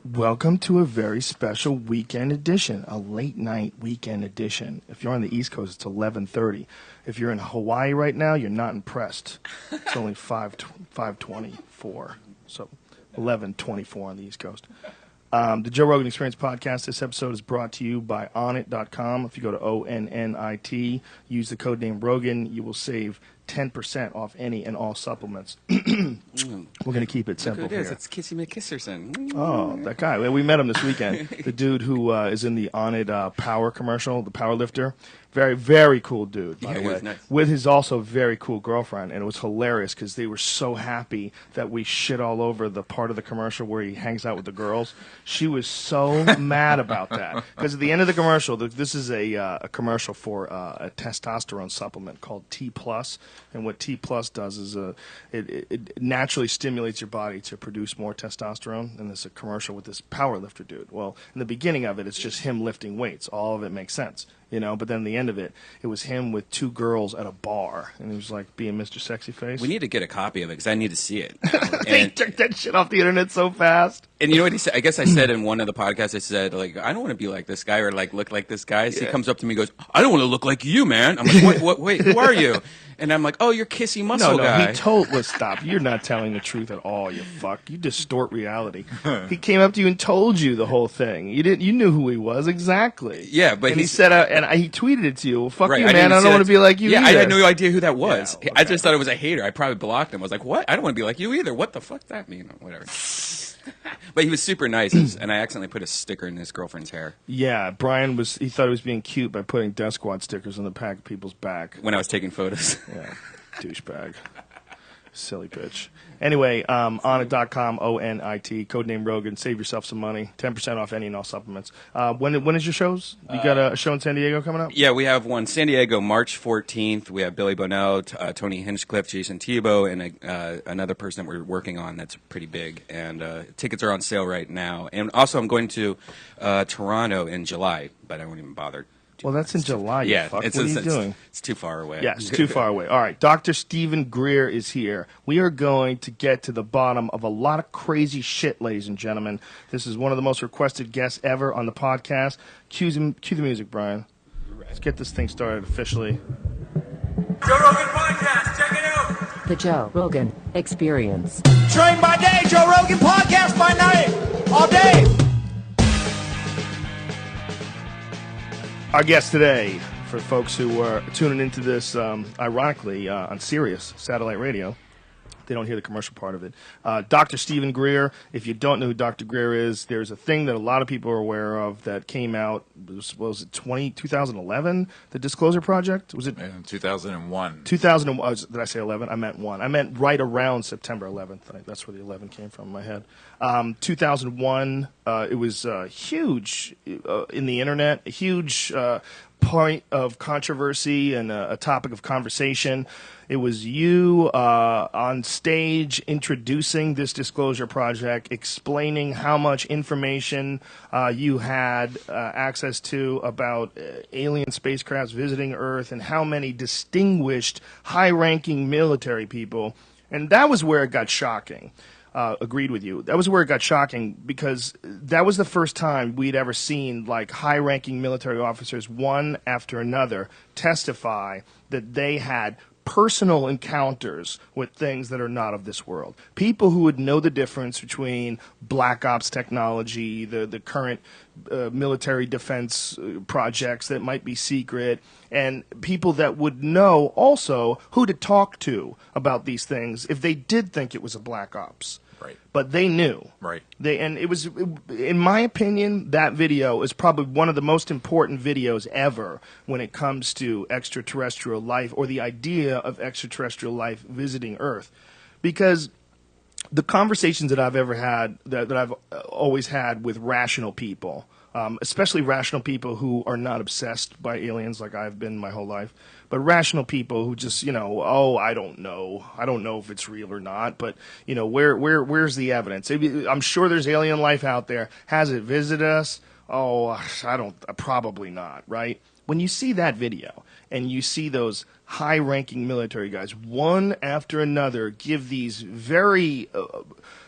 Welcome to a very special weekend edition, a late night weekend edition. If you're on the East Coast, it's 11:30. If you're in Hawaii right now, you're not impressed. It's only 5:24, so 11:24 on the East Coast. The Joe Rogan Experience podcast, this episode is brought to you by onnit.com. If you go to ONNIT, use the code name Rogan, you will save 10% off any and all supplements. We're going to keep it simple here. It's Kissy McKisserson. Oh, that guy. We met him this weekend. The dude who is in the Onnit Power commercial, the power lifter. Very, very cool dude, by the way. Nice. With his also very cool girlfriend. And it was hilarious because they were so happy that we shit all over the part of the commercial where he hangs out with the girls. She was so mad about that. Because at the end of the commercial, this is a commercial for a testosterone supplement called T+. And what T+ does is it naturally stimulates your body to produce more testosterone. And there's a commercial with this power lifter dude. Well, in the beginning of it, it's just him lifting weights. All of it makes sense. You know, but then the end of it, it was him with two girls at a bar, and he was like being Mr. Sexy Face. We need to get a copy of it because I need to see it. They took that shit off the internet so fast. And you know what he said? I guess I said in one of the podcasts, I said, like, I don't want to be like this guy or like look like this guy. So he comes up to me and goes, I don't want to look like you, man. I'm like, wait, who are you? And I'm like, oh, you're Kissy Muscle guy. No, stop. You're not telling the truth at all, you fuck. You distort reality. He came up to you and told you the whole thing. You knew who he was, exactly. Yeah, but he said, and he tweeted it to you. Well, fuck right, you, man. I don't want to be like you either. I had no idea who that was. Yeah, okay. I just thought it was a hater. I probably blocked him. I was like, what? I don't want to be like you either. What the fuck does that mean? Whatever. But he was super nice, and I accidentally put a sticker in his girlfriend's hair. Yeah, Brian he thought he was being cute by putting Death Squad stickers on the back of people's back. When I was taking photos. Yeah, douchebag. Silly bitch. Anyway, onnit.com, ONIT, codename Rogan. Save yourself some money. 10% off any and all supplements. When is your shows? You got a show in San Diego coming up? Yeah, we have one San Diego, March 14th. We have Billy Bonnell, Tony Hinchcliffe, Jason Tebow, and another person that we're working on that's pretty big. And tickets are on sale right now. And also I'm going to Toronto in July, but I won't even bother. Well, that's in July. Yeah, fuck. What are you doing? It's too far away. Yeah, it's too far away. All right, Dr. Stephen Greer is here. We are going to get to the bottom of a lot of crazy shit, ladies and gentlemen. This is one of the most requested guests ever on the podcast. Cue the music, Brian. Let's get this thing started officially. Joe Rogan Podcast, check it out. The Joe Rogan Experience. Train by day, Joe Rogan Podcast by night, all day. Our guest today, for folks who are tuning into this, ironically, on Sirius Satellite Radio, they don't hear the commercial part of it. Dr. Stephen Greer, if you don't know who Dr. Greer is, there's a thing that a lot of people are aware of that came out, was it 2011, the Disclosure Project? Was it? In 2001. 2001, did I say 11? I meant 1. I meant right around September 11th. That's where the 11 came from in my head. 2001, it was huge in the internet, a huge point of controversy and a topic of conversation. It was you on stage introducing this Disclosure Project, explaining how much information you had access to about alien spacecrafts visiting Earth and how many distinguished, high-ranking military people. And that was where it got shocking. Agreed with you. That was where it got shocking because that was the first time we'd ever seen like high-ranking military officers, one after another, testify that they had personal encounters with things that are not of this world. People who would know the difference between black ops technology, the current military defense projects that might be secret, and people that would know also who to talk to about these things if they did think it was a black ops. Right. But they knew. Right. It was, in my opinion, that video is probably one of the most important videos ever when it comes to extraterrestrial life or the idea of extraterrestrial life visiting Earth. Because the conversations that I've ever had, that I've always had with rational people, especially rational people who are not obsessed by aliens like I've been my whole life, but rational people who just, I don't know if it's real or not, but, where's the evidence? I'm sure there's alien life out there. Has it visited us? Oh, probably not, right? when you see that video and you see those high-ranking military guys, one after another, give these very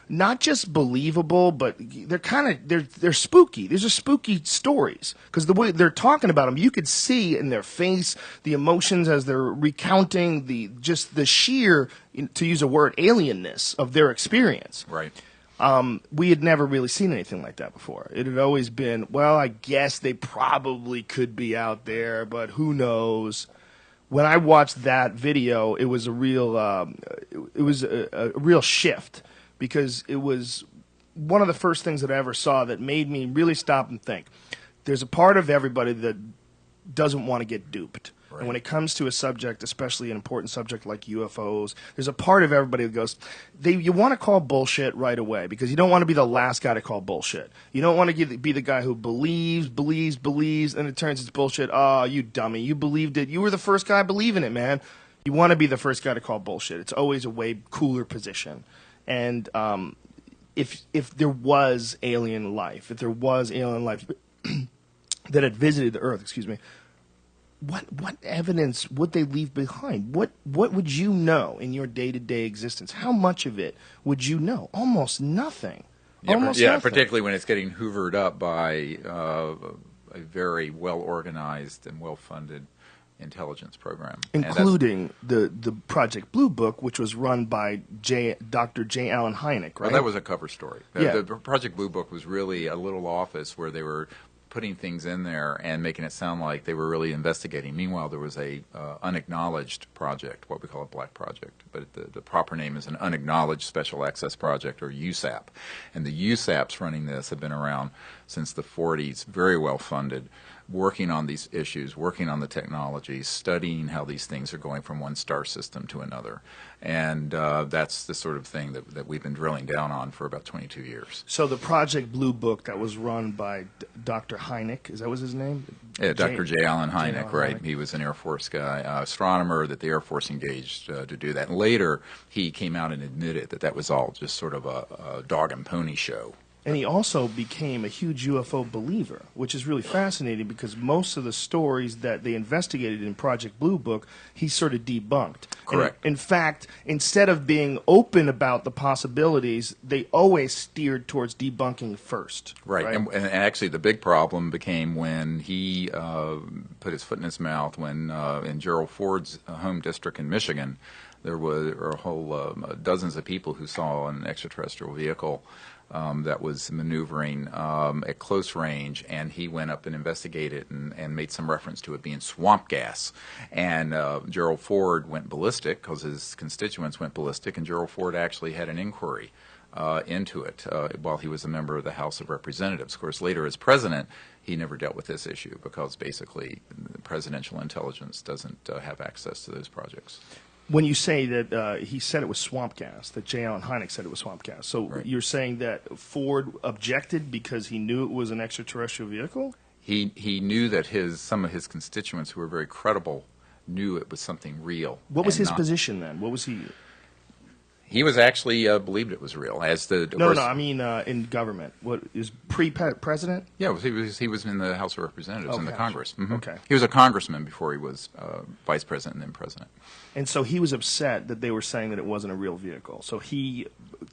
not just believable, but they're spooky. These are spooky stories because the way they're talking about them, you could see in their face the emotions as they're recounting the sheer, to use a word, alienness of their experience. Right. We had never really seen anything like that before. It had always been, well, I guess they probably could be out there, but who knows? When I watched that video, it was a real shift, because it was one of the first things that I ever saw that made me really stop and think. There's a part of everybody that doesn't want to get duped. Right. And when it comes to a subject, especially an important subject like UFOs, there's a part of everybody that goes, you want to call bullshit right away, because you don't want to be the last guy to call bullshit. You don't want to be the guy who believes, and it turns it's bullshit. Oh, you dummy. You believed it. You were the first guy believing it, man. You want to be the first guy to call bullshit. It's always a way cooler position. And if there was alien life, that had visited the Earth, what evidence would they leave behind? What would you know in your day-to-day existence? How much of it would you know? Almost nothing. Almost nothing. Particularly when it's getting hoovered up by a very well-organized and well-funded intelligence program, including the Project Blue Book, which was run by Dr. J. Allen Hynek, right? Well, that was a cover story. Yeah. The Project Blue Book was really a little office where they were putting things in there and making it sound like they were really investigating. Meanwhile, there was a unacknowledged project, what we call a black project, but the proper name is an unacknowledged special access project, or USAP. And the USAPs running this have been around since the 40s, very well funded, working on these issues, working on the technologies, studying how these things are going from one star system to another. And that's the sort of thing that we've been drilling down on for about 22 years. So the Project Blue Book that was run by Dr. Hynek, is that was his name? Yeah, Dr. J. Allen Hynek, right. Hynek. He was an Air Force guy, astronomer that the Air Force engaged to do that. And later, he came out and admitted that that was all just sort of a dog and pony show. And he also became a huge UFO believer, which is really fascinating because most of the stories that they investigated in Project Blue Book, he sort of debunked. Correct. And in fact, instead of being open about the possibilities, they always steered towards debunking first. Right. And actually the big problem became when he put his foot in his mouth when in Gerald Ford's home district in Michigan, there were a whole dozens of people who saw an extraterrestrial vehicle that was maneuvering at close range, and he went up and investigated and made some reference to it being swamp gas. And Gerald Ford went ballistic because his constituents went ballistic, and Gerald Ford actually had an inquiry into it while he was a member of the House of Representatives. Of course, later as president, he never dealt with this issue because basically presidential intelligence doesn't have access to those projects. When you say that he said it was swamp gas, that J. Allen Hynek said it was swamp gas, so right. You're saying that Ford objected because he knew it was an extraterrestrial vehicle? He knew that some of his constituents who were very credible knew it was something real. What was his position then? What was he? He was actually believed it was real. As the No, I mean in government. What is pre-president? Yeah, he was in the House of Representatives in the Congress. Mm-hmm. Okay. He was a congressman before he was vice president and then president. And so he was upset that they were saying that it wasn't a real vehicle. So he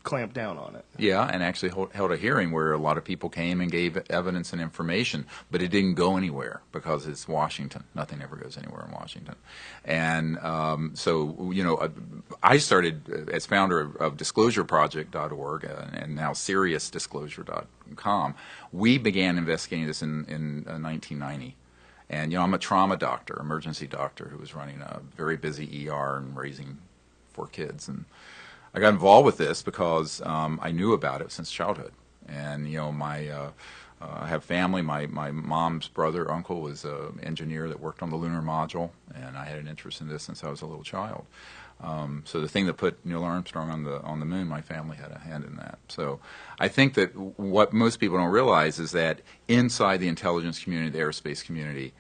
clamped down on it. Yeah, and actually held a hearing where a lot of people came and gave evidence and information, but it didn't go anywhere because it's Washington. Nothing ever goes anywhere in Washington. And so, I started as founder of DisclosureProject.org and now SeriousDisclosure.com. We began investigating this in 1990. And, I'm a trauma doctor, emergency doctor, who was running a very busy ER and raising 4 kids. And I got involved with this because I knew about it since childhood. And, I have family. My mom's brother, uncle, was an engineer that worked on the lunar module, and I had an interest in this since I was a little child. So the thing that put Neil Armstrong on the moon, my family had a hand in that. So I think that what most people don't realize is that inside the intelligence community, the aerospace community,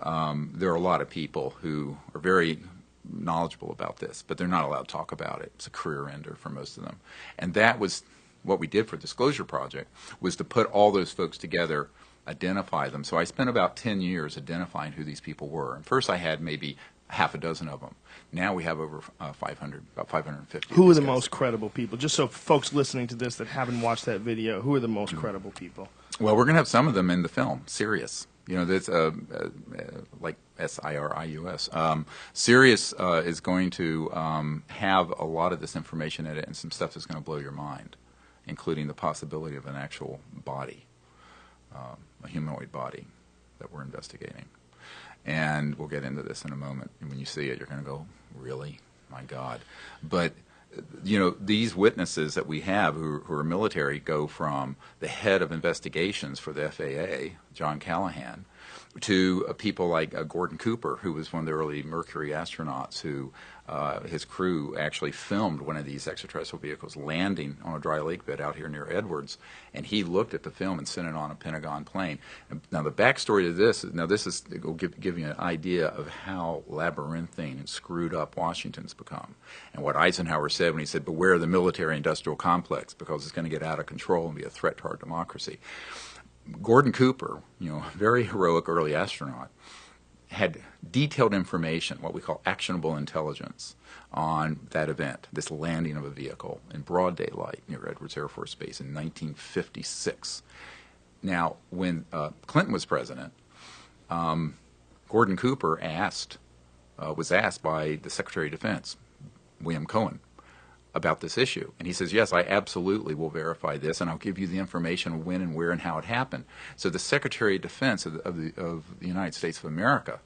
there are a lot of people who are very knowledgeable about this, but they're not allowed to talk about it. It's a career ender for most of them. And that was what we did for Disclosure Project, was to put all those folks together identify them. So I spent about 10 years identifying who these people were. And first I had maybe half a dozen of them. Now we have over 500, about 550. Who are the most credible people? Just so folks listening to this that haven't watched that video, who are the most credible people? Well, we're going to have some of them in the film, Sirius. You know, that's like SIRIUS. Sirius is going to have a lot of this information in it, and some stuff that's going to blow your mind, including the possibility of an actual body, a humanoid body that we're investigating. And we'll get into this in a moment. And when you see it, you're going to go, really? My God. But, you know, these witnesses that we have who are military go from the head of investigations for the FAA, John Callahan, to people like Gordon Cooper, who was one of the early Mercury astronauts who his crew actually filmed one of these extraterrestrial vehicles landing on a dry lake bed out here near Edwards, and he looked at the film and sent it on a Pentagon plane. Now the backstory to this, will give you an idea of how labyrinthine and screwed up Washington's become, and what Eisenhower said when he said, beware the military-industrial complex, because it's going to get out of control and be a threat to our democracy. Gordon Cooper, you know, very heroic early astronaut, had detailed information, what we call actionable intelligence, on that event, this landing of a vehicle in broad daylight near Edwards Air Force Base in 1956. Now, when Clinton was president, Gordon Cooper was asked by the Secretary of Defense, William Cohen, about this issue. And he says, yes, I absolutely will verify this, and I'll give you the information of when and where and how it happened. So the Secretary of Defense of the United States of America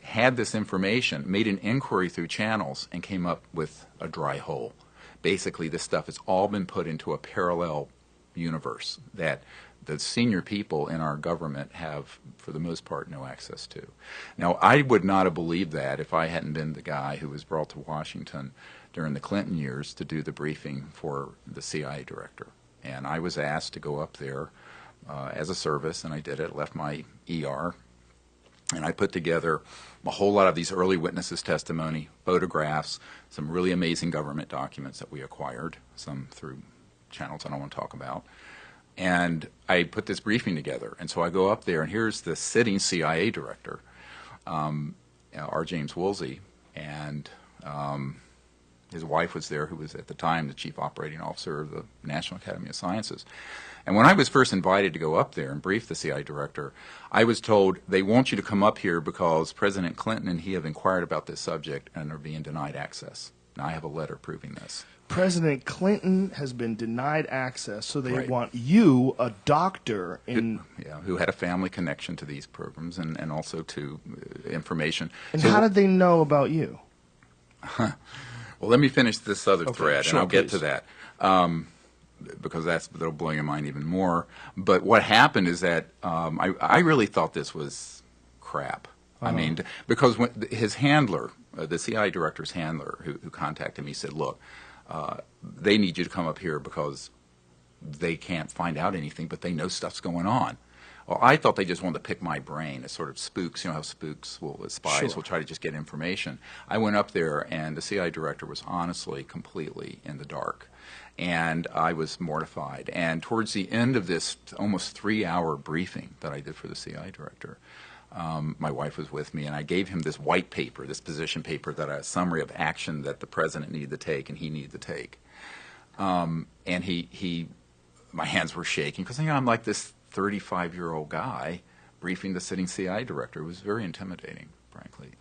had this information, made an inquiry through channels, and came up with a dry hole. Basically, this stuff has all been put into a parallel universe that the senior people in our government have, for the most part, no access to. Now, I would not have believed that if I hadn't been the guy who was brought to Washington during the Clinton years to do the briefing for the CIA director. And I was asked to go up there as a service, and I did it, left my ER, and I put together a whole lot of these early witnesses' testimony, photographs, some really amazing government documents that we acquired, some through channels I don't want to talk about. And I put this briefing together. And so I go up there, and here's the sitting CIA director, R. James Woolsey, and his wife was there, who was at the time the chief operating officer of the National Academy of Sciences. And when I was first invited to go up there and brief the CIA director, I was told, they want you to come up here because President Clinton and he have inquired about this subject and are being denied access. Now, I have a letter proving this. President Clinton has been denied access, so they Right. want you, a doctor, who had a family connection to these programs and also to information. And So- how did they know about you? Well, let me finish this other thread, sure, and I'll get to please. that, because that'll blow your mind even more. But what happened is that I really thought this was crap. I mean, because when his handler, the CIA director's handler, who contacted me, said, look, they need you to come up here because they can't find out anything, but they know stuff's going on. Well, I thought they just wanted to pick my brain as sort of spooks. You know how spooks, spies will try to just get information. I went up there, and the CIA director was honestly completely in the dark. And I was mortified. And towards the end of this almost 3-hour briefing that I did for the CIA director, my wife was with me, and I gave him this white paper, this position paper, that a summary of action that the president needed to take and he needed to take. And my hands were shaking because, you know, I'm like this 35-year-old guy briefing the sitting CIA director. It was very intimidating, frankly.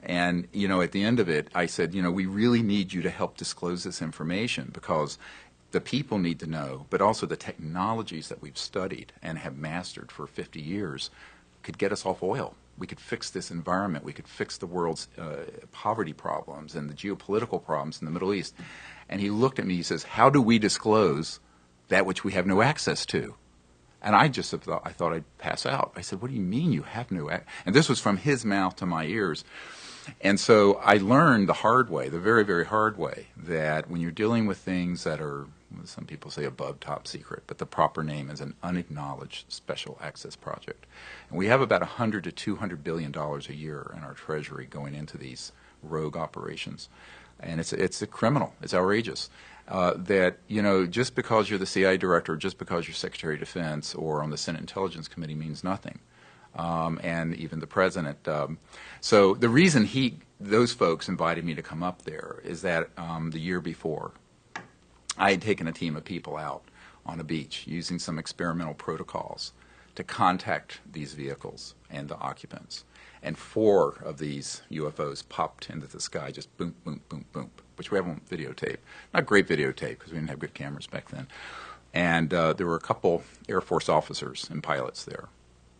And, you know, at the end of it, I said, you know, we really need you to help disclose this information because the people need to know, but also the technologies that we've studied and have mastered for 50 years could get us off oil. We could fix this environment. We could fix the world's poverty problems and the geopolitical problems in the Middle East. And he looked at me, he says, how do we disclose that which we have no access to? And I thought I'd pass out. I said, what do you mean you have no access? And this was from his mouth to my ears. And so I learned the hard way, the very, very hard way, that when you're dealing with things that are, some people say above top secret, but the proper name is an unacknowledged special access project. And we have about $100 to $200 billion a year in our treasury going into these rogue operations. and it's a criminal. It's outrageous. That, just because you're the CIA director, just because you're Secretary of Defense or on the Senate Intelligence Committee means nothing. And even the president. So the reason those folks invited me to come up there is that the year before, I had taken a team of people out on a beach using some experimental protocols to contact these vehicles and the occupants. And 4 of these UFOs popped into the sky, just boom, boom, boom, boom, which we have on videotape. Not great videotape because we didn't have good cameras back then. And there were a couple Air Force officers and pilots there.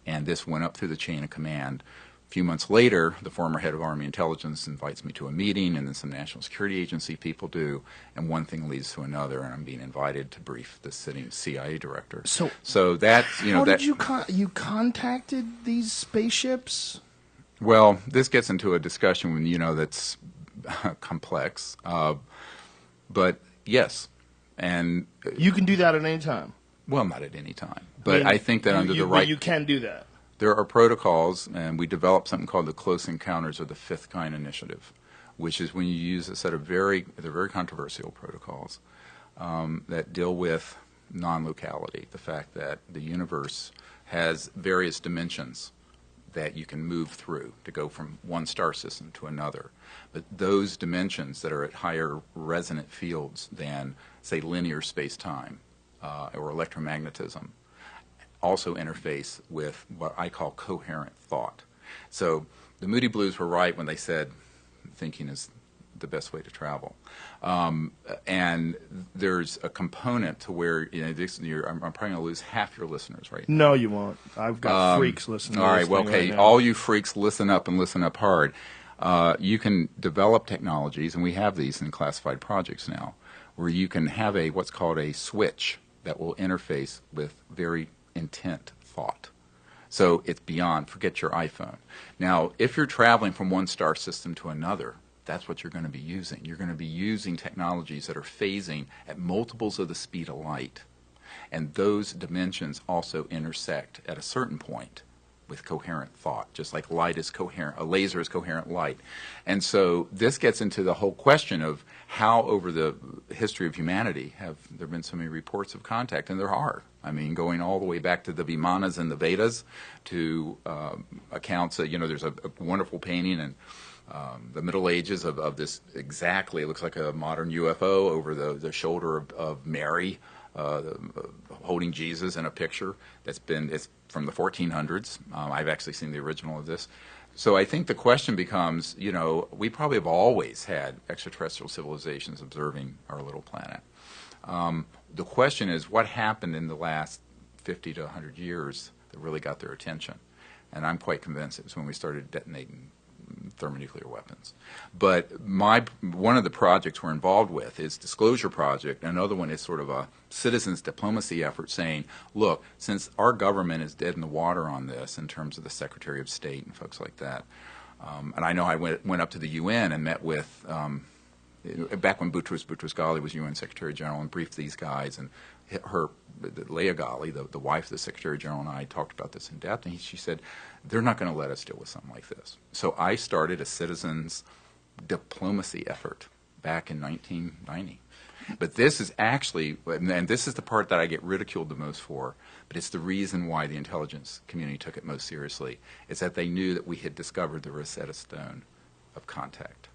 And this went up through the chain of command. A few months later, the former head of Army Intelligence invites me to a meeting, and then some National Security Agency people do, and one thing leads to another, and I'm being invited to brief the sitting CIA director. So that's, how did you you contacted these spaceships? Well, this gets into a discussion that's complex, but yes, and you can do that at any time. Well, not at any time, but I think that under the right, you can do that. There are protocols, and we developed something called the Close Encounters of the Fifth Kind Initiative, which is when you use a set of they're very controversial protocols that deal with non-locality, the fact that the universe has various dimensions that you can move through to go from one star system to another. But those dimensions that are at higher resonant fields than, say, linear space-time or electromagnetism also interface with what I call coherent thought. So the Moody Blues were right when they said thinking is the best way to travel. And there's a component to where I'm probably going to lose half your listeners right now. No, you won't. I've got freaks listening. All right, well, okay, all you freaks, listen up and listen up hard. You can develop technologies, and we have these in classified projects now, where you can have what's called a switch that will interface with very intent thought. So it's beyond, forget your iPhone. Now, if you're traveling from one star system to another, that's what you're going to be using. You're going to be using technologies that are phasing at multiples of the speed of light. And those dimensions also intersect at a certain point with coherent thought, just like light is coherent, a laser is coherent light. And so this gets into the whole question of how over the history of humanity have there been so many reports of contact, and there are. I mean, going all the way back to the Vimanas and the Vedas to accounts that, there's a wonderful painting in the Middle Ages of this exactly, it looks like a modern UFO over the shoulder of Mary, holding Jesus in a picture it's from the 1400s. I've actually seen the original of this. So I think the question becomes, we probably have always had extraterrestrial civilizations observing our little planet. The question is, what happened in the last 50 to 100 years that really got their attention? And I'm quite convinced it was when we started detonating thermonuclear weapons. But one of the projects we're involved with is Disclosure Project. Another one is sort of a citizens diplomacy effort saying, look, since our government is dead in the water on this in terms of the Secretary of State and folks like that, and I know I went up to the UN and met with, back when Boutros Ghali was UN Secretary General, and briefed these guys, and Leah Ghali, the wife of the Secretary General, and I talked about this in depth, and she said, they're not going to let us deal with something like this. So I started a citizens diplomacy effort back in 1990. But this is actually, and this is the part that I get ridiculed the most for, but it's the reason why the intelligence community took it most seriously, is that they knew that we had discovered the Rosetta Stone of contact,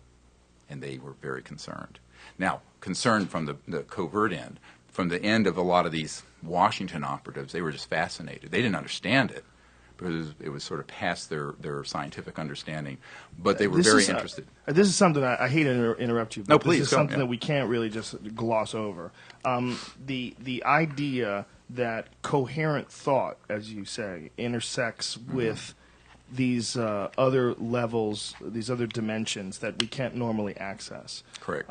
and they were very concerned. Now, concerned from the covert end. From the end of a lot of these Washington operatives, they were just fascinated. They didn't understand it, because it was sort of past their scientific understanding, but they were very interested. This is something I hate to interrupt you, but no, please, this is something that we can't really just gloss over. The idea that coherent thought, as you say, intersects with these other levels, these other dimensions that we can't normally access. Correct.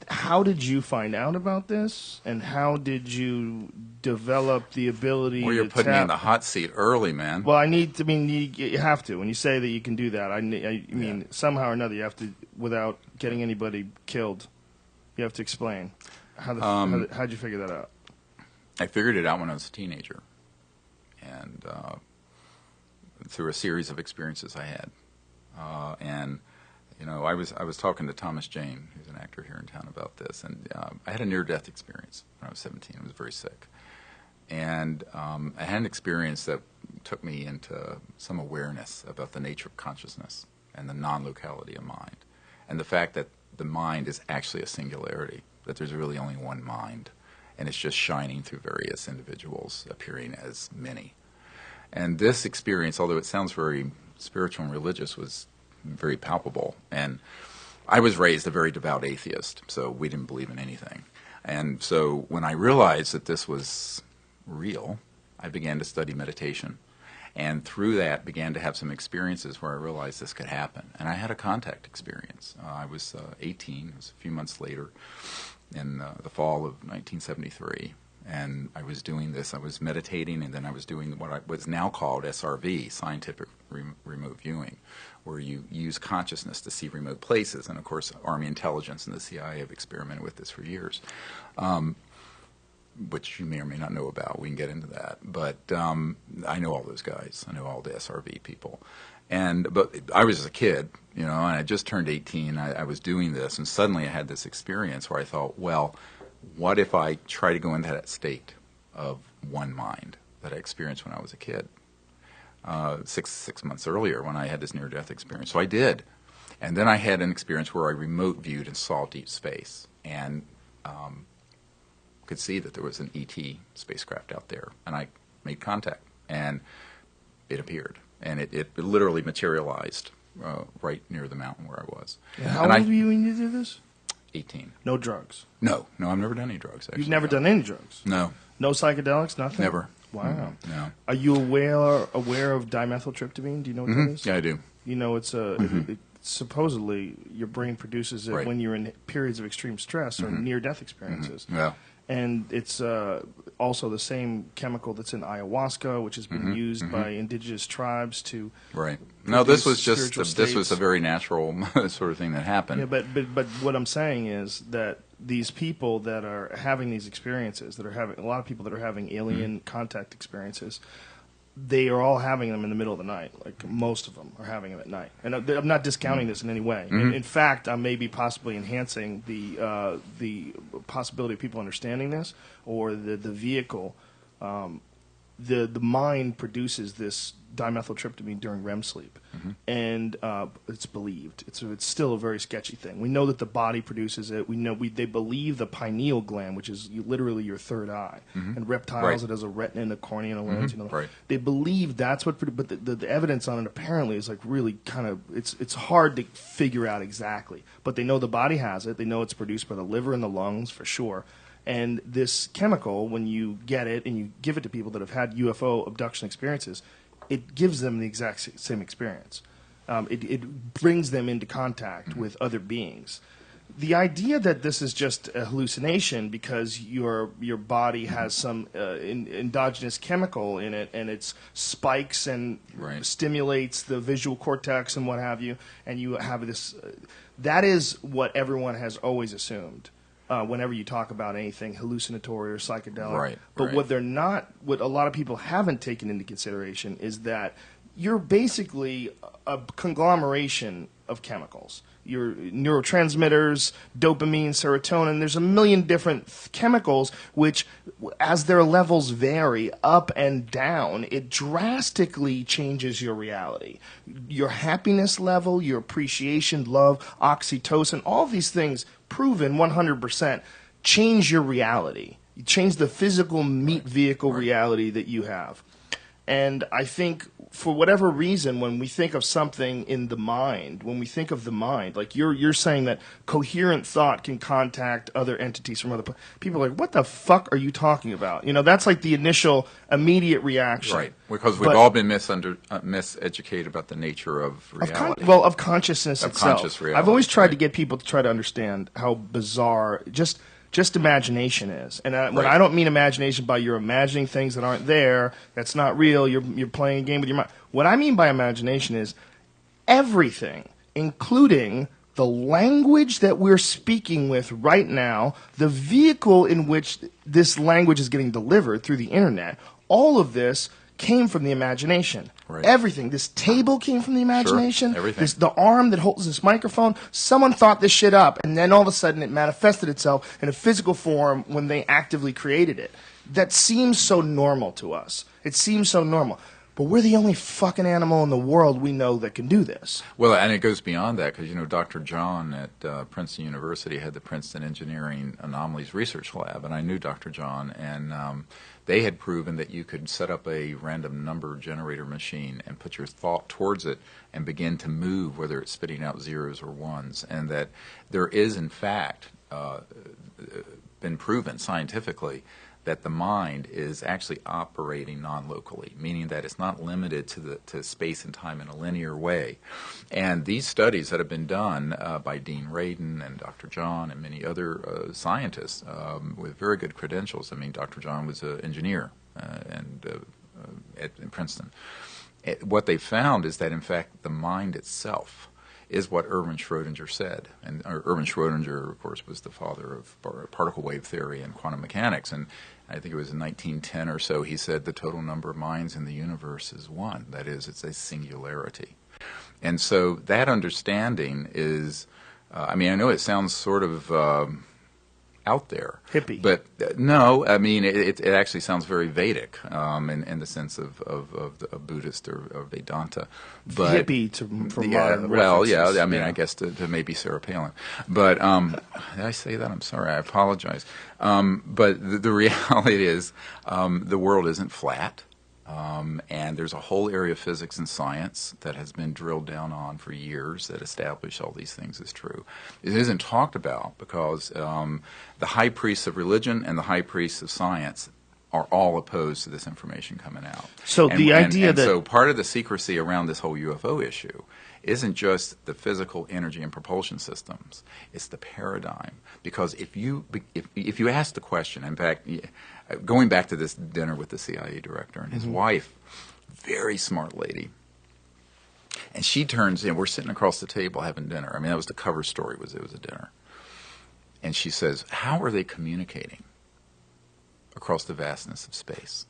How did you find out about this, and how did you develop the ability Well, you're putting me in the hot seat early, man. Well, you have to. When you say that you can do that, I mean, somehow or another, you have to, without getting anybody killed, you have to explain. How'd you figure that out? I figured it out when I was a teenager, and through a series of experiences I had. And I was talking to Thomas Jane, who's an actor here in town, about this, and I had a near-death experience when I was 17. I was very sick, and I had an experience that took me into some awareness about the nature of consciousness and the non-locality of mind, and the fact that the mind is actually a singularity, that there's really only one mind, and it's just shining through various individuals, appearing as many. And this experience, although it sounds very spiritual and religious, was very palpable. And I was raised a very devout atheist, so we didn't believe in anything. And so when I realized that this was real, I began to study meditation. And through that began to have some experiences where I realized this could happen. And I had a contact experience. I was 18, it was a few months later, in the fall of 1973. And I was doing this. I was meditating, and then I was doing what's now called SRV, scientific remote viewing, where you use consciousness to see remote places. And of course, Army intelligence and the CIA have experimented with this for years, which you may or may not know about. We can get into that. But I know all those guys. I know all the SRV people. But I was a kid, and I just turned 18. I was doing this, and suddenly I had this experience where I thought, well, what if I try to go into that state of one mind that I experienced when I was a kid, six months earlier when I had this near-death experience? So I did. And then I had an experience where I remote viewed and saw deep space and could see that there was an ET spacecraft out there. And I made contact, and it appeared. And it literally materialized right near the mountain where I was. And how old were you when you did this? 18. No drugs? No, I've never done any drugs, actually. You've never done any drugs? No. No psychedelics, nothing? Never. Wow. No. Are you aware of dimethyltryptamine? Do you know what that is? Yeah, I do. You know, it's supposedly your brain produces it Right. when you're in periods of extreme stress or near-death experiences. Yeah. And it's also the same chemical that's in ayahuasca, which has been used by indigenous tribes to Right. No, this was just spiritual this was a states. very natural sort of thing that happened. Yeah, but what I'm saying is that these people that are having these experiences, that are having a lot of people that are having alien contact experiences, they are all having them in the middle of the night. Like most of them are having them at night, and I'm not discounting this in any way. In fact, I may be possibly enhancing the possibility of people understanding this, or the vehicle. The mind produces this dimethyltryptamine during REM sleep, and it's believed. It's still a very sketchy thing. We know that the body produces it. We know they believe the pineal gland, which is literally your third eye, and reptiles it has a retina and a cornea and a lens. Right. They believe that's what, but the evidence on it apparently is like really kind of it's hard to figure out exactly. But they know the body has it. They know it's produced by the liver and the lungs for sure. And this chemical, when you get it and you give it to people that have had UFO abduction experiences, it gives them the exact same experience. It brings them into contact with other beings. The idea that this is just a hallucination because your body has some endogenous chemical in it, and it spikes and stimulates the visual cortex and what have you, and you have this, that is what everyone has always assumed. Whenever you talk about anything hallucinatory or psychedelic. But what a lot of people haven't taken into consideration is that you're basically a conglomeration of chemicals. Your neurotransmitters, dopamine, serotonin, there's a million different chemicals which, as their levels vary up and down, it drastically changes your reality. Your happiness level, your appreciation, love, oxytocin, all these things proven 100% change your reality. You change the physical meat vehicle reality that you have. And I think for whatever reason, when we think of something in the mind, when we think of the mind, like you're saying that coherent thought can contact other entities from other people are like, what the fuck are you talking about? That's like the initial immediate reaction. Right, because we've all been miseducated about the nature of reality. Of consciousness itself. Conscious reality, I've always tried to get people to try to understand how bizarre just imagination is. And when I don't mean imagination by you're imagining things that aren't there, that's not real, you're playing a game with your mind. What I mean by imagination is everything, including the language that we're speaking with right now, the vehicle in which this language is getting delivered through the internet, all of this came from the imagination. Right. Everything. This table came from the imagination. Sure, everything. The arm that holds this microphone. Someone thought this shit up, and then all of a sudden it manifested itself in a physical form when they actively created it. That seems so normal to us. It seems so normal. But we're the only fucking animal in the world we know that can do this. Well, and it goes beyond that because, Dr. John at Princeton University had the Princeton Engineering Anomalies Research Lab, and I knew Dr. John, and they had proven that you could set up a random number generator machine and put your thought towards it and begin to move, whether it's spitting out zeros or ones, and that there is, in fact, been proven scientifically that the mind is actually operating non-locally, meaning that it's not limited to space and time in a linear way. And these studies that have been done by Dean Radin and Dr. John and many other scientists with very good credentials. I mean, Dr. John was an engineer at Princeton. What they found is that, in fact, the mind itself is what Erwin Schrödinger said. And Erwin Schrödinger, of course, was the father of particle wave theory and quantum mechanics. And I think it was in 1910 or so, he said the total number of minds in the universe is one. That is, it's a singularity. And so that understanding is, I know it sounds sort of out there. Hippie. But no, it actually sounds very Vedic in the sense of Buddhist or Vedanta. But hippie from modern well, references. I guess to maybe Sarah Palin. But did I say that? I'm sorry. I apologize. But the reality is the world isn't flat. And there's a whole area of physics and science that has been drilled down on for years that establish all these things as true. It isn't talked about because the high priests of religion and the high priests of science are all opposed to this information coming out. So so part of the secrecy around this whole UFO issue isn't just the physical energy and propulsion systems, it's the paradigm. Because if you ask the question, in fact, going back to this dinner with the CIA director and his wife, very smart lady, and she turns in, we're sitting across the table having dinner. That was the cover story, it was a dinner. And she says, how are they communicating across the vastness of space?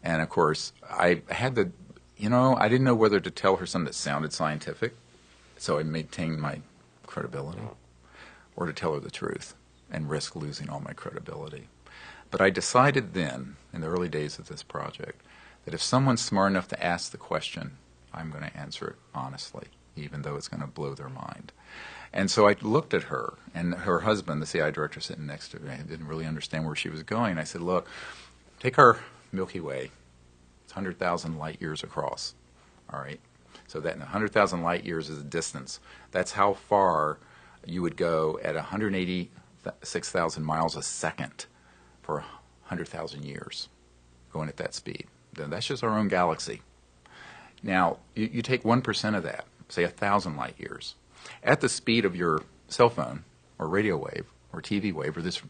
And of course, I had the I didn't know whether to tell her something that sounded scientific, so I maintained my credibility, or to tell her the truth and risk losing all my credibility. But I decided then, in the early days of this project, that if someone's smart enough to ask the question, I'm going to answer it honestly, even though it's going to blow their mind. And so I looked at her, and her husband, the CIA director, sitting next to me, I didn't really understand where she was going. I said, look, take our Milky Way. 100,000 light years across, all right? So that 100,000 light years is a distance. That's how far you would go at 186,000 miles a second for 100,000 years, going at that speed. Then that's just our own galaxy. Now, you take 1% of that, say 1,000 light years, at the speed of your cell phone or radio wave or TV wave or this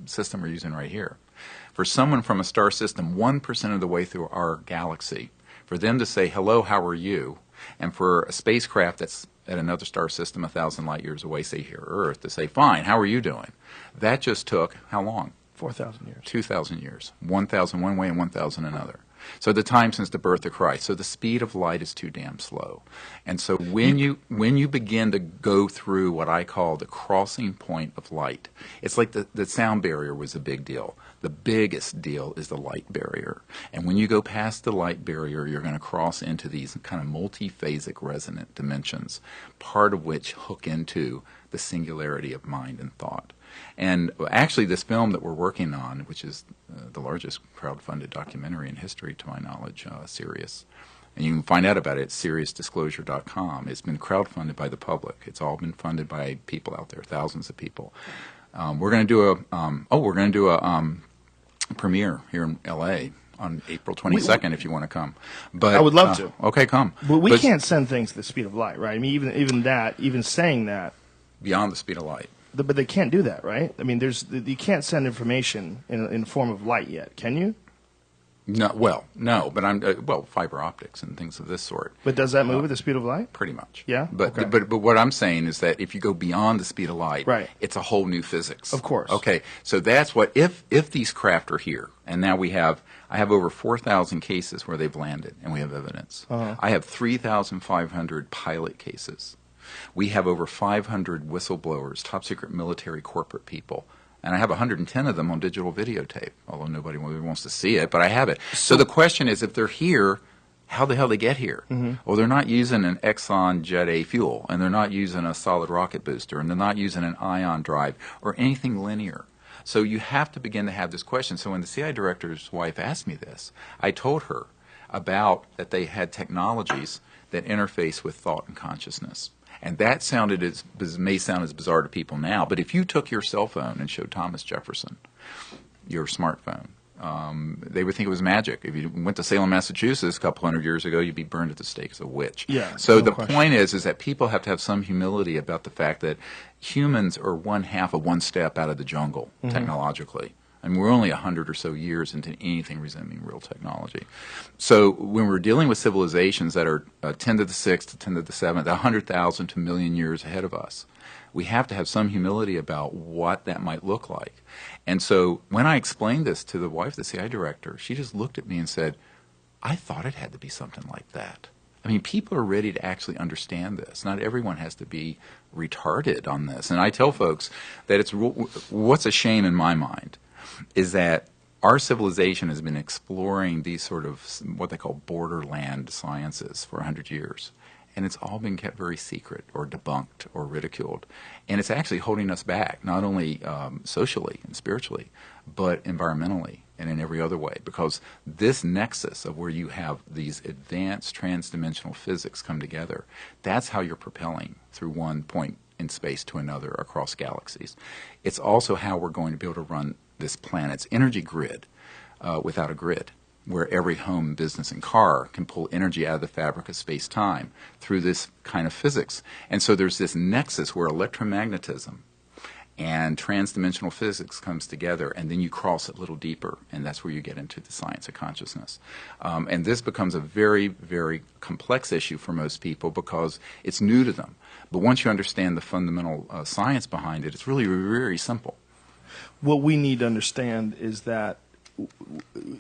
system we're using right here. For someone from a star system 1% of the way through our galaxy, for them to say, hello, how are you? And for a spacecraft that's at another star system 1,000 light years away, say here, Earth, to say, fine, how are you doing? That just took how long? 4,000 years. 2,000 years. 1,000 one way and 1,000 another. So the time since the birth of Christ. So the speed of light is too damn slow. And so when you begin to go through what I call the crossing point of light, it's like the sound barrier was a big deal. The biggest deal is the light barrier. And when you go past the light barrier, you're going to cross into these kind of multiphasic resonant dimensions, part of which hook into the singularity of mind and thought. And actually, this film that we're working on, which is the largest crowd-funded documentary in history, to my knowledge, Sirius, and you can find out about it at SiriusDisclosure.com. It's been crowd-funded by the public. It's all been funded by people out there, thousands of people. We're going to do a premiere here in L.A. on April 22nd, if you want to come. But I would love to. Okay, come. But we can't send things at the speed of light, right? Even saying that. Beyond the speed of light. But they can't do that, right? You can't send information in the form of light yet, can you? No, well, no, but I'm well, fiber optics and things of this sort. But does that move at the speed of light? Pretty much. Yeah? But, Okay. but what I'm saying is that if you go beyond the speed of light, Right. it's a whole new physics. Of course. Okay. So that's what if these craft are here, and now I have over 4,000 cases where they've landed, and we have evidence. I have 3,500 pilot cases. We have over 500 whistleblowers, top secret military corporate people. And I have 110 of them on digital videotape, although nobody really wants to see it, but I have it. So the question is, if they're here, how the hell they get here? Well, they're not using an Exxon Jet A fuel, and they're not using a solid rocket booster, and they're not using an ion drive or anything linear. So you have to begin to have this question. So when the CI director's wife asked me this, I told her about that they had technologies that interface with thought and consciousness. And that may sound as bizarre to people now, but if you took your cell phone and showed Thomas Jefferson your smartphone, they would think it was magic. If you went to Salem, Massachusetts a couple hundred years ago, you'd be burned at the stake as a witch. Yeah, so no the question. point is that people have to have some humility about the fact that humans are one half of one step out of the jungle technologically. I mean, we're only 100 or so years into anything resembling real technology. So when we're dealing with civilizations that are 10 to the 6th to 10 to the 7th, 100,000 to a million years ahead of us, we have to have some humility about what that might look like. And so when I explained this to the wife, the CI director, she just looked at me and said, I thought it had to be something like that. I mean, people are ready to actually understand this. Not everyone has to be retarded on this. And I tell folks that it's what's a shame in my mind is that our civilization has been exploring these sort of what they call borderland sciences for 100 years. And it's all been kept very secret or debunked or ridiculed. And it's actually holding us back, not only socially and spiritually, but environmentally and in every other way. Because this nexus of where you have these advanced transdimensional physics come together, that's how you're propelling through one point in space to another across galaxies. It's also how we're going to be able to run this planet's energy grid without a grid, where every home, business, and car can pull energy out of the fabric of space-time through this kind of physics. And so there's this nexus where electromagnetism and transdimensional physics comes together, and then you cross it a little deeper, and that's where you get into the science of consciousness. And this becomes a very, very complex issue for most people because it's new to them. But once you understand the fundamental science behind it, it's really very simple. What we need to understand is that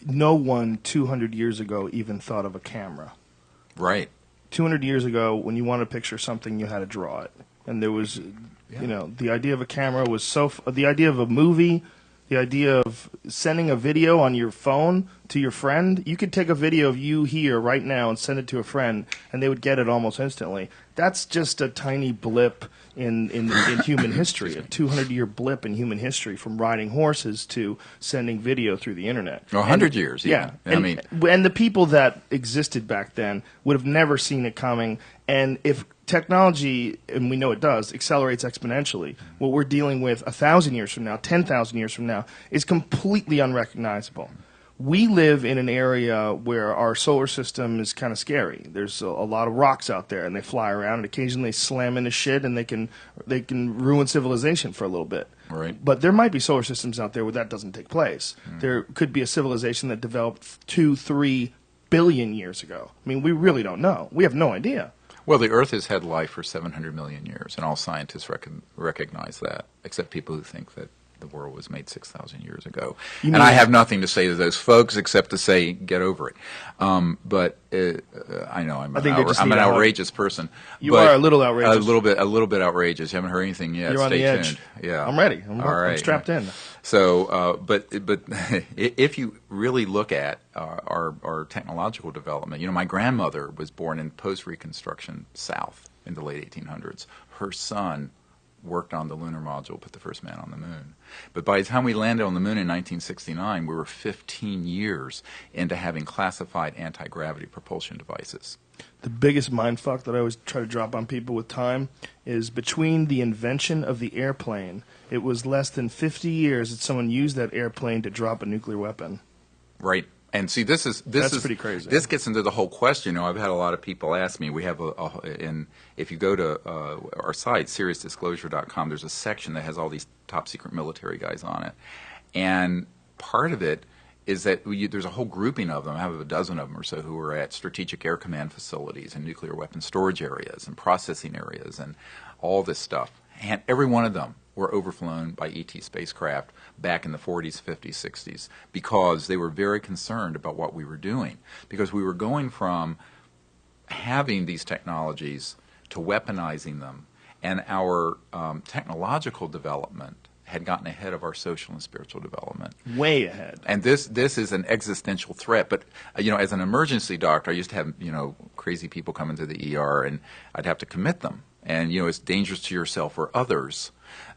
no one 200 years ago even thought of a camera. Right. 200 years ago, when you wanted to picture something, you had to draw it. And there was, the idea of a camera was the idea of a movie, the idea of sending a video on your phone to your friend. You could take a video of you here right now and send it to a friend, and they would get it almost instantly. That's just a tiny blip in human history, a 200-year blip in human history, from riding horses to sending video through the internet. 100 years, yeah. even. And the people that existed back then would have never seen it coming. And if technology, and we know it does, accelerates exponentially, what we're dealing with 1,000 years from now, 10,000 years from now, is completely unrecognizable. We live in an area where our solar system is kind of scary. There's a lot of rocks out there, and they fly around, and occasionally they slam into shit, and they can ruin civilization for a little bit. Right. But there might be solar systems out there where that doesn't take place. There could be a civilization that developed 2-3 billion years ago. I mean, we really don't know. We have no idea. Well, the Earth has had life for 700 million years, and all scientists recognize that, except people who think that the world was made 6,000 years ago. And I have nothing to say to those folks except to say, get over it. But I know I'm an outrageous person. You are a little outrageous. A little bit outrageous. You haven't heard anything yet. You're on the edge. Tuned. Yeah, I'm ready. All right. I'm strapped in. So, but if you really look at our technological development, my grandmother was born in post-Reconstruction South in the late 1800s. Her son worked on the lunar module, put the first man on the moon. But by the time we landed on the moon in 1969, we were 15 years into having classified anti-gravity propulsion devices. The biggest mindfuck that I always try to drop on people with time is between the invention of the airplane, it was less than 50 years that someone used that airplane to drop a nuclear weapon. Right. And see, this is pretty crazy. This gets into the whole question. I've had a lot of people ask me. We have if you go to our site, SeriousDisclosure.com, there's a section that has all these top secret military guys on it, and part of it is that there's a whole grouping of them. I have a dozen of them or so who are at strategic air command facilities and nuclear weapon storage areas and processing areas and all this stuff. And every one of them were overflown by ET spacecraft back in the 40s, 50s, 60s because they were very concerned about what we were doing. Because we were going from having these technologies to weaponizing them, and our technological development had gotten ahead of our social and spiritual development. Way ahead. And this is an existential threat. But, as an emergency doctor, I used to have, crazy people come into the ER, and I'd have to commit them. And, it's dangerous to yourself or others.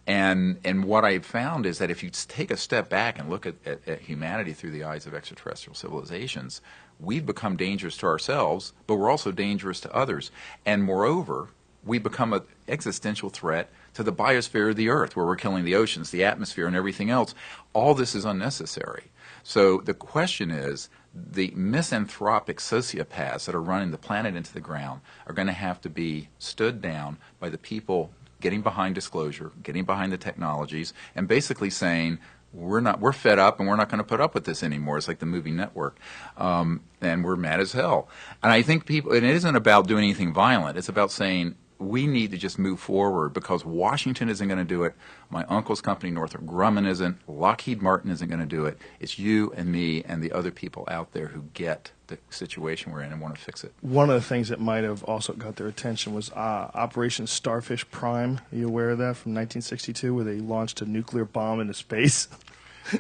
And what I've found is that if you take a step back and look at humanity through the eyes of extraterrestrial civilizations, we've become dangerous to ourselves, but we're also dangerous to others. And moreover, we become an existential threat to the biosphere of the Earth, where we're killing the oceans, the atmosphere, and everything else. All this is unnecessary. So the question is, the misanthropic sociopaths that are running the planet into the ground are going to have to be stood down by the people getting behind disclosure, getting behind the technologies, and basically saying, we're fed up and we're not going to put up with this anymore. It's like the movie Network, and we're mad as hell. And I think people, and it isn't about doing anything violent. It's about saying we need to just move forward because Washington isn't going to do it. My uncle's company, Northrop Grumman, isn't. Lockheed Martin isn't going to do it. It's you and me and the other people out there who get the situation we're in and want to fix it. One of the things that might have also got their attention was Operation Starfish Prime. Are you aware of that, from 1962, where they launched a nuclear bomb into space?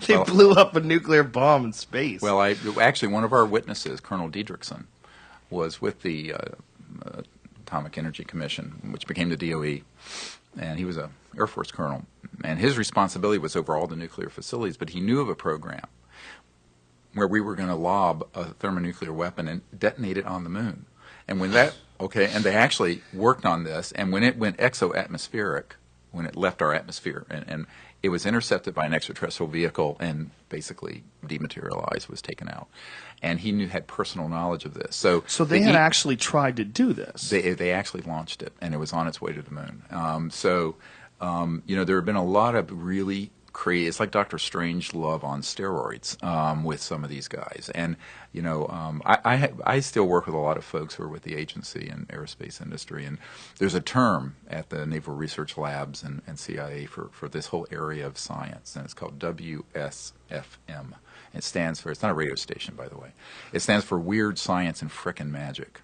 They blew up a nuclear bomb in space. Well, actually, one of our witnesses, Colonel Diedrichson, was with the Atomic Energy Commission, which became the DOE, and he was an Air Force colonel. And his responsibility was over all the nuclear facilities, but he knew of a program where we were going to lob a thermonuclear weapon and detonate it on the moon. And when that, and they actually worked on this, and when it went exo-atmospheric, when it left our atmosphere, and it was intercepted by an extraterrestrial vehicle and basically dematerialized, was taken out. And he had personal knowledge of this. So they had actually tried to do this. They actually launched it, and it was on its way to the moon. There have been a lot of really crazy. It's like Dr. Strangelove on steroids with some of these guys. And I still work with a lot of folks who are with the agency and aerospace industry. And there's a term at the Naval Research Labs and CIA for this whole area of science, and it's called WSFM. It stands for, it's not a radio station, by the way. It stands for Weird Science and Frickin' Magic.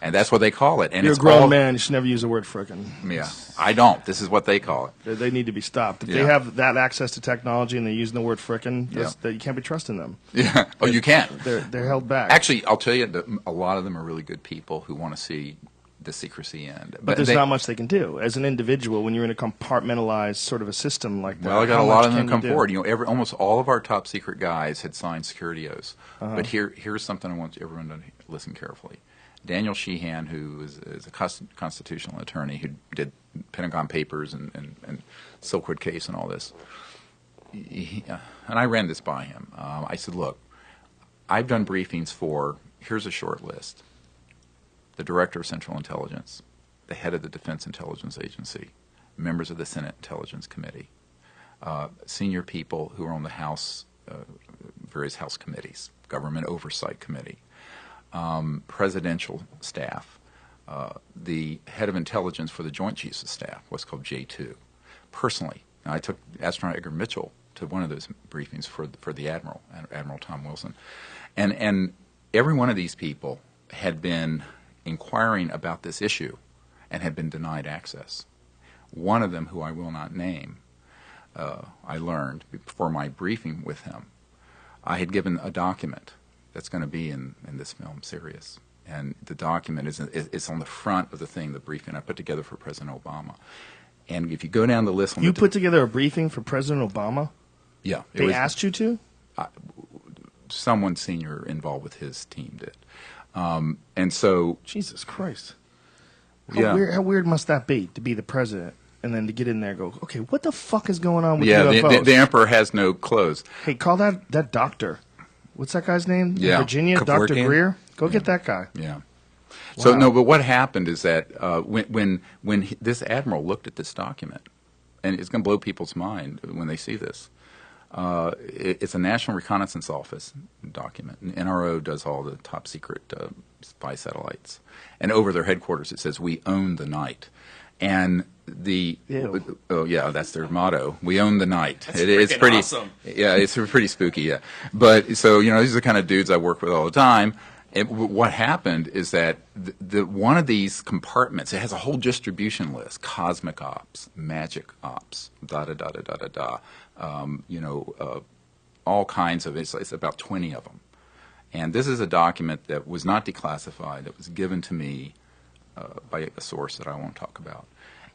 And that's what they call it. And You're it's a grown all, man. You should never use the word frickin'. Yeah, I don't. This is what they call it. They need to be stopped. If Yeah. they have that access to technology and they're using the word frickin', Yeah. that you can't be trusting them. Yeah. Oh, you can't. They're held back. Actually, I'll tell you that a lot of them are really good people who want to see the secrecy end. But there's not much they can do. As an individual, when you're in a compartmentalized sort of a system like that. Well, I got how a lot much of them can come you do? forward. Almost all of our top secret guys had signed security oaths. But here's something I want everyone to listen carefully. Daniel Sheehan, who is a constitutional attorney who did Pentagon Papers and Silkwood case and all this, and I ran this by him. I said, look, I've done briefings for, here's a short list: the Director of Central Intelligence, the head of the Defense Intelligence Agency, members of the Senate Intelligence Committee, senior people who are on the House, various House committees, Government Oversight Committee, presidential staff, the head of intelligence for the Joint Chiefs of Staff, what's called J2. Personally, I took astronaut Edgar Mitchell to one of those briefings for the Admiral, Admiral Tom Wilson. And every one of these people had been inquiring about this issue and had been denied access. One of them, who I will not name, I learned before my briefing with him, I had given a document that's going to be in this film, Sirius. And the document is on the front of the thing, the briefing I put together for President Obama. And if you go down the list... You put together a briefing for President Obama? Yeah. They asked you to? Someone senior involved with his team did. And so... Jesus Christ. Yeah. How weird must that be, to be the president, and then to get in there and go, okay, what the fuck is going on with UFOs? The emperor has no clothes. Hey, call that doctor. What's that guy's name? Yeah. Virginia? Dr. Kevorkian? Greer? Go get that guy. Yeah. Wow. So no, but what happened is that when this admiral looked at this document, and it's going to blow people's mind when they see this, It's a National Reconnaissance Office document. And NRO does all the top secret spy satellites. And over their headquarters it says, "We own the night." And oh yeah, that's their motto. We own the night. It's pretty awesome. Yeah, it's pretty spooky. Yeah, but so these are the kind of dudes I work with all the time. And what happened is that one of these compartments, it has a whole distribution list: cosmic ops, magic ops, da da da da da da da. All kinds of it's about 20 of them. And this is a document that was not declassified, that was given to me by a source that I won't talk about.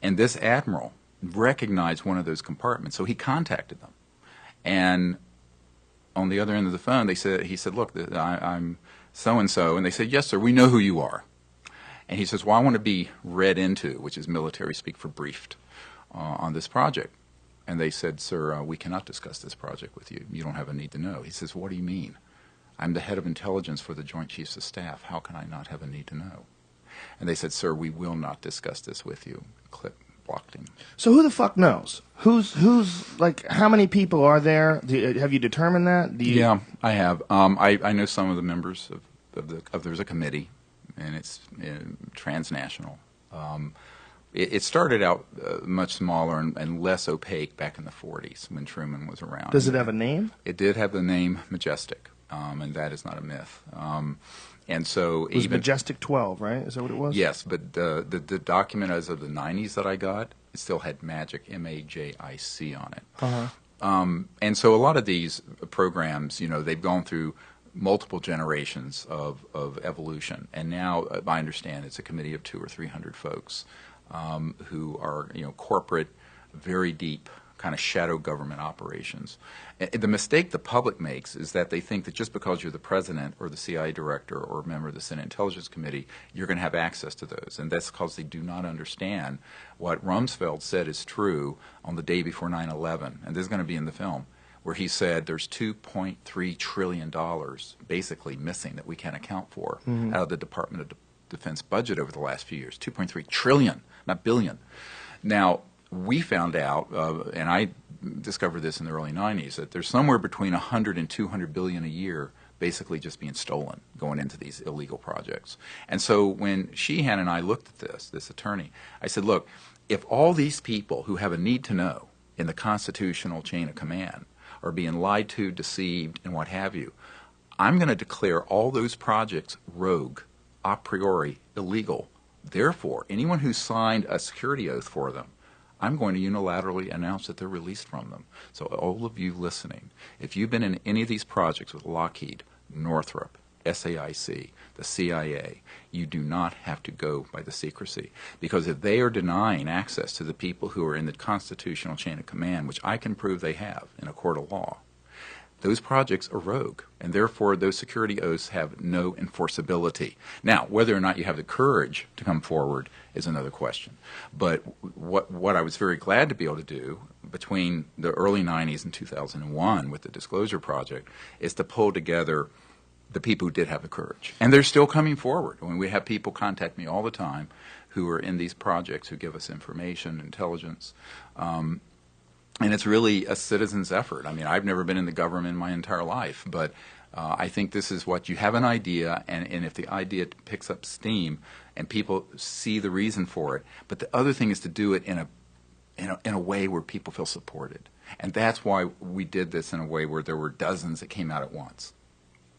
And this admiral recognized one of those compartments, so he contacted them. And on the other end of the phone, he said, "Look, I'm so-and-so." And they said, "Yes, sir, we know who you are." And he says, "Well, I want to be read into," which is military speak for briefed, on this project. And they said, "Sir, we cannot discuss this project with you. You don't have a need to know." He says, "What do you mean? I'm the head of intelligence for the Joint Chiefs of Staff. How can I not have a need to know?" And they said, "Sir, we will not discuss this with you." Clip blocked him. So who the fuck knows? Who's like, how many people are there? Have you determined that? Yeah, I have. I know some of the members of there's a committee, and it's transnational. It started out much smaller and less opaque back in the 40s when Truman was around. Does it have a name? It did have the name Majestic, and that is not a myth. And so it was Majestic 12, right? Is that what it was? Yes, but the document as of the 90s that I got, it still had Magic, MAJIC, on it. Uh-huh. And so a lot of these programs, they've gone through multiple generations of evolution, and now I understand it's a committee of 200 or 300 folks who are corporate, very deep kind of shadow government operations. The mistake the public makes is that they think that just because you're the president or the CIA director or a member of the Senate Intelligence Committee, you're going to have access to those. And that's because they do not understand what Rumsfeld said is true on the day before 9/11, and this is going to be in the film, where he said there's $2.3 trillion basically missing that we can't account for out of the Department of Defense budget over the last few years. 2.3 trillion, not billion. Now, we found out, and I discovered this in the early 90s, that there's somewhere between 100 and 200 billion a year basically just being stolen going into these illegal projects. And so when Sheehan and I looked at this attorney, I said, look, if all these people who have a need to know in the constitutional chain of command are being lied to, deceived, and what have you, I'm going to declare all those projects rogue, a priori, illegal. Therefore, anyone who signed a security oath for them, I'm going to unilaterally announce that they're released from them. So all of you listening, if you've been in any of these projects with Lockheed, Northrop, SAIC, the CIA, you do not have to go by the secrecy. Because if they are denying access to the people who are in the constitutional chain of command, which I can prove they have in a court of law, those projects are rogue, and therefore those security oaths have no enforceability. Now, whether or not you have the courage to come forward is another question. But what I was very glad to be able to do between the early 90s and 2001 with the Disclosure Project is to pull together the people who did have the courage. And they're still coming forward. I mean, we have people contact me all the time who are in these projects who give us information, intelligence. And it's really a citizen's effort. I mean, I've never been in the government in my entire life, but I think this is what you have an idea, and if the idea picks up steam and people see the reason for it, but the other thing is to do it in a way where people feel supported. And that's why we did this in a way where there were dozens that came out at once.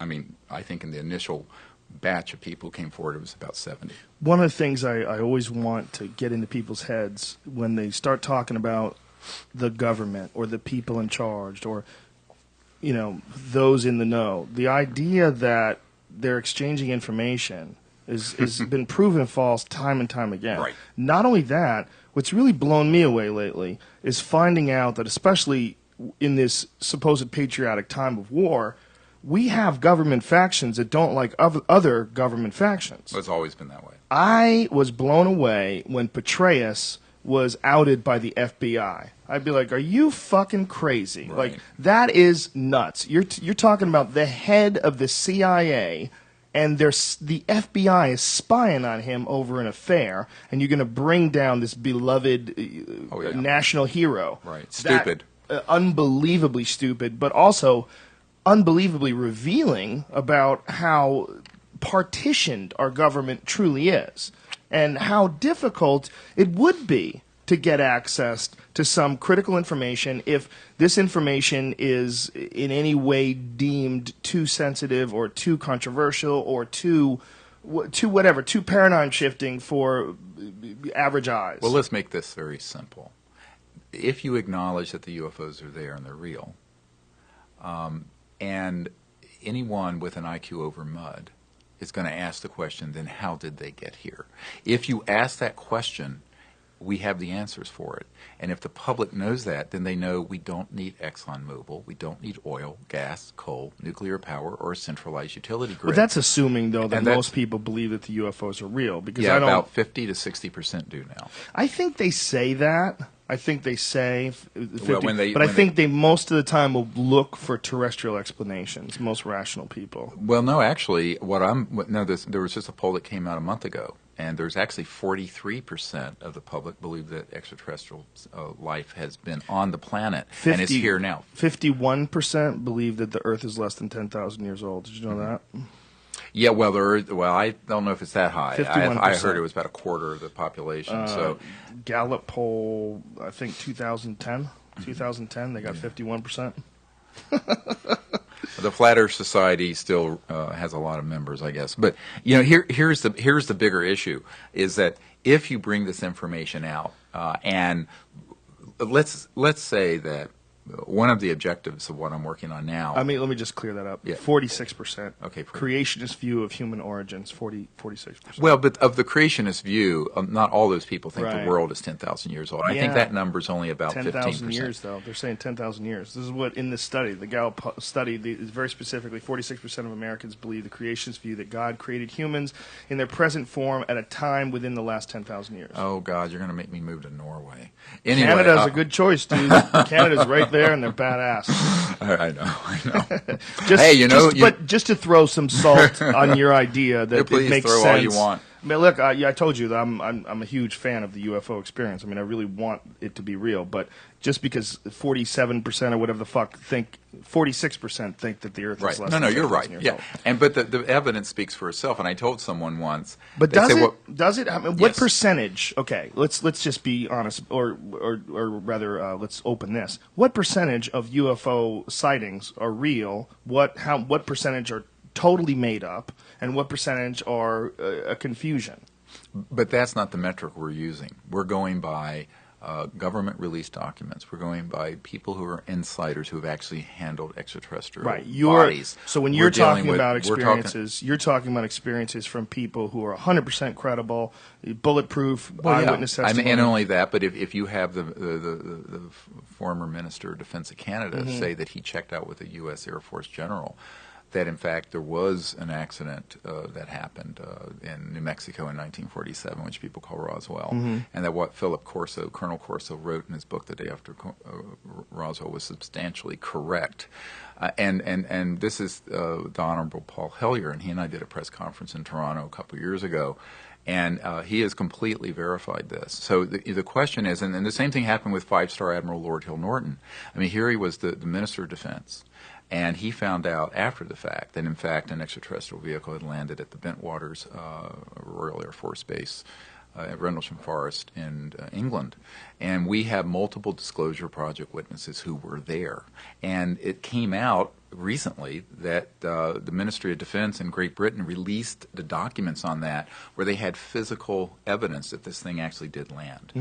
I mean, I think in the initial batch of people who came forward, it was about 70. One of the things I always want to get into people's heads when they start talking about the government or the people in charge or, those in the know, the idea that they're exchanging information has been proven false time and time again. Right. Not only that, what's really blown me away lately is finding out that, especially in this supposed patriotic time of war, we have government factions that don't like other government factions. It's always been that way. I was blown away when Petraeus was outed by the FBI. I'd be like, are you fucking crazy? Right. Like, that is nuts. You're talking about the head of the CIA, and the FBI is spying on him over an affair, and you're going to bring down this beloved national hero. Right. Stupid. unbelievably stupid, but also unbelievably revealing about how partitioned our government truly is, and how difficult it would be to get access to some critical information if this information is in any way deemed too sensitive or too controversial or too paradigm shifting for average eyes. Well, let's make this very simple. If you acknowledge that the UFOs are there and they're real, and anyone with an IQ over mud is going to ask the question, then how did they get here? If you ask that question, we have the answers for it. And if the public knows that, then they know we don't need ExxonMobil, we don't need oil, gas, coal, nuclear power, or a centralized utility grid. But that's assuming, though, that And most people believe that the UFOs are real. Because yeah, I don't, about 50 to 60% do now. I think they say that. I think they say 50, Well, but I think they most of the time will look for terrestrial explanations. Most rational people. Well, no, actually, there was just a poll that came out a month ago, and there's actually 43% of the public believe that extraterrestrial life has been on the planet and is here now. 51% believe that the Earth is less than 10,000 years old. Did you know that? Yeah, well, I don't know if it's that high. 51%. I heard it was about a quarter of the population. So Gallup poll, I think 2010, they got 51%. the Flat Earth Society still has a lot of members, I guess. But here's the bigger issue: is that if you bring this information out, and let's say that one of the objectives of what I'm working on now. I mean, let me just clear that up. Yeah. 46%. Okay. Creationist view of human origins, 46%. Well, but of the creationist view, not all those people think Right. the world is 10,000 years old. I Yeah. think that number's only about 10,000 15%. years, though. They're saying 10,000 years. This is what, in this study, the Gallup study, is very specifically, 46% of Americans believe the creationist view that God created humans in their present form at a time within the last 10,000 years. Oh, God, you're going to make me move to Norway. Anyway, Canada's a good choice, dude. Canada's right there, and they're badass. I know. Just, Hey, but just to throw some salt on your idea that Please it makes throw sense. all you want. I mean, look, I told you that I'm a huge fan of the UFO experience. I mean, I really want it to be real. But just because 47% or whatever the fuck 46% think that the Earth Right. is less No, than you're 10,000 right. years Yeah. old. But the evidence speaks for itself. And I told someone once. But they does say, it? well, Does it? I mean, what Yes. percentage? Okay, let's just be honest, or rather, let's open this. What percentage of UFO sightings are real? What percentage are totally made up, and what percentage are a confusion? But that's not the metric we're using. We're going by government-released documents. We're going by people who are insiders who have actually handled extraterrestrial bodies. So when We're you're dealing talking with- about we're talking- experiences, you're talking about experiences from people who are 100% credible, bulletproof, Well, yeah. eyewitness testimony. And not only that, but if you have the former Minister of Defense of Canada Mm-hmm. say that he checked out with a U.S. Air Force general, that in fact there was an accident that happened in New Mexico in 1947, which people call Roswell, Mm-hmm. and that what Colonel Corso wrote in his book the day after Roswell was substantially correct. And this is the Honorable Paul Hellyer, and he and I did a press conference in Toronto a couple of years ago. And he has completely verified this. So the question is, and the same thing happened with five-star Admiral Lord Hill Norton. I mean, here he was the Minister of Defense, and he found out after the fact that, in fact, an extraterrestrial vehicle had landed at the Bentwaters Royal Air Force Base at Rendlesham Forest in England. And we have multiple Disclosure Project witnesses who were there. And it came out recently that the Ministry of Defense in Great Britain released the documents on that where they had physical evidence that this thing actually did land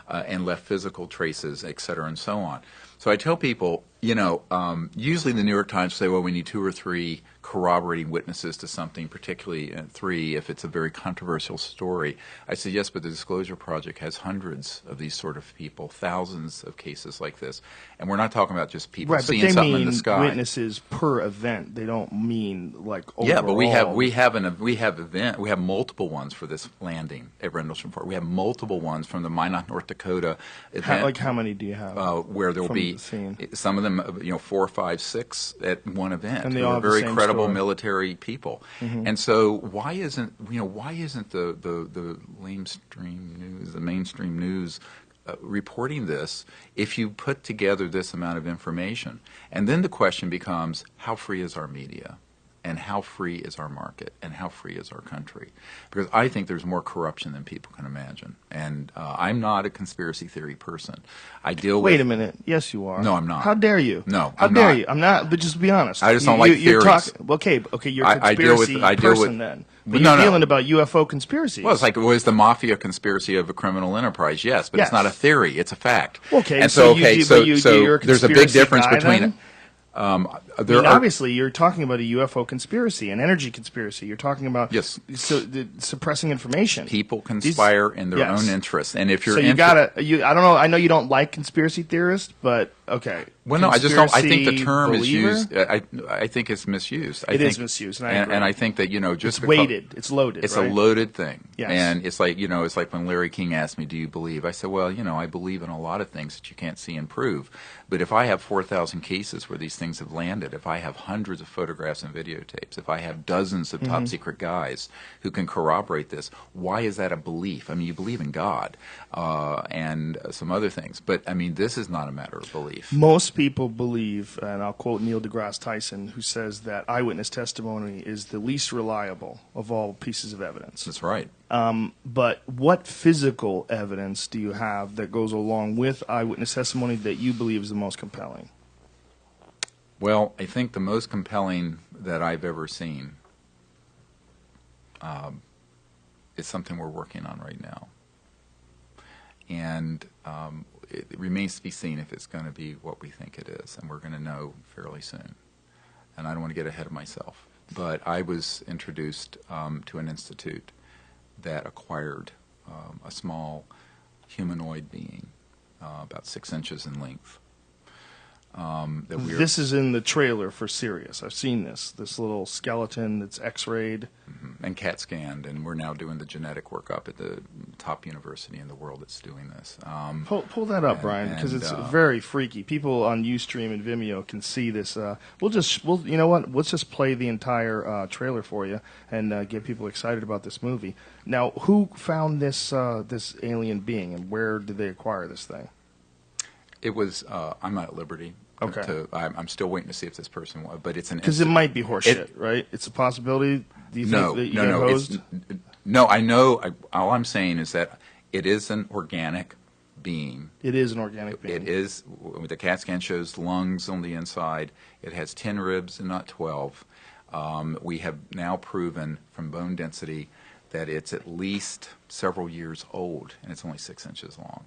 and left physical traces, et cetera, and so on. So I tell people, usually the New York Times say, well, we need 2 or 3 corroborating witnesses to something, particularly 3 if it's a very controversial story. I say, yes, but the Disclosure Project has hundreds of these sort of people, thousands of cases like this. And we're not talking about just people seeing something in the sky. Right, but they mean witnesses per event. They don't mean like overall. Yeah, but we have multiple ones for this landing at Rendlesham Forest. We have multiple ones from the Minot, North Dakota event. How many do you have? Where there will from be the scene? some of them, 4, 5, 6 at one event. And they who all are have the very same credible story. military people. And so why isn't the mainstream news reporting this if you put together this amount of information? And then the question becomes, how free is our media? And how free is our market? And how free is our country? Because I think there's more corruption than people can imagine. And I'm not a conspiracy theory person. I deal with... Wait a minute. Yes, you are. No, I'm not. How dare you? No, How I'm dare not. you? I'm not, but just be honest. I just don't like you're theories. Okay, you're a I deal with- conspiracy I deal with- person then. But No, you're no. dealing about UFO conspiracies. Well, it's like, was the mafia conspiracy of a criminal enterprise? Yes, but Yes. it's not a theory; it's a fact. Okay, and so you're a there's a big conspiracy difference guy, between. then? Obviously, you're talking about a UFO conspiracy, an energy conspiracy. You're talking about Yes. suppressing information. People conspire in their yes. own interests, and if you're So you gotta. I don't know. I know you don't like conspiracy theorists, but okay. Well, no, I just don't. I think the Conspiracy term is believer? used. I think it's misused. It is misused, and I agree. and I think that just It's because- weighted. It's loaded. It's right? a loaded thing. Yes. And it's like, it's like when Larry King asked me, do you believe? I said, well, I believe in a lot of things that you can't see and prove. But if I have 4,000 cases where these things have landed, if I have hundreds of photographs and videotapes, if I have dozens of top secret guys who can corroborate this, why is that a belief? I mean, you believe in God and some other things. But, I mean, this is not a matter of belief. Most people believe, and I'll quote Neil deGrasse Tyson, who says that eyewitness testimony is the least reliable of all pieces of evidence. That's right. But what physical evidence do you have that goes along with eyewitness testimony that you believe is the most compelling? Well, I think the most compelling that I've ever seen is something we're working on right now. And it remains to be seen if it's going to be what we think it is, and we're going to know fairly soon. And I don't want to get ahead of myself. But I was introduced to an institute that acquired a small humanoid being, about 6 inches in length. This is in the trailer for Sirius. I've seen this little skeleton that's X-rayed. And CAT scanned, and we're now doing the genetic workup at the top university in the world that's doing this. Pull that up, Brian, because it's very freaky. People on Ustream and Vimeo can see this. You know what? Let's just play the entire trailer for you and get people excited about this movie. Now, who found this alien being, and where did they acquire this thing? It was. I'm not at liberty. Okay. I'm still waiting to see if this person was, but it's an. Because it might be horseshit, right? It's a possibility. Do you think that you got hosed? No, I know. All I'm saying is that it is an organic being. It is an organic being. It is. The CAT scan shows lungs on the inside. It has 10 ribs and not 12. We have now proven from bone density that it's at least several years old, and it's only 6 inches long.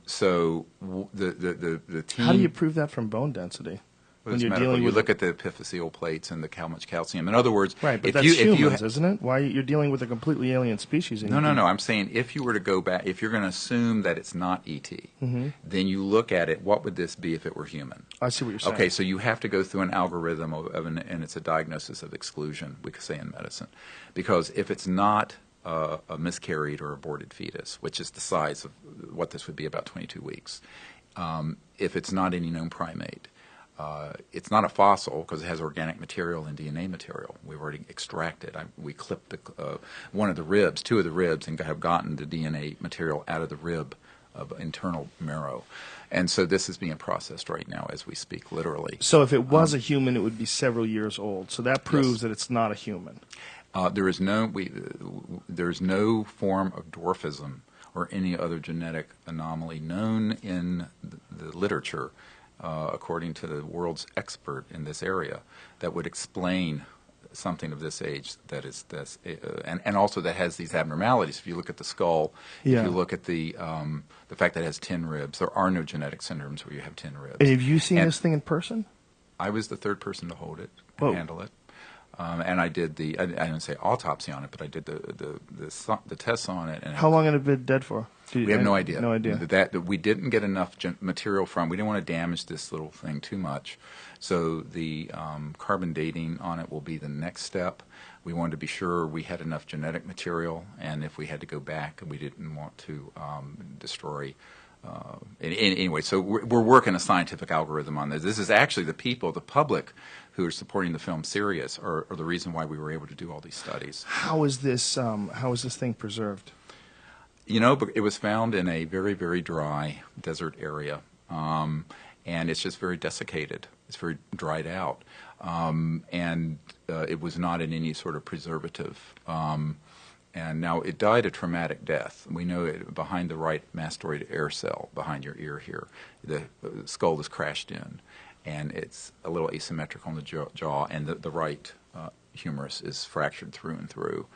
So the team. How do you prove that from bone density? When you're dealing you with look at the epiphyseal plates and how much calcium. In other words, right, but if that's you, humans, isn't it? Why you're dealing with a completely alien species? No. I'm saying if you were to go back, if you're going to assume that it's not ET, then you look at it. What would this be if it were human? I see what you're saying. Okay, so you have to go through an algorithm and it's a diagnosis of exclusion. We could say in medicine, because if it's not a miscarried or aborted fetus, which is the size of what this would be, about 22 weeks. If it's not any known primate, it's not a fossil because it has organic material and DNA material. We've already extracted. We clipped one of the ribs, two of the ribs, and have gotten the DNA material out of the rib of internal marrow. And so this is being processed right now as we speak, literally. So if it was a human, it would be several years old. So that proves Yes. that it's not a human. There's no form of dwarfism or any other genetic anomaly known in the literature, according to the world's expert in this area, that would explain something of this age that is this, and also that has these abnormalities. If you look at the skull, Yeah. if you look at the fact that it has 10 ribs, there are no genetic syndromes where you have 10 ribs. And have you seen And this thing in person? I was the third person to hold it Whoa. and handle it. And I did I didn't say autopsy on it, but I did the tests on it. And How long had it been dead for? we have no idea. No idea. That we didn't get enough material from. We didn't want to damage this little thing too much. So the carbon dating on it will be the next step. We wanted to be sure we had enough genetic material, and if we had to go back, we didn't want to destroy. Anyway, so we're working a scientific algorithm on this. This is actually the people, the public, who are supporting the film Sirius, are the reason why we were able to do all these studies. How is this thing preserved? But it was found in a very, very dry desert area, and it's just very desiccated. It's very dried out, and it was not in any sort of preservative. And now it died a traumatic death. We know it behind the right mastoid air cell, behind your ear here. The skull is crashed in, and it's a little asymmetric on the jaw, and the right humerus is fractured through and through.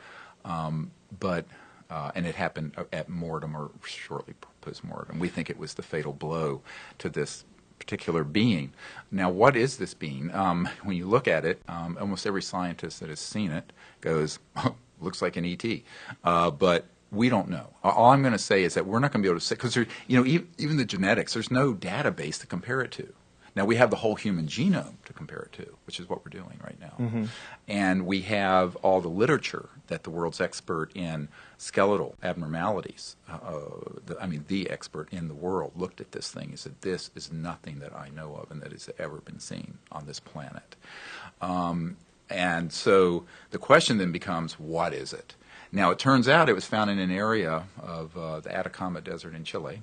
And it happened at mortem or shortly post-mortem. We think it was the fatal blow to this particular being. Now, what is this being? When you look at it, almost every scientist that has seen it goes, looks like an ET. But we don't know. All I'm going to say is that we're not going to be able to say, because even the genetics, there's no database to compare it to. Now, we have the whole human genome to compare it to, which is what we're doing right now. Mm-hmm. And we have all the literature that the world's expert in skeletal abnormalities, the expert in the world, looked at this thing and said, this is nothing that I know of and that has ever been seen on this planet. And so the question then becomes, what is it? Now, it turns out it was found in an area of the Atacama Desert in Chile,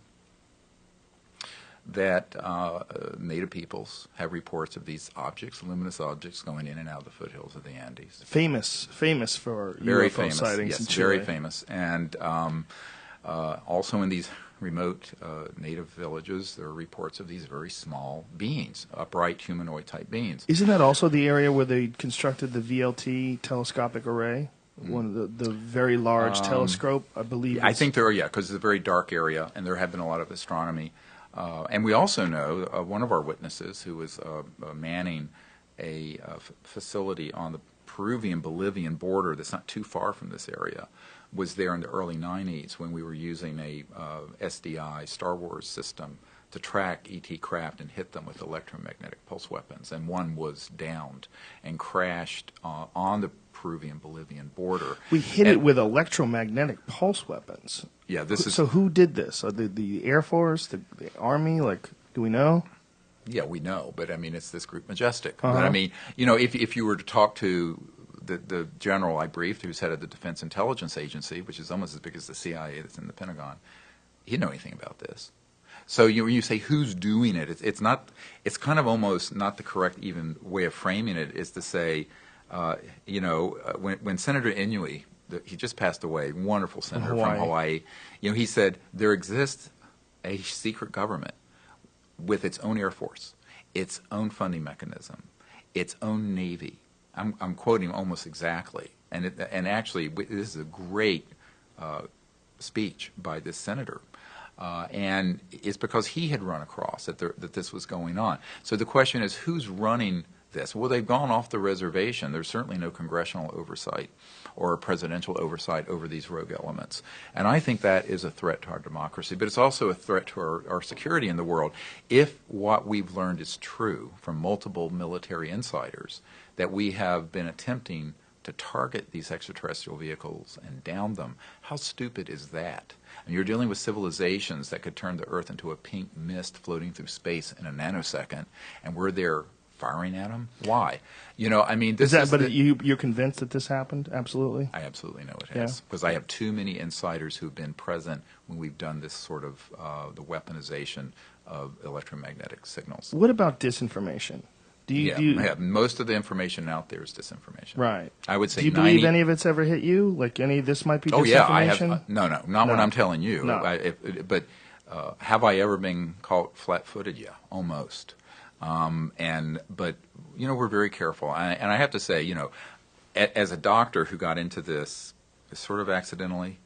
that native peoples have reports of these objects, luminous objects, going in and out of the foothills of the Andes. Famous for Very UFO famous, sightings yes, in Chile. very famous. And also in these remote native villages, there are reports of these very small beings, upright humanoid-type beings. Isn't that also the area where they constructed the VLT telescopic array? One of the very large telescope, I believe. I think there are, because it's a very dark area, and there have been a lot of astronomy. And we also know one of our witnesses who was manning a facility on the Peruvian-Bolivian border that's not too far from this area was there in the early 90s when we were using a SDI Star Wars system to track ET craft and hit them with electromagnetic pulse weapons. And one was downed and crashed on the Peruvian-Bolivian border. We hit it with electromagnetic pulse weapons. Yeah, this is... So who did this? The Air Force, the Army? Like, do we know? Yeah, we know, but I mean, it's this group Majestic. Uh-huh. But I mean, if you were to talk to the general I briefed, who's head of the Defense Intelligence Agency, which is almost as big as the CIA that's in the Pentagon, he didn't know anything about this. So when you say who's doing it, it's not. It's kind of almost not the correct even way of framing it. Is to say, when Senator Inouye, he just passed away, wonderful senator from Hawaii. He said there exists a secret government with its own Air Force, its own funding mechanism, its own Navy. I'm quoting almost exactly, and actually this is a great speech by this senator. And it's because he had run across that this was going on. So the question is, who's running this? Well, they've gone off the reservation. There's certainly no congressional oversight or presidential oversight over these rogue elements. And I think that is a threat to our democracy, but it's also a threat to our security in the world. If what we've learned is true from multiple military insiders, that we have been attempting to target these extraterrestrial vehicles and down them, how stupid is that? And you're dealing with civilizations that could turn the Earth into a pink mist floating through space in a nanosecond, and we're there firing at them? Why? This is... But you're convinced that this happened? Absolutely? I absolutely know it has. Because I have too many insiders who've been present when we've done this sort of the weaponization of electromagnetic signals. What about disinformation? Most of the information out there is disinformation. Right. I would say. Do you believe any of it's ever hit you? Like this might be disinformation? Oh yeah, I have. No, not what I'm telling you. No. But have I ever been caught flat-footed? Yeah, almost. But we're very careful, and I have to say, as a doctor who got into this sort of accidentally,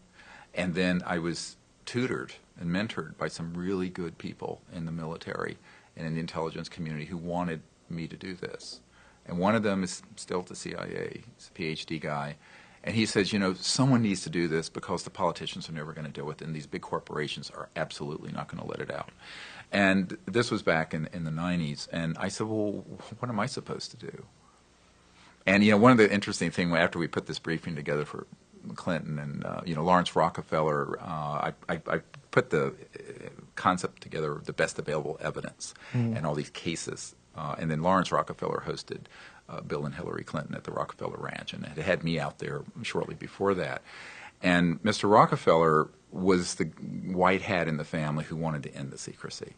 and then I was tutored and mentored by some really good people in the military and in the intelligence community who wanted me to do this. And one of them is still at the CIA. He's a PhD guy. And he says, someone needs to do this because the politicians are never going to deal with it, and these big corporations are absolutely not going to let it out. And this was back in the 90s. And I said, well, what am I supposed to do? And, one of the interesting things, after we put this briefing together for Clinton and, Lawrence Rockefeller, I put the concept together of the best available evidence and all these cases. And then Lawrence Rockefeller hosted Bill and Hillary Clinton at the Rockefeller Ranch, and it had me out there shortly before that. And Mr. Rockefeller was the white hat in the family who wanted to end the secrecy,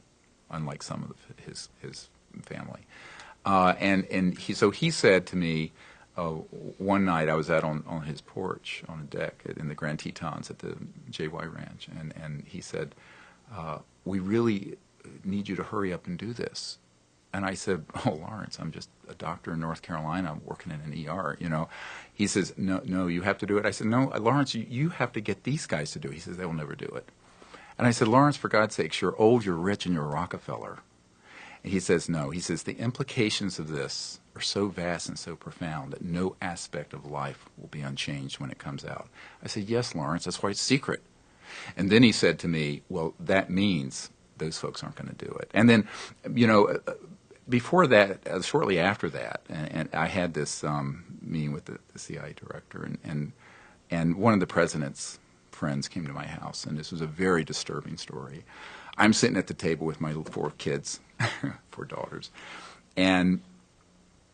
unlike some of his family. So he said to me one night, I was out on his porch on a deck in the Grand Tetons at the JY Ranch, and he said, "We really need you to hurry up and do this." And I said, "Oh, Lawrence, I'm just a doctor in North Carolina. I'm working in an ER, you know." He says, No, you have to do it." I said, "No, Lawrence, you have to get these guys to do it." He says, "They will never do it." And I said, "Lawrence, for God's sakes, you're old, you're rich, and you're a Rockefeller." And he says, "No." He says, "The implications of this are so vast and so profound that no aspect of life will be unchanged when it comes out." I said, "Yes, Lawrence, that's why it's secret." And then he said to me, "Well, that means those folks aren't going to do it." And then, before that, shortly after that, and I had this meeting with the CIA director, and one of the president's friends came to my house, and this was a very disturbing story. I'm sitting at the table with my 4 kids, 4 daughters, and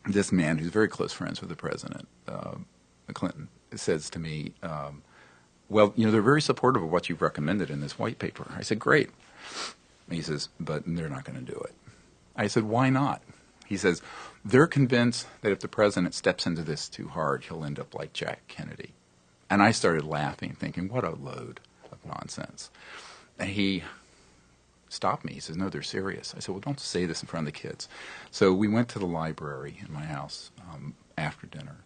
this man who's very close friends with the president, Clinton, says to me, "Well, they're very supportive of what you've recommended in this white paper." I said, "Great." And he says, "But they're not going to do it." I said, "Why not?" He says, "They're convinced that if the president steps into this too hard, he'll end up like Jack Kennedy." And I started laughing, thinking, what a load of nonsense. And he stopped me. He says, "No, they're serious." I said, "Well, don't say this in front of the kids." So we went to the library in my house after dinner.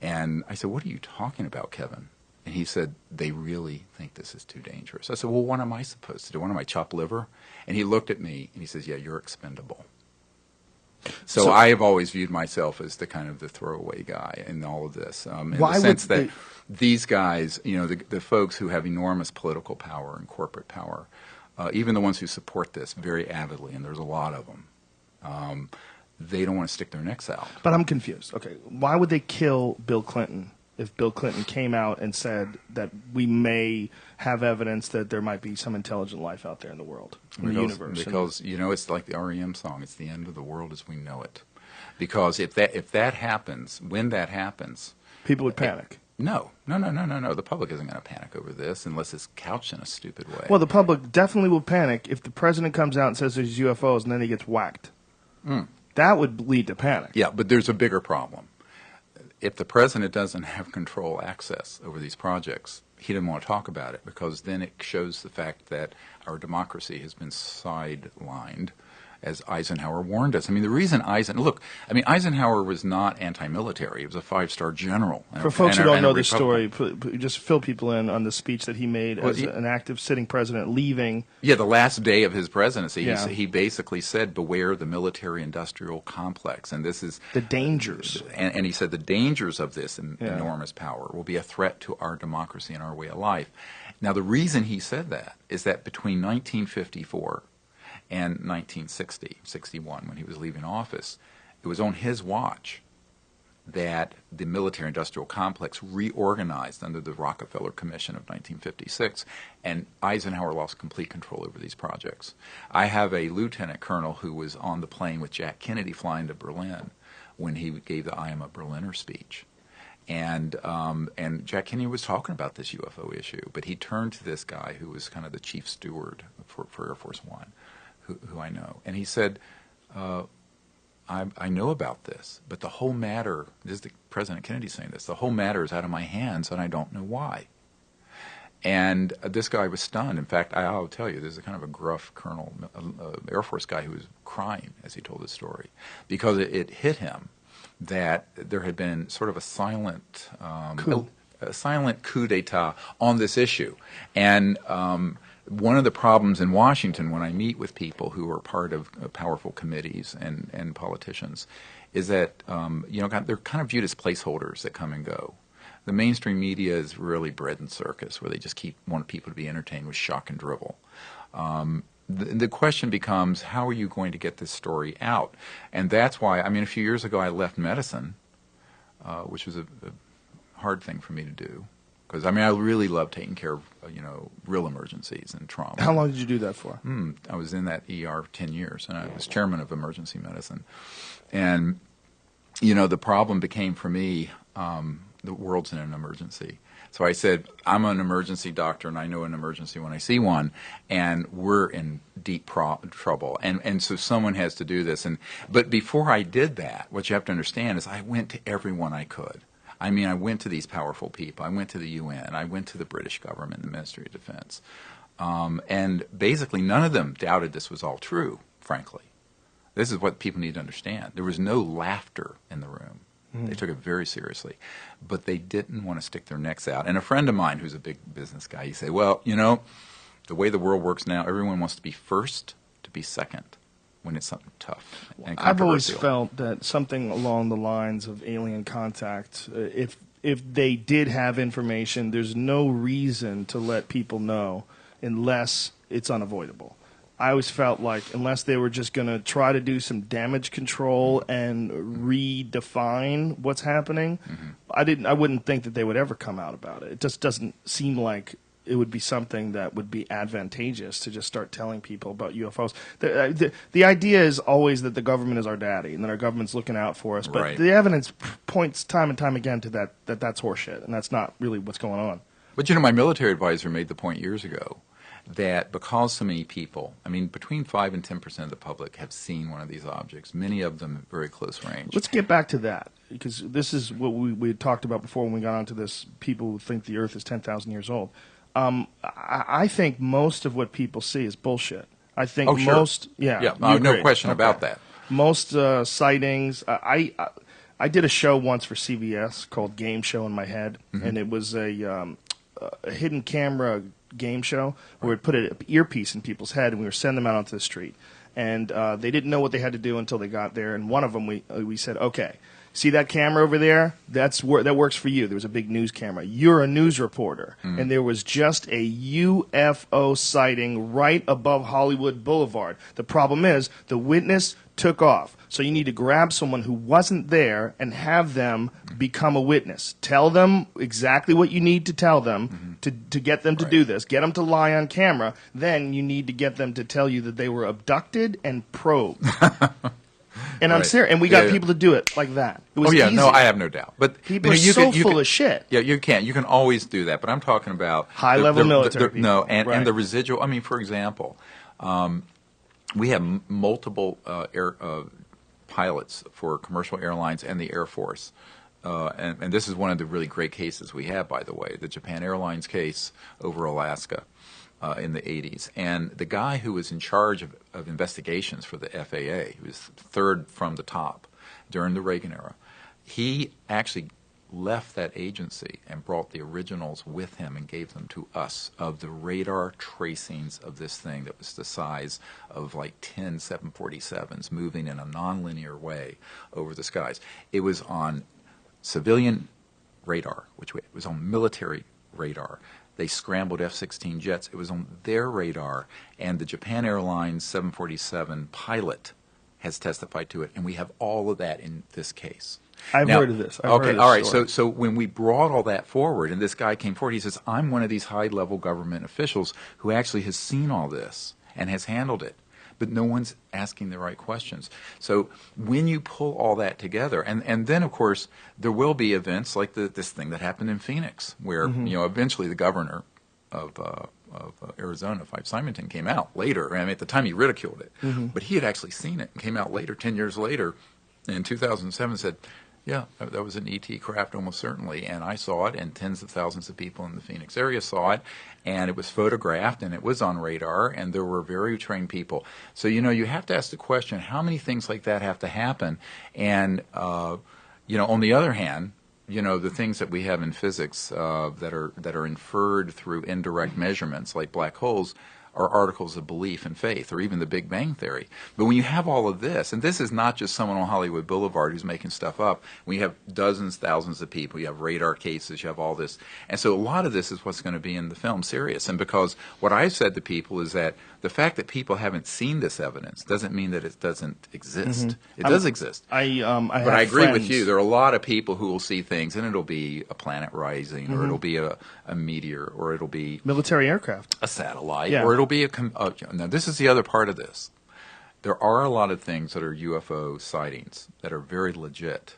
And I said, "What are you talking about, Kevin?" And he said, "They really think this is too dangerous." I said, "Well, what am I supposed to do? What am I, chop liver?" And he looked at me and he says, "Yeah, you're expendable." So I have always viewed myself as the kind of the throwaway guy in all of this, in the sense that these guys, the folks who have enormous political power and corporate power, even the ones who support this very avidly, and there's a lot of them, they don't want to stick their necks out. But I'm confused. Okay, why would they kill Bill Clinton if Bill Clinton came out and said that we may have evidence that there might be some intelligent life out there in the world, in the universe? Because, it's like the REM song, it's the end of the world as we know it. Because if that happens, when that happens... people would panic. No. The public isn't going to panic over this unless it's couched in a stupid way. Well, the public definitely will panic if the president comes out and says there's UFOs and then he gets whacked. That would lead to panic. Yeah, but there's a bigger problem. If the president doesn't have control access over these projects, he didn't want to talk about it, because then it shows the fact that our democracy has been sidelined, as Eisenhower warned us. I mean, the reason Eisenhower was not anti-military. He was a 5-star general. For folks who don't know the story, just fill people in on the speech that he made as an active sitting president leaving. Yeah, the last day of his presidency, he basically said, "Beware the military-industrial complex." And this is... the dangers. And he said the dangers of this enormous power will be a threat to our democracy and our way of life. Now, the reason he said that is that between 1954 and 1961, when he was leaving office, it was on his watch that the military-industrial complex reorganized under the Rockefeller Commission of 1956, and Eisenhower lost complete control over these projects. I have a lieutenant colonel who was on the plane with Jack Kennedy flying to Berlin when he gave the I Am a Berliner speech. And Jack Kennedy was talking about this UFO issue, but he turned to this guy who was kind of the chief steward for Air Force One, who I know, and he said, I know about this, but the whole matter, this is the President Kennedy saying this, the whole matter is out of my hands, and I don't know why. And this guy was stunned. In fact, I'll tell you, there's a kind of a gruff colonel, Air Force guy who was crying as he told his story, because it hit him that there had been sort of a silent coup d'etat on this issue. And one of the problems in Washington when I meet with people who are part of powerful committees and politicians is that they're kind of viewed as placeholders that come and go. The mainstream media is really bread and circus, where they just want people to be entertained with shock and drivel. The question becomes, how are you going to get this story out? And that's why, a few years ago I left medicine, which was a hard thing for me to do. Because, I really love taking care of, real emergencies and trauma. How long did you do that for? I was in that ER 10 years, and I was chairman of emergency medicine. And, the problem became for me, the world's in an emergency. So I said, I'm an emergency doctor, and I know an emergency when I see one, and we're in deep trouble. And so someone has to do this. But before I did that, what you have to understand is I went to everyone I could. I mean, I went to these powerful people. I went to the UN. I went to the British government, the Ministry of Defense. And basically none of them doubted this was all true, frankly. This is what people need to understand. There was no laughter in the room. They took it very seriously. But they didn't want to stick their necks out. And a friend of mine who's a big business guy, he said, well, you know, the way the world works now, everyone wants to be first to be second when it's something tough and I've always controversial. felt that something along the lines of alien contact, if they did have information, there's no reason to let people know unless it's unavoidable. I always felt like unless they were just going to try to do some damage control and redefine what's happening, I wouldn't think that they would ever come out about it. It just doesn't seem like it would be something that would be advantageous to just start telling people about UFOs. The idea is always that the government is our daddy and that our government's looking out for us, but Right. the evidence points time and time again to that's horseshit, and that's not really what's going on. But, you know, my military advisor made the point years ago that because so many people, I mean, between 5 and 10% of the public have seen one of these objects, many of them at very close range. Let's get back to that, because this is what we had talked about before when we got onto this. People who think the Earth is 10,000 years old. I think most of what people see is bullshit. I think Oh, sure. most, yeah, Yeah, you no agree. question Okay. about that. Most sightings. I did a show once for CBS called Game Show in My Head, and it was a hidden camera game show where we'd put an earpiece in people's head and we would send them out onto the street. And they didn't know what they had to do until they got there. And one of them, we said, okay, see that camera over there? That works for you. There was a big news camera. You're a news reporter. And there was just a UFO sighting right above Hollywood Boulevard. The problem is the witness took off. So you need to grab someone who wasn't there and have them become a witness. Tell them exactly what you need to tell them to get them to do this. Get them to lie on camera. Then you need to get them to tell you that they were abducted and probed. And I'm Right. serious. And we got Yeah. people to do it like that. It was Oh, yeah, easy. no, I have no doubt. But People you know, are so full of shit. Yeah, you can. You can always do that. But I'm talking about High-level military people. No, and Right. the residual. I mean, for example, we have multiple pilots for commercial airlines and the Air Force. And this is one of the really great cases we have, by the way, the Japan Airlines case over Alaska in the 80s. And the guy who was in charge of investigations for the FAA, who was third from the top during the Reagan era, he actually left that agency and brought the originals with him and gave them to us of the radar tracings of this thing that was the size of like 10 747s moving in a nonlinear way over the skies. It was on civilian radar, which it was on military radar. They scrambled F-16 jets. It was on their radar, and the Japan Airlines 747 pilot has testified to it, and we have all of that in this case. I've Now- heard of this. I've okay, heard of this all right. story. So when we brought all that forward, and this guy came forward, he says, "I'm one of these high-level government officials who actually has seen all this and has handled it." But no one's asking the right questions. So when you pull all that together, and then of course there will be events like this thing that happened in Phoenix, where you know eventually the governor of Arizona, Fife Symington, came out later. I mean, at the time he ridiculed it, but he had actually seen it and came out later, 10 years later, in 2007, said, "Yeah, that was an ET craft almost certainly, and I saw it, and tens of thousands of people in the Phoenix area saw it, and it was photographed, and it was on radar, and there were very trained people." So, you know, you have to ask the question, how many things like that have to happen? And, you know, on the other hand, you know, the things that we have in physics that are inferred through indirect measurements, like black holes, are articles of belief and faith, or even the Big Bang Theory. But when you have all of this, and this is not just someone on Hollywood Boulevard who's making stuff up, when you have dozens, thousands of people, you have radar cases, you have all this. And so a lot of this is what's going to be in the film serious. And because what I've said to people is that the fact that people haven't seen this evidence doesn't mean that it doesn't exist. It does exist. But I agree with you. There are a lot of people who will see things, and it'll be a planet rising, or it'll be a meteor, or it'll be military aircraft. a satellite, Yeah. or it'll be now this is the other part of this. There are a lot of things that are UFO sightings that are very legit,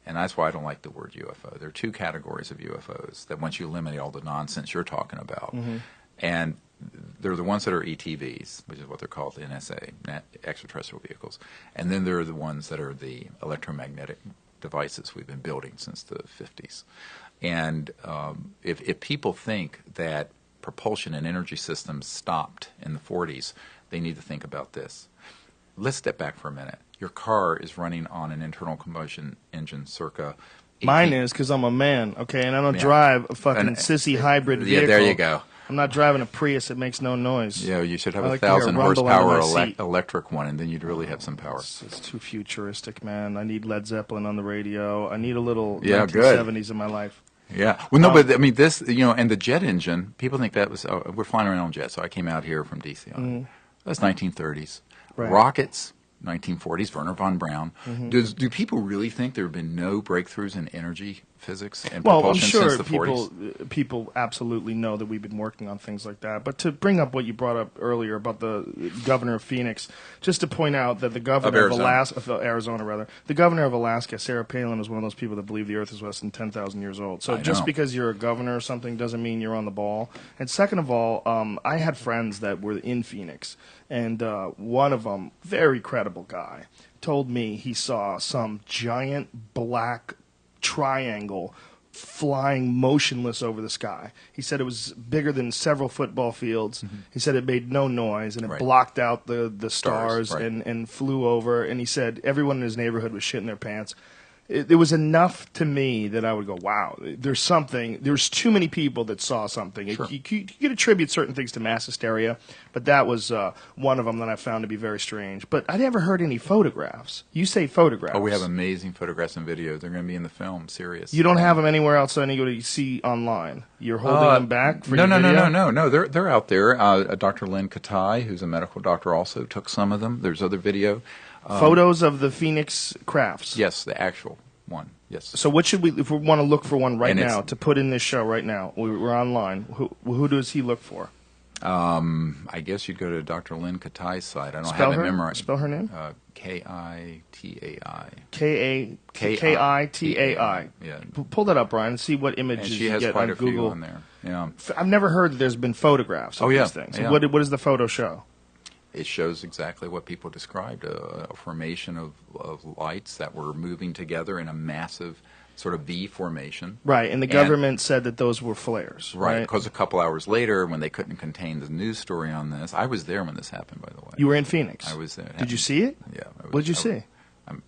And that's why I don't like the word UFO. There are two categories of UFOs that once you eliminate all the nonsense you're talking about, and they're the ones that are ETVs, which is what they're called, the NSA, extraterrestrial vehicles. And then there are the ones that are the electromagnetic devices we've been building since the 50s. And if people think that propulsion and energy systems stopped in the 40s, they need to think about this. Let's step back for a minute. Your car is running on an internal combustion engine circa 18... Mine is, because I'm a man, okay, and I don't drive a fucking sissy hybrid vehicle. Yeah, there you go. I'm not driving a Prius. It makes no noise. Yeah, you should have I a like to hear 1,000 rumble under horsepower my seat. electric one, and then you'd really have some power. It's too futuristic, man. I need Led Zeppelin on the radio. I need a little Yeah, 1970s in my life. Yeah. Well, no, but I mean, this, and the jet engine, people think that was, we're flying around on jets. So I came out here from D.C. on it. That's 1930s. Right. Rockets, 1940s, Werner von Braun. Do people really think there have been no breakthroughs in energy physics and Well, I'm propulsion sure since the 40s? people absolutely know that we've been working on things like that. But to bring up what you brought up earlier about the governor of Phoenix, just to point out that the governor of Arizona, the governor of Alaska, Sarah Palin, is one of those people that believe the Earth is less than 10,000 years old. So just because you're a governor or something doesn't mean you're on the ball. And second of all, I had friends that were in Phoenix, and one of them, very credible guy, told me he saw some giant black triangle flying motionless over the sky. He said it was bigger than several football fields. He said it made no noise, and it blocked out the stars and flew over. And he said everyone in his neighborhood was shitting their pants. It was enough to me that I would go, wow, there's something. There's too many people that saw something. Sure. You could attribute certain things to mass hysteria, but that was one of them that I found to be very strange. But I never heard any photographs. You say photographs. Oh, we have amazing photographs and videos. They're going to be in the film, serious. You don't have them anywhere else that you see online? You're holding them back for No. They're out there. Dr. Lynn Katai, who's a medical doctor, also took some of them. There's other video. Photos of the Phoenix crafts. Yes, the actual one. Yes. So what should we, if we want to look for one right And now, to put in this show right now, we're online, who does he look for? I guess you'd go to Dr. Lynn Katai's site. I don't Spell have her? it memorized. Spell her name? Kitai. Kitai. Yeah. Pull that up, Brian, and see what And images she you has get quite on a few Google. on there. Yeah. I've never heard that there's been photographs of these things. Yeah. What does the photo show? It shows exactly what people described, a formation of lights that were moving together in a massive sort of V formation. Right, and the government said that those were flares. Right, because a couple hours later, when they couldn't contain the news story on this, I was there when this happened, by the way. You were in Phoenix. I was there. Did you see it? Yeah. What did you see?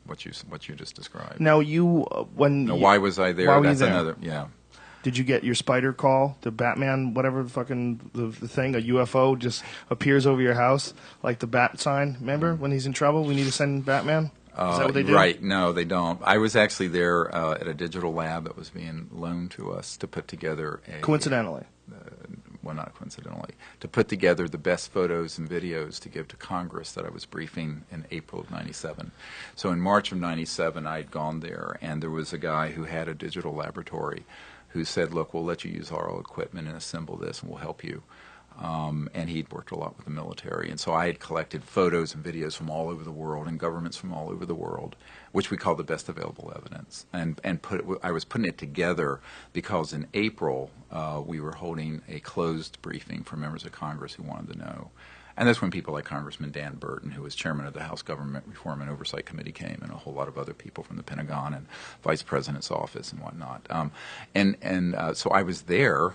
What you just described. Now why was I there? Why were you That's there? another. Yeah. Did you get your spider call? The Batman, whatever the fucking the thing, a UFO just appears over your house like the bat sign. Remember when he's in trouble, we need to send Batman? Is that what they do? Right. No, they don't. I was actually there at a digital lab that was being loaned to us to put together a... Coincidentally. Well, not coincidentally. To put together the best photos and videos to give to Congress that I was briefing in April of 97. So in March of 97, I had gone there, and there was a guy who had a digital laboratory who said, look, we'll let you use our equipment and assemble this, and we'll help you. And he'd worked a lot with the military. And so I had collected photos and videos from all over the world and governments from all over the world, which we call the best available evidence. And I was putting it together because in April we were holding a closed briefing for members of Congress who wanted to know. And that's when people like Congressman Dan Burton, who was chairman of the House Government Reform and Oversight Committee, came, and a whole lot of other people from the Pentagon and Vice President's office and whatnot. So I was there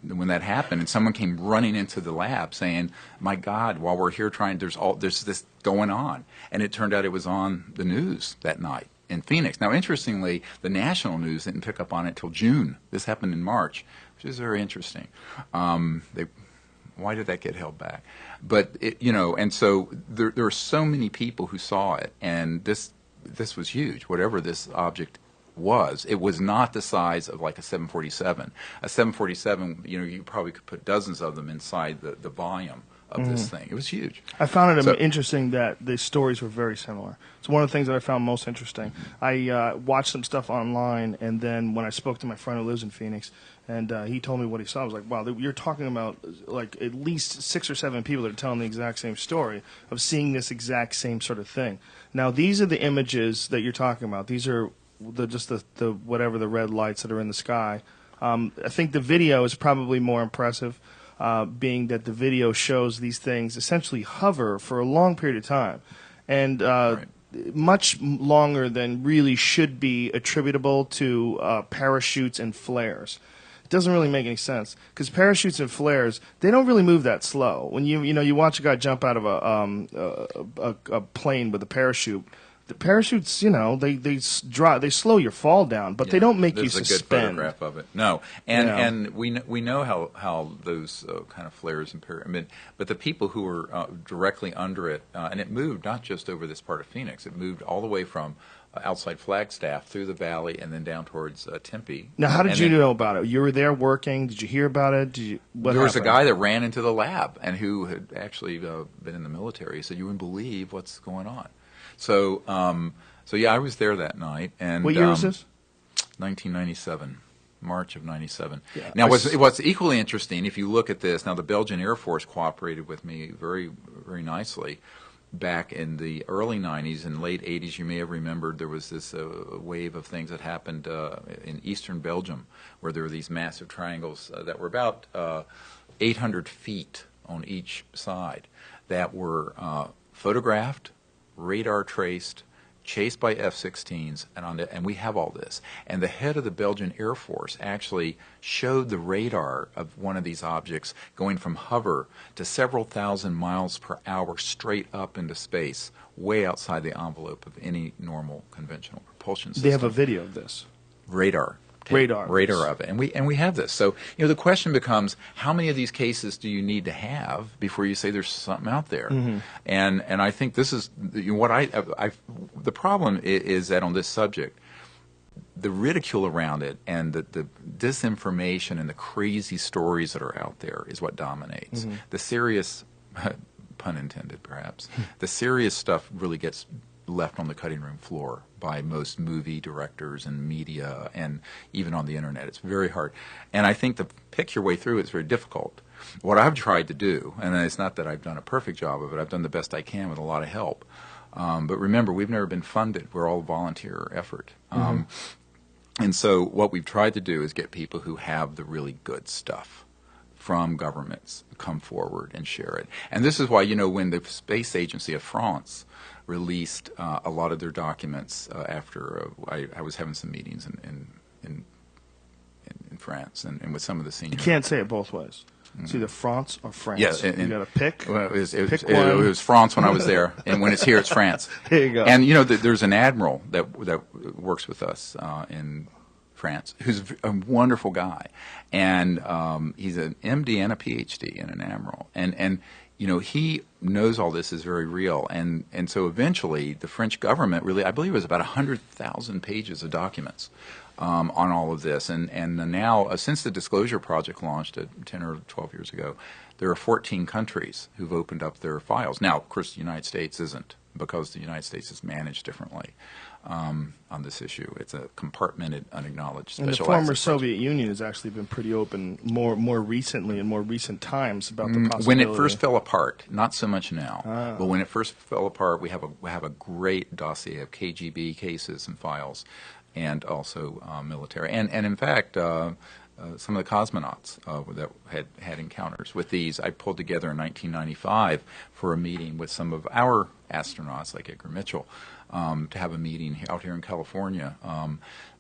when that happened, and someone came running into the lab saying, "My God, while we're here trying, there's this going on," and it turned out it was on the news that night in Phoenix. Now, interestingly, the national news didn't pick up on it till June. This happened in March, which is very interesting. Why did that get held back? But and so there are so many people who saw it, and this was huge. Whatever this object was, it was not the size of like a 747. A 747, you probably could put dozens of them inside the volume of this thing. It was huge. I found it interesting that the stories were very similar. It's one of the things that I found most interesting. I watched some stuff online, and then when I spoke to my friend who lives in Phoenix, and he told me what he saw, I was like, wow, you're talking about like at least 6 or 7 people that are telling the exact same story of seeing this exact same sort of thing. Now, these are the images that you're talking about. These are the whatever the red lights that are in the sky. I think the video is probably more impressive, being that the video shows these things essentially hover for a long period of time, and much longer than really should be attributable to parachutes and flares. It doesn't really make any sense because parachutes and flares, they don't really move that slow. When you watch a guy jump out of a plane with a parachute, the parachutes, they slow your fall down, but they don't make you suspend. There's a good photograph of it. No, and we know how those kind of flares and but the people who were directly under it, and it moved not just over this part of Phoenix, it moved all the way from outside Flagstaff through the valley and then down towards Tempe. Now, how did you know about it? You were there working. Did you hear about it? There was a guy that ran into the lab and who had actually been in the military. He said, "You wouldn't believe what's going on." So yeah, I was there that night. And what year was this? 1997, March of '97. Yeah, now, what's equally interesting, if you look at this, now the Belgian Air Force cooperated with me very, very nicely. Back in the early 90s and late 80s, you may have remembered there was this wave of things that happened in eastern Belgium, where there were these massive triangles that were about 800 feet on each side that were photographed, radar traced, chased by F-16s, and we have all this. And the head of the Belgian Air Force actually showed the radar of one of these objects going from hover to several thousand miles per hour straight up into space, way outside the envelope of any normal conventional propulsion system. They have a video of this. Radar of it, and we have this. So the question becomes, how many of these cases do you need to have before you say there's something out there? Mm-hmm. And I think this is what the problem is that on this subject, the ridicule around it and the disinformation and the crazy stories that are out there is what dominates. Mm-hmm. The serious, pun intended perhaps, the serious stuff really gets left on the cutting room floor by most movie directors and media and even on the internet. It's very hard. And I think to pick your way through it is very difficult. What I've tried to do, and it's not that I've done a perfect job of it, I've done the best I can with a lot of help. But remember, we've never been funded. We're all volunteer effort. And so what we've tried to do is get people who have the really good stuff from governments come forward and share it. And this is why, when the Space Agency of France released a lot of their documents after I was having some meetings in France and with some of the senior. You can't say it both ways. It's either France or France. Yes, you got to pick. Well, it one. was France when I was there, and when it's here, it's France. There you go. And there's an admiral that works with us in France, who's a wonderful guy, and he's an MD and a PhD and an admiral, and he knows all this is very real, and so eventually the French government really, I believe it was about 100,000 pages of documents on all of this, and now since the Disclosure Project launched 10 or 12 years ago, there are 14 countries who've opened up their files. Now, of course, the United States isn't, because the United States is managed differently on this issue. It's a compartmented, unacknowledged special access. And the former access Soviet Union has actually been pretty open more recently, in more recent times, about the possibility. When it first fell apart, not so much now, but when it first fell apart, we have a great dossier of KGB cases and files, and also military. And in fact, some of the cosmonauts that had encounters with these, I pulled together in 1995 for a meeting with some of our astronauts, like Edgar Mitchell, to have a meeting out here in California.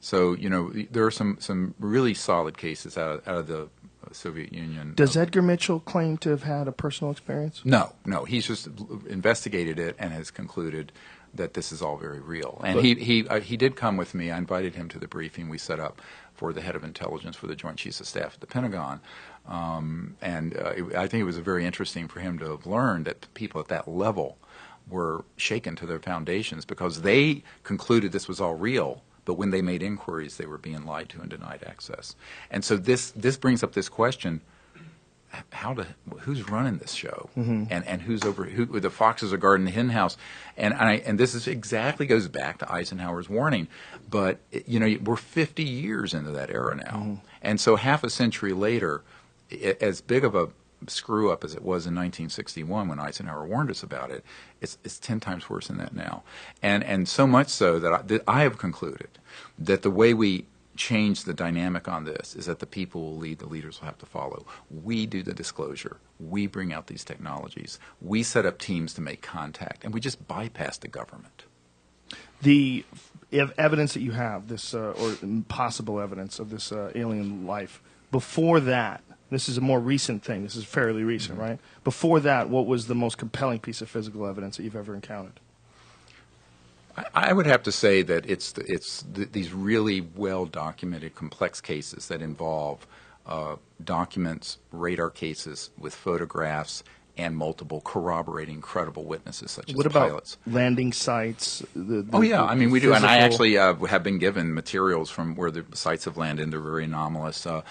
So there are some really solid cases out of the Soviet Union. Does Edgar Mitchell claim to have had a personal experience? No. He's just investigated it and has concluded that this is all very real. And he did come with me. I invited him to the briefing we set up for the head of intelligence for the Joint Chiefs of Staff at the Pentagon. I think it was very interesting for him to have learned that people at that level were shaken to their foundations because they concluded this was all real, but when they made inquiries, they were being lied to and denied access. And so this brings up this question: who's running this show, and who the foxes are guarding the hen house, and this is exactly goes back to Eisenhower's warning, but we're 50 years into that era now, and so half a century later, as big of a screw up as it was in 1961 when Eisenhower warned us about it, it's 10 times worse than that now, and so much so that I have concluded that the way we change the dynamic on this is that the people will lead, the leaders will have to follow. We do the disclosure. We bring out these technologies. We set up teams to make contact, and we just bypass the government. The evidence that you have, this or possible evidence of this alien life, before that, this is a more recent thing. This is fairly recent, right? Before that, what was the most compelling piece of physical evidence that you've ever encountered? I would have to say that it's these really well-documented, complex cases that involve documents, radar cases with photographs, and multiple corroborating credible witnesses such as What about pilots. landing sites? Oh, yeah. I mean, we do. And I actually have been given materials from where the sites have landed. They're very anomalous. A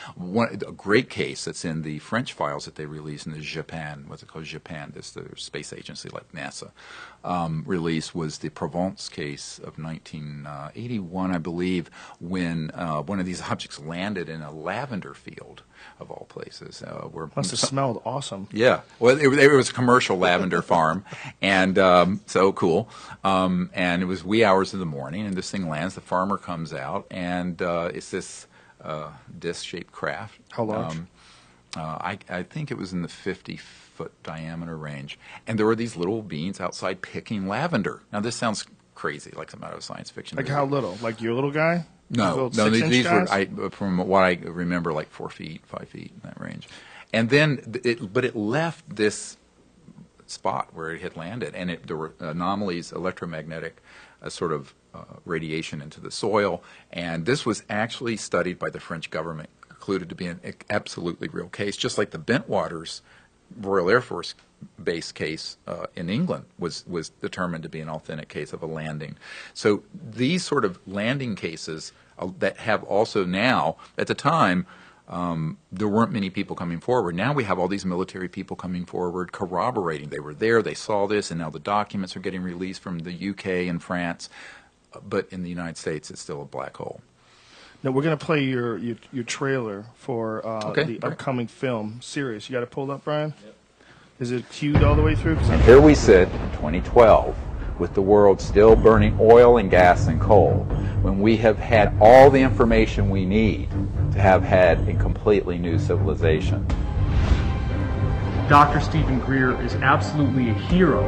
great case that's in the French files that they released in the Japan, what's it called, Japan, this the space agency like NASA, release was the Provence case of 1981, I believe, when one of these objects landed in a lavender field, of all places. Must have smelled awesome. Yeah. Well, it was a commercial lavender farm, and so cool. And it was wee hours of the morning, and this thing lands. The farmer comes out, and it's this disc-shaped craft. How large? I think it was in the 50-foot diameter range. And there were these little beings outside picking lavender. Now, this sounds crazy, like something out of science fiction. Like how little? Like your little guy? No, these were, from what I remember, like 4 feet, 5 feet, in that range. And then, but it left this spot where it had landed, and there were anomalies, electromagnetic sort of radiation into the soil, and this was actually studied by the French government, concluded to be an absolutely real case, just like the Bentwaters Royal Air Force Base case in England was determined to be an authentic case of a landing. So these sort of landing cases that have also now, at the time, there weren't many people coming forward. Now we have all these military people coming forward corroborating. They were there, they saw this, and now the documents are getting released from the UK and France. But in the United States, it's still a black hole. Now, we're going to play your trailer for the upcoming film series. You got it pulled up, Brian? Yep. Is it queued all the way through? And here we sit in 2012 with the world still burning oil and gas and coal when we have had all the information we need to have had a completely new civilization. Dr. Stephen Greer is absolutely a hero.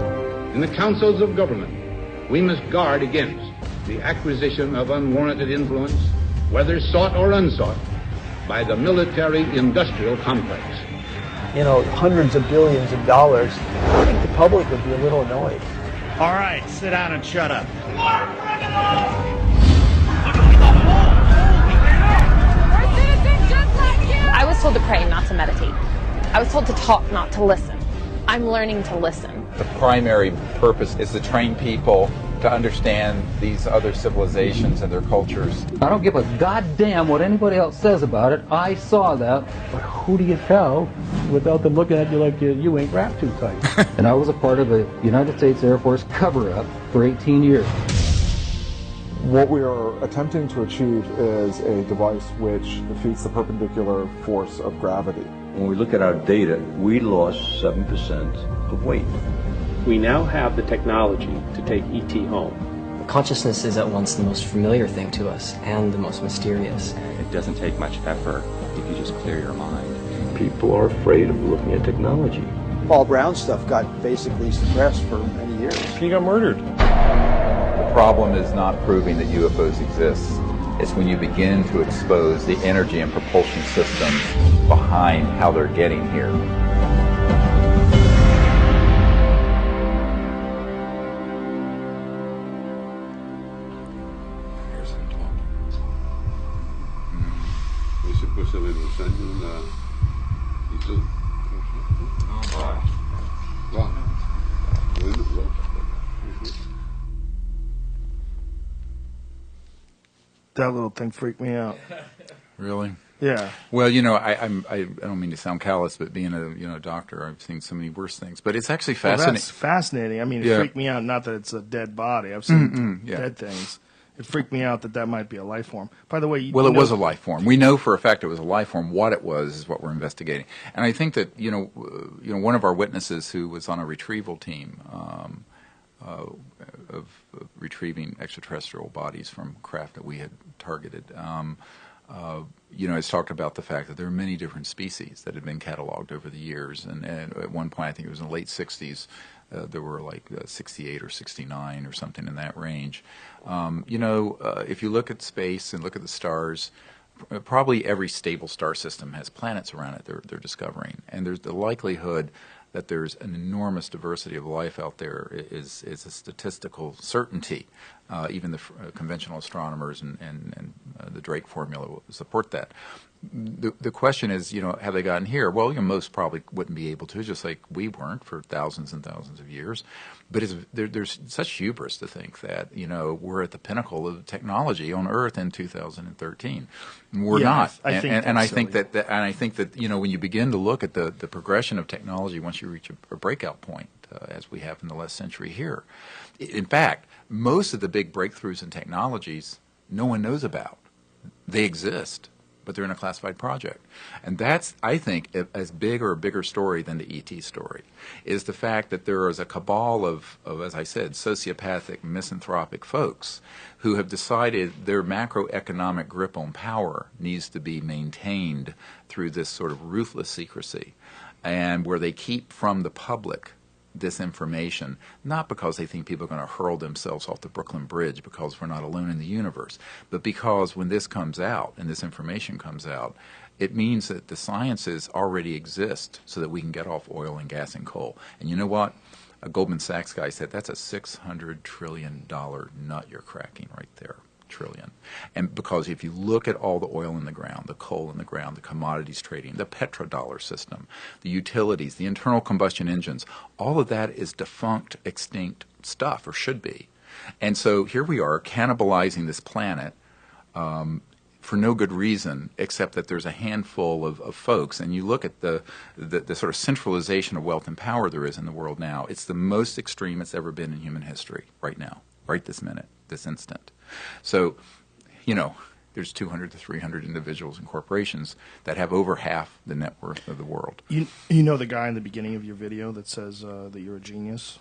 In the councils of government, we must guard against the acquisition of unwarranted influence, whether sought or unsought, by the military-industrial complex. You know, hundreds of billions of dollars. I think the public would be a little annoyed. All right, sit down and shut up. I was told to pray, not to meditate. I was told to talk, not to listen. I'm learning to listen. The primary purpose is to train people to understand these other civilizations and their cultures. I don't give a goddamn what anybody else says about it. I saw that. But who do you tell without them looking at you like you ain't wrapped too tight? And I was a part of a United States Air Force cover-up for 18 years. What we are attempting to achieve is a device which defeats the perpendicular force of gravity. When we look at our data, we lost 7% of weight. We now have the technology to take ET home. Consciousness is at once the most familiar thing to us and the most mysterious. It doesn't take much effort if you just clear your mind. People are afraid of looking at technology. Paul Brown stuff got basically suppressed for many years. He got murdered. The problem is not proving that UFOs exist. It's when you begin to expose the energy and propulsion systems behind how they're getting here. That little thing freaked me out. Really? Yeah. Well, you know, I don't mean to sound callous, but being a doctor, I've seen so many worse things. But it's actually fascinating. Well, that's fascinating. I mean, it freaked me out. Not that it's a dead body. I've seen dead things. It freaked me out that might be a life form. By the way, well, it was a life form. We know for a fact it was a life form. What it was is what we're investigating. And I think that you know, one of our witnesses who was on a retrieval team retrieving extraterrestrial bodies from craft that we had targeted. It's talked about the fact that there are many different species that have been cataloged over the years, and at one point, I think it was in the late 60s, there were like 68 or 69 or something in that range. If you look at space and look at the stars, probably every stable star system has planets around it they're discovering, and there's the likelihood that there's an enormous diversity of life out there is a statistical certainty. Even the conventional astronomers and the Drake formula will support that. The question is, have they gotten here? Well, most probably wouldn't be able to, just like we weren't for thousands and thousands of years. But there's such hubris to think that, we're at the pinnacle of technology on Earth in 2013. We're not. I think that when you begin to look at the progression of technology, once you reach a breakout point, as we have in the last century here, in fact, most of the big breakthroughs in technologies no one knows about. They exist, but they're in a classified project. And that's, I think, as big or a bigger story than the ET story, is the fact that there is a cabal of, as I said, sociopathic, misanthropic folks who have decided their macroeconomic grip on power needs to be maintained through this sort of ruthless secrecy, and where they keep from the public this information, not because they think people are going to hurl themselves off the Brooklyn Bridge because we're not alone in the universe, but because when this comes out and this information comes out, it means that the sciences already exist so that we can get off oil and gas and coal. And you know what? A Goldman Sachs guy said that's a $600 trillion nut you're cracking right there. Trillion. And because if you look at all the oil in the ground, the coal in the ground, the commodities trading, the petrodollar system, the utilities, the internal combustion engines, all of that is defunct, extinct stuff, or should be. And so here we are cannibalizing this planet for no good reason except that there's a handful of folks. And you look at the sort of centralization of wealth and power there is in the world now. It's the most extreme it's ever been in human history right now, right this minute, this instant. So, there's 200 to 300 individuals and corporations that have over half the net worth of the world. You know the guy in the beginning of your video that says that you're a genius?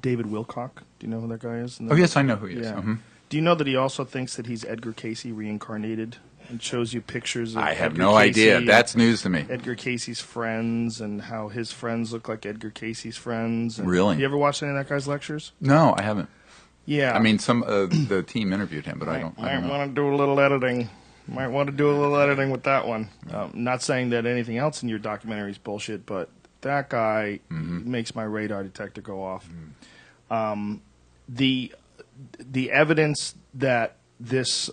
David Wilcock. Do you know who that guy is? Oh, yes, I know who he is. Yeah. Mm-hmm. Do you know that he also thinks that he's Edgar Cayce reincarnated and shows you pictures of I have Edgar no Cayce, idea. That's news to me. Edgar Cayce's friends and how his friends look like Edgar Cayce's friends. And Really? You ever watched any of that guy's lectures? No, I haven't. Yeah. I mean, some the team interviewed him, but I don't know. Might want to do a little editing. Might want to do a little editing with that one. Not saying that anything else in your documentary is bullshit, but that guy makes my radar detector go off. The evidence that this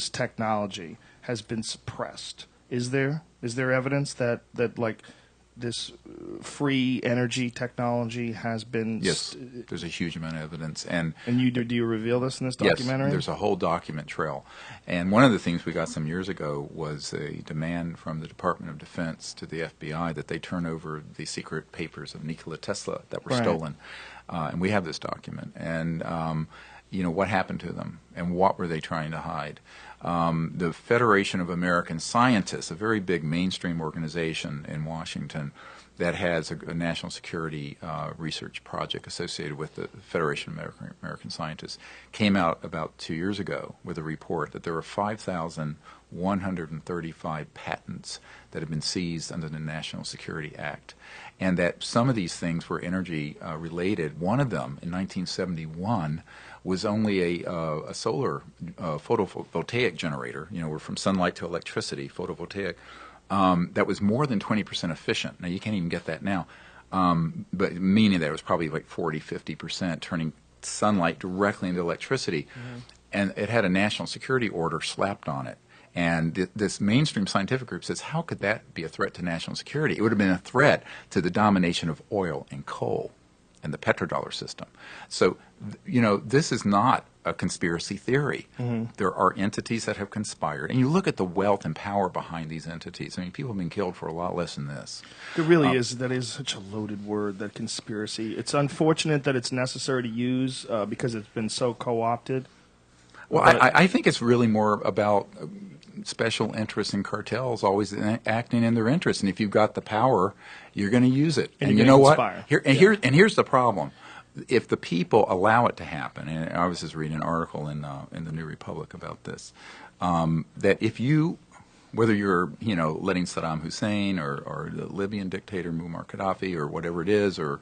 technology has been suppressed, is there evidence that like this free energy technology has been? Yes, there's a huge amount of evidence, and do you reveal this in this documentary? Yes, there's a whole document trail, and one of the things we got some years ago was a demand from the Department of Defense to the FBI that they turn over the secret papers of Nikola Tesla that were stolen, and we have this document, and what happened to them, and what were they trying to hide? The Federation of American Scientists, a very big mainstream organization in Washington that has a national security research project associated with the Federation of American Scientists, came out about 2 years ago with a report that there were 5,135 patents that have been seized under the National Security Act, and that some of these things were energy related. One of them, in 1971, was only a solar photovoltaic generator. We're from sunlight to electricity, photovoltaic, that was more than 20% efficient. Now, you can't even get that now, but meaning that it was probably like 40, 50%, turning sunlight directly into electricity. And it had a national security order slapped on it. And this mainstream scientific group says, how could that be a threat to national security? It would have been a threat to the domination of oil and coal and the petrodollar system. So, this is not a conspiracy theory. There are entities that have conspired. And you look at the wealth and power behind these entities. I mean, people have been killed for a lot less than this. It really is. That is such a loaded word, that conspiracy. It's unfortunate that it's necessary to use because it's been so co-opted. Well, I think it's really more about special interests and cartels always acting in their interests. And if you've got the power, you're going to use it. And you know what? conspire. Here's the problem. if the people allow it to happen, and I was just reading an article in the New Republic about this, that if you, whether you're letting Saddam Hussein or the Libyan dictator Muammar Gaddafi or whatever it is, or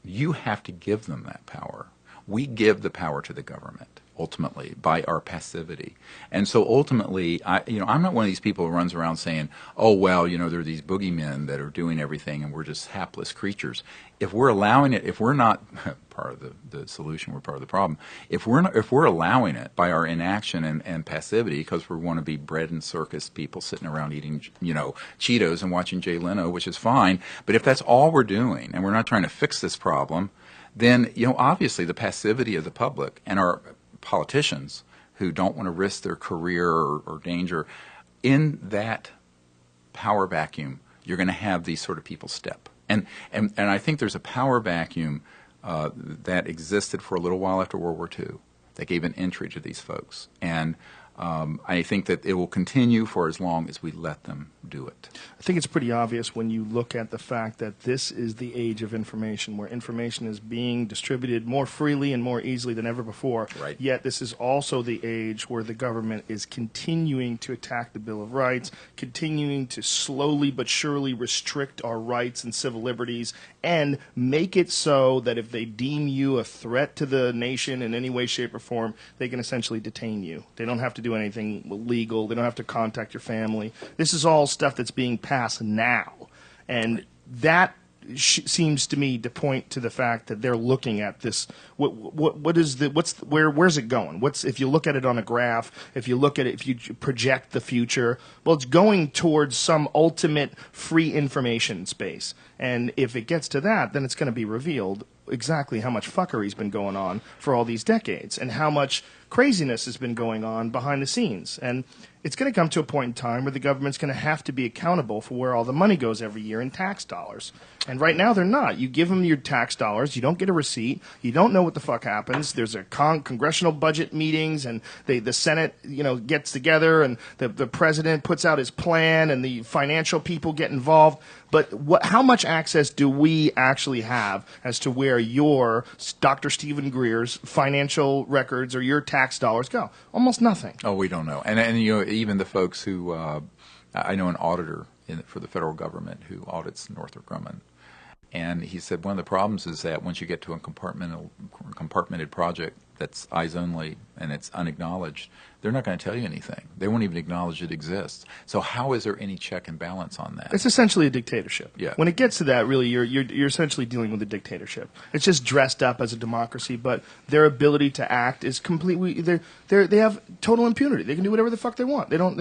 you have to give them that power. We give the power to the government ultimately by our passivity, and so ultimately, I'm not one of these people who runs around saying, "Oh well, there are these boogeymen that are doing everything, and we're just hapless creatures." If we're allowing it, if we're not part of the solution, we're part of the problem. If we're allowing it by our inaction and passivity, because we want to be bread and circus people sitting around eating, Cheetos and watching Jay Leno, which is fine, but if that's all we're doing, and we're not trying to fix this problem, then obviously the passivity of the public and our politicians who don't want to risk their career or danger, in that power vacuum, you're going to have these sort of people step. And I think there's a power vacuum that existed for a little while after World War II that gave an entry to these folks. And I think that it will continue for as long as we let them do it. I think it's pretty obvious when you look at the fact that this is the age of information, where information is being distributed more freely and more easily than ever before. Right. Yet this is also the age where the government is continuing to attack the Bill of Rights, continuing to slowly but surely restrict our rights and civil liberties, and make it so that if they deem you a threat to the nation in any way, shape, or form, they can essentially detain you. They don't have to do anything legal. They don't have to contact your family. This is all stuff that's being passed now, and that seems to me to point to the fact that they're looking at this. Where's it going? If you look at it on a graph, if you look at it, if you project the future, well, it's going towards some ultimate free information space. And if it gets to that, then it's going to be revealed exactly how much fuckery's been going on for all these decades and how much craziness has been going on behind the scenes. And it's going to come to a point in time where the government's going to have to be accountable for where all the money goes every year in tax dollars. And right now they're not. You give them your tax dollars, you don't get a receipt, you don't know what the fuck happens. There's a congressional budget meetings, and the Senate, gets together, and the president puts out his plan, and the financial people get involved. But how much access do we actually have as to where your Dr. Stephen Greer's financial records or your tax dollars go? Almost nothing. Oh, we don't know. And even the folks who I know an auditor for the federal government who audits Northrop Grumman, and he said one of the problems is that once you get to a compartmented project that's eyes only and it's unacknowledged, they're not going to tell you anything. They won't even acknowledge it exists. So how is there any check and balance on that? It's essentially a dictatorship. Yeah. When it gets to that, really, you're essentially dealing with a dictatorship. It's just dressed up as a democracy, but their ability to act is completely. They have total impunity. They can do whatever the fuck they want. They don't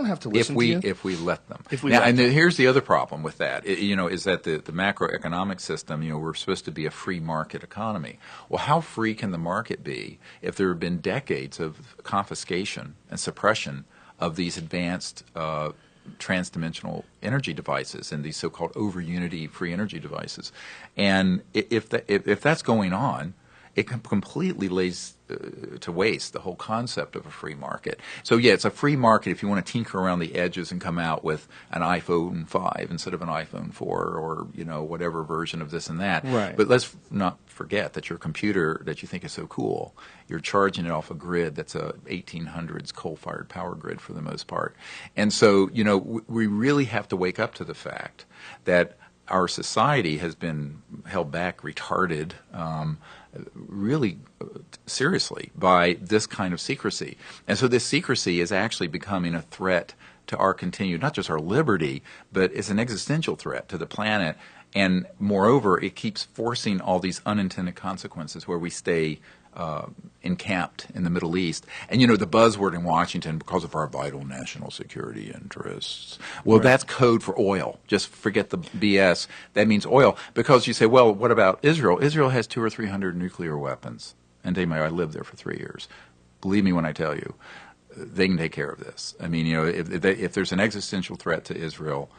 have to listen to you. If we let them. And here's the other problem with that. Is that the macroeconomic system. We're supposed to be a free market economy. Well, how free can the market be if there have been decades of confiscation and suppression of these advanced transdimensional energy devices and these so-called over-unity free energy devices? And if that's going on, it completely lays to waste the whole concept of a free market. So yeah, it's a free market if you want to tinker around the edges and come out with an iPhone 5 instead of an iPhone 4 or whatever version of this and that. Right. But let's not forget that your computer that you think is so cool, you're charging it off a grid that's a 1800s coal-fired power grid for the most part. And so we really have to wake up to the fact that our society has been held back, retarded, really seriously by this kind of secrecy. And so this secrecy is actually becoming a threat to our continued, not just our liberty, but it's an existential threat to the planet. And moreover, it keeps forcing all these unintended consequences where we stay encamped in the Middle East. And the buzzword in Washington, because of our vital national security interests. Well, that's code for oil. Just forget the BS. That means oil. Because you say, well, what about Israel? Israel has 200 or 300 nuclear weapons. And I lived there for 3 years. Believe me when I tell you, they can take care of this. I mean, if there's an existential threat to Israel,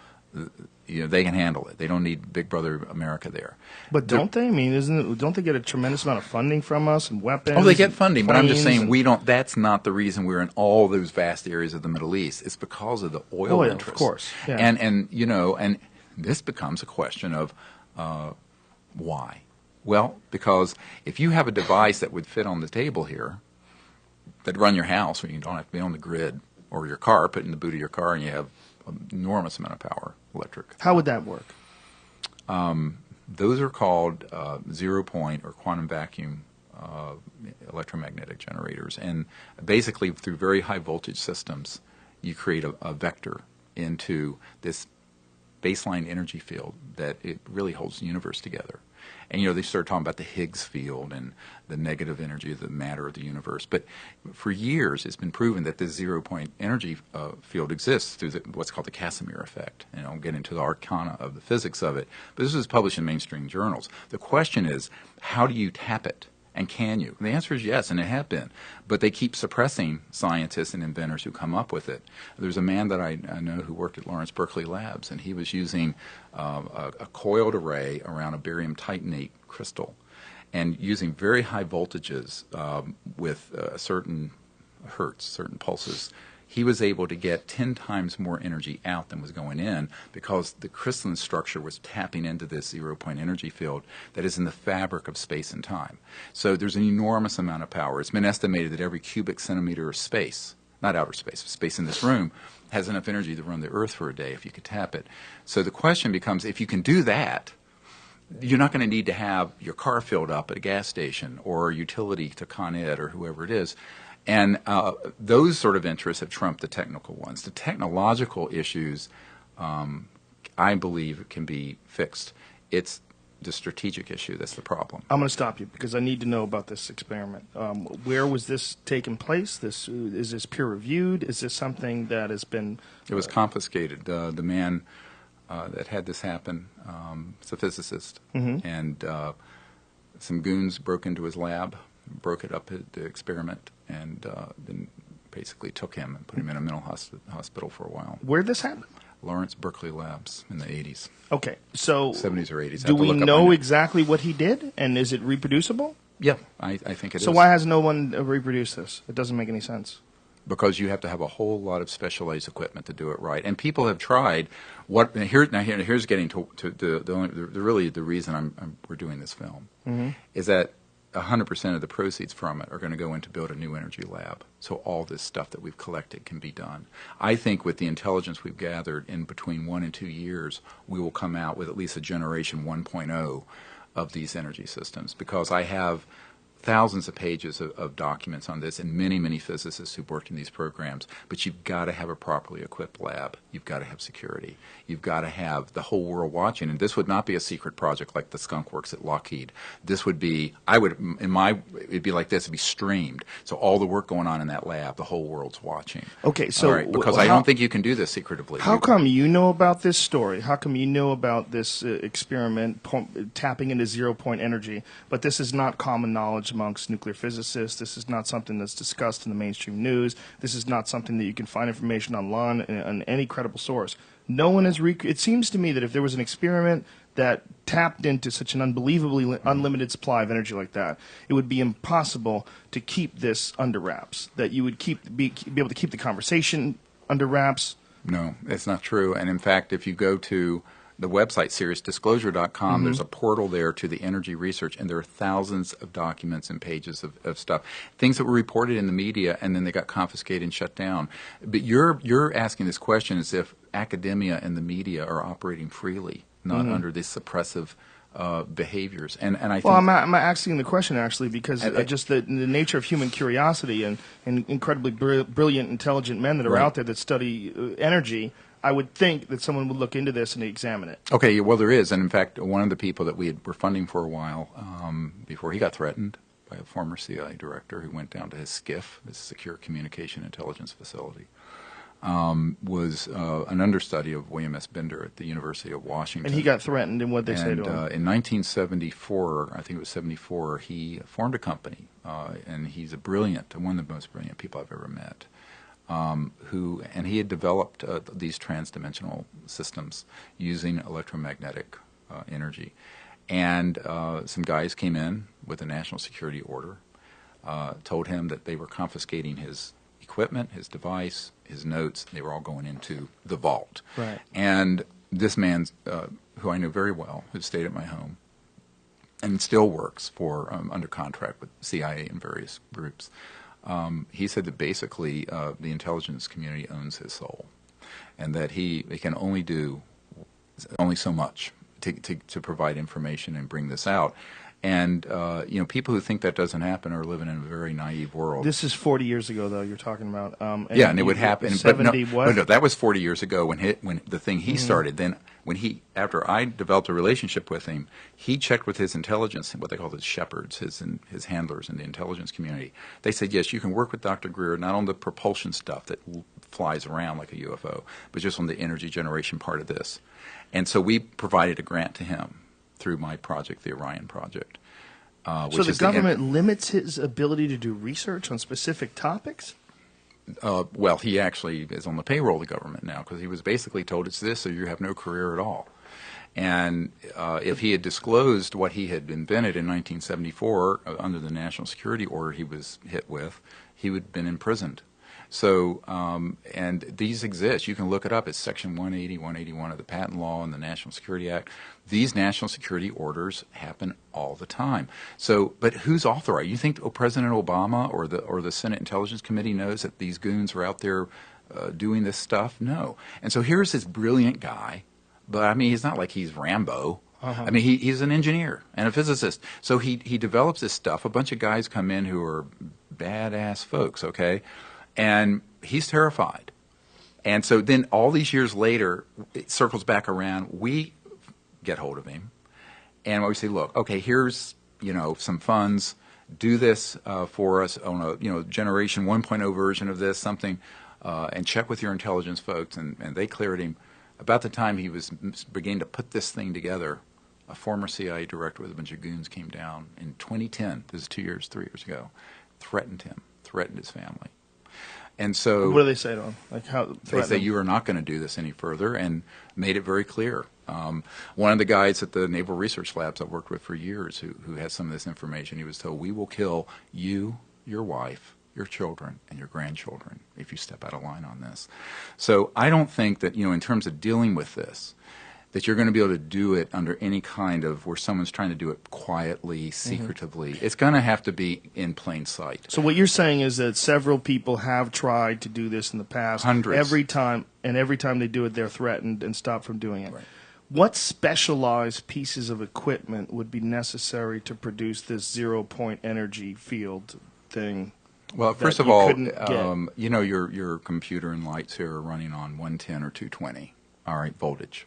they can handle it. They don't need Big Brother America there. But don't they? I mean, don't they get a tremendous amount of funding from us and weapons? Oh, they get funding, but I'm just saying we don't. That's not the reason we're in all those vast areas of the Middle East. It's because of the oil interests. Of course. Yeah. And this becomes a question of why. Well, because if you have a device that would fit on the table here, that'd run your house where you don't have to be on the grid, or your car, put it in the boot of your car, and you have an enormous amount of power, electric. How would that work? Those are called zero-point or quantum vacuum electromagnetic generators. And basically, through very high voltage systems, you create a vector into this baseline energy field that it really holds the universe together. And, they started talking about the Higgs field and the negative energy of the matter of the universe. But for years, it's been proven that this zero-point energy field exists through what's called the Casimir effect. And I'll get into the arcana of the physics of it. But this is published in mainstream journals. The question is, how do you tap it? And can you? And the answer is yes, and it have been. But they keep suppressing scientists and inventors who come up with it. There's a man that I know who worked at Lawrence Berkeley Labs, and he was using a coiled array around a barium titanate crystal and using very high voltages with certain hertz, certain pulses. He was able to get 10 times more energy out than was going in because the crystalline structure was tapping into this zero-point energy field that is in the fabric of space and time. So there's an enormous amount of power. It's been estimated that every cubic centimeter of space, not outer space, space in this room, has enough energy to run the Earth for a day if you could tap it. So the question becomes, if you can do that, you're not going to need to have your car filled up at a gas station or a utility to Con Ed or whoever it is. And those sort of interests have trumped the technical ones. The technological issues, I believe, can be fixed. It's the strategic issue that's the problem. I'm going to stop you because I need to know about this experiment. Where was this taking place? Is this peer-reviewed? Is this something that has been... It was confiscated. The man that had this happen is a physicist. Mm-hmm. And some goons broke into his lab, broke it up at the experiment, and then basically took him and put him in a mental hospital for a while. Where did this happen? Lawrence Berkeley Labs in the 80s. Okay, so 70s or 80s. Do we know exactly what he did, and is it reproducible? Yeah, I think it is. So why has no one reproduced this? It doesn't make any sense. Because you have to have a whole lot of specialized equipment to do it right, and people have tried. Here's getting to the reason we're doing this film, mm-hmm. is that 100% of the proceeds from it are going to go in to build a new energy lab. So all this stuff that we've collected can be done. I think with the intelligence we've gathered in between 1 and 2 years, we will come out with at least a generation 1.0 of these energy systems, because I have thousands of pages of documents on this and many, many physicists who've worked in these programs. But you've got to have a properly equipped lab. You've got to have security. You've got to have the whole world watching. And this would not be a secret project like the Skunk Works at Lockheed. This would be, it'd be like this, it'd be streamed. So all the work going on in that lab, the whole world's watching. Okay, so... All right, because I don't think you can do this secretively. How come you know about this story? How come you know about this experiment tapping into zero-point energy, but this is not common knowledge amongst nuclear physicists? This is not something that's discussed in the mainstream news. This is not something that you can find information online on any credible source. No one has... It seems to me that if there was an experiment that tapped into such an unbelievably unlimited supply of energy like that, it would be impossible to keep this under wraps, that you would be able to keep the conversation under wraps. No, it's not true. And in fact, if you go to the website, seriousdisclosure.com, mm-hmm. there's a portal there to the energy research, and there are thousands of documents and pages of stuff, things that were reported in the media, and then they got confiscated and shut down. But you're asking this question as if academia and the media are operating freely, not mm-hmm. under these suppressive behaviors. And I think... Well, I'm asking the question, actually, because just the nature of human curiosity and incredibly brilliant, intelligent men that are right. out there that study energy, I would think that someone would look into this and examine it. Okay, well, there is. And in fact, one of the people that we were funding for a while, before he got threatened by a former CIA director who went down to his SCIF, his Secure Communication Intelligence Facility, was an understudy of William S. Bender at the University of Washington. And he got threatened, and what did they say to him? In 1974, I think it was 74, he formed a company, and he's one of the most brilliant people I've ever met. And he had developed these transdimensional systems using electromagnetic energy. And some guys came in with a national security order, told him that they were confiscating his equipment, his device, his notes. They were all going into the vault. Right. And this man, who I knew very well, who stayed at my home, and still works for under contract with CIA and various groups. He said that basically the intelligence community owns his soul, and that he can only do only so much to provide information and bring this out. And people who think that doesn't happen are living in a very naive world. This is 40 years ago, though. You're talking about. And it would happen. 70 what? No, that was 40 years ago when the thing he started. Then after I developed a relationship with him, he checked with his intelligence, what they call his shepherds, his handlers in the intelligence community. They said, yes, you can work with Dr. Greer not on the propulsion stuff that flies around like a UFO, but just on the energy generation part of this. And so we provided a grant to him through my project, the Orion Project. So the government limits his ability to do research on specific topics? Well, he actually is on the payroll of the government now because he was basically told it's this or you have no career at all. And if he had disclosed what he had invented in 1974 under the national security order he was hit with, he would have been imprisoned. So, and these exist. You can look it up. It's Section 180, 181 of the Patent Law and the National Security Act. These national security orders happen all the time. So, but who's authorized? You think President Obama or the Senate Intelligence Committee knows that these goons are out there doing this stuff? No. And so here's this brilliant guy, but I mean, he's not like he's Rambo. I mean, he's an engineer and a physicist. So he develops this stuff. A bunch of guys come in who are badass folks, okay? And he's terrified. And so then all these years later, it circles back around. We get hold of him. And we say, look, okay, here's, some funds. Do this for us on a, generation 1.0 version of this, something, and check with your intelligence folks. And they cleared him. About the time he was beginning to put this thing together, a former CIA director with a bunch of goons came down in 2010, this is 3 years ago, threatened him, threatened his family. And so, what do they say to him? Like how they say you are not going to do this any further, and made it very clear. One of the guys at the Naval Research Labs I've worked with for years, who has some of this information, he was told, "We will kill you, your wife, your children, and your grandchildren if you step out of line on this." So I don't think that in terms of dealing with this, that you're going to be able to do it under any kind of where someone's trying to do it quietly, secretively. It's going to have to be in plain sight. So what you're saying is that several people have tried to do this in the past. Hundreds. Every time they do it, they're threatened and stopped from doing it. Right. What specialized pieces of equipment would be necessary to produce this zero-point energy field thing? Well, first of all, your computer and lights here are running on 110 or 220, all right, voltage.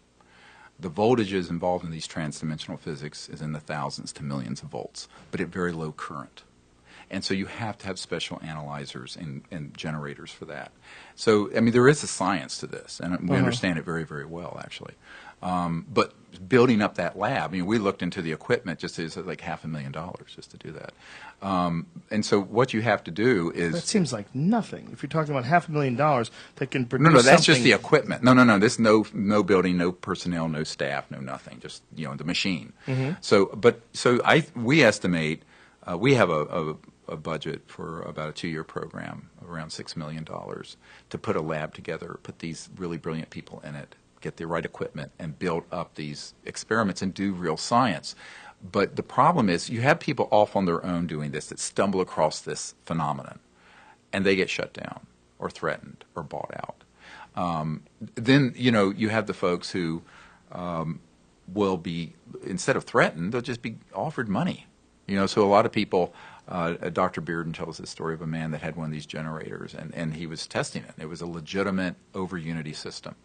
The voltages involved in these transdimensional physics is in the thousands to millions of volts, but at very low current. And so you have to have special analyzers and generators for that. So, I mean, there is a science to this, and we understand it very, very well, actually. But building up that lab, I mean, we looked into the equipment just as like $500,000 just to do that. And so what you have to do is... That seems like nothing. If you're talking about $500,000 that can produce No, that's something... just the equipment. No. There's no building, no personnel, no staff, no nothing. Just, the machine. We estimate, we have a budget for about a 2-year program, around $6 million, to put a lab together, put these really brilliant people in it, get the right equipment, and build up these experiments and do real science. But the problem is you have people off on their own doing this that stumble across this phenomenon, and they get shut down or threatened or bought out. Then, you have the folks who will be, instead of threatened, they'll just be offered money. So a lot of people, Dr. Bearden tells this story of a man that had one of these generators, and he was testing it. It was a legitimate over-unity system.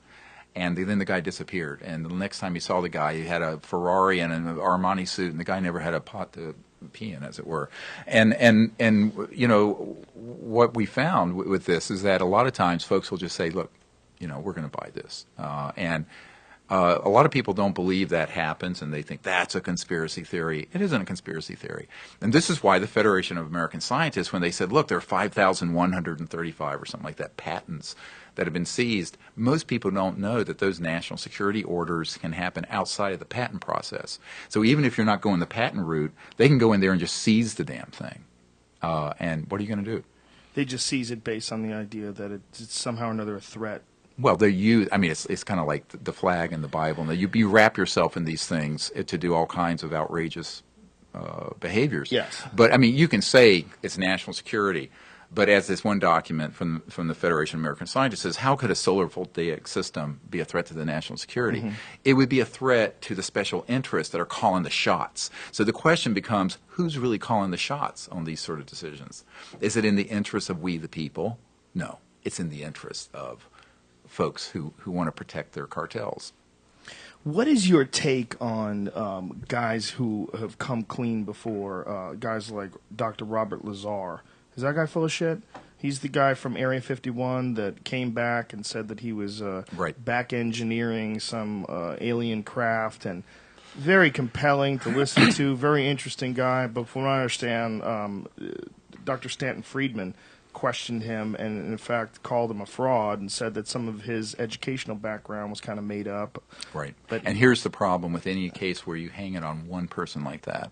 And then the guy disappeared. And the next time he saw the guy, he had a Ferrari and an Armani suit, and the guy never had a pot to pee in, as it were. And what we found with this is that a lot of times folks will just say, look, we're going to buy this. A lot of people don't believe that happens, and they think that's a conspiracy theory. It isn't a conspiracy theory. And this is why the Federation of American Scientists, when they said, look, there are 5,135 or something like that patents that have been seized, most people don't know that those national security orders can happen outside of the patent process. So even if you're not going the patent route, they can go in there and just seize the damn thing. And what are you going to do? They just seize it based on the idea that it's somehow or another a threat. Well, it's kind of like the flag and the Bible. And you wrap yourself in these things to do all kinds of outrageous behaviors. Yes. But I mean, you can say it's national security, but as this one document from the Federation of American Scientists says, how could a solar voltaic system be a threat to the national security? Mm-hmm. It would be a threat to the special interests that are calling the shots. So the question becomes, who's really calling the shots on these sort of decisions? Is it in the interest of we the people? No, it's in the interest of folks who want to protect their cartels. What is your take on guys who have come clean before, guys like Dr. Robert Lazar? Is that guy full of shit? He's the guy from Area 51 that came back and said that he was back engineering some alien craft, and very compelling to listen to, very interesting guy. But from what I understand, Dr. Stanton Friedman questioned him and, in fact, called him a fraud and said that some of his educational background was kind of made up. Right. But and here's the problem with any case where you hang it on one person like that.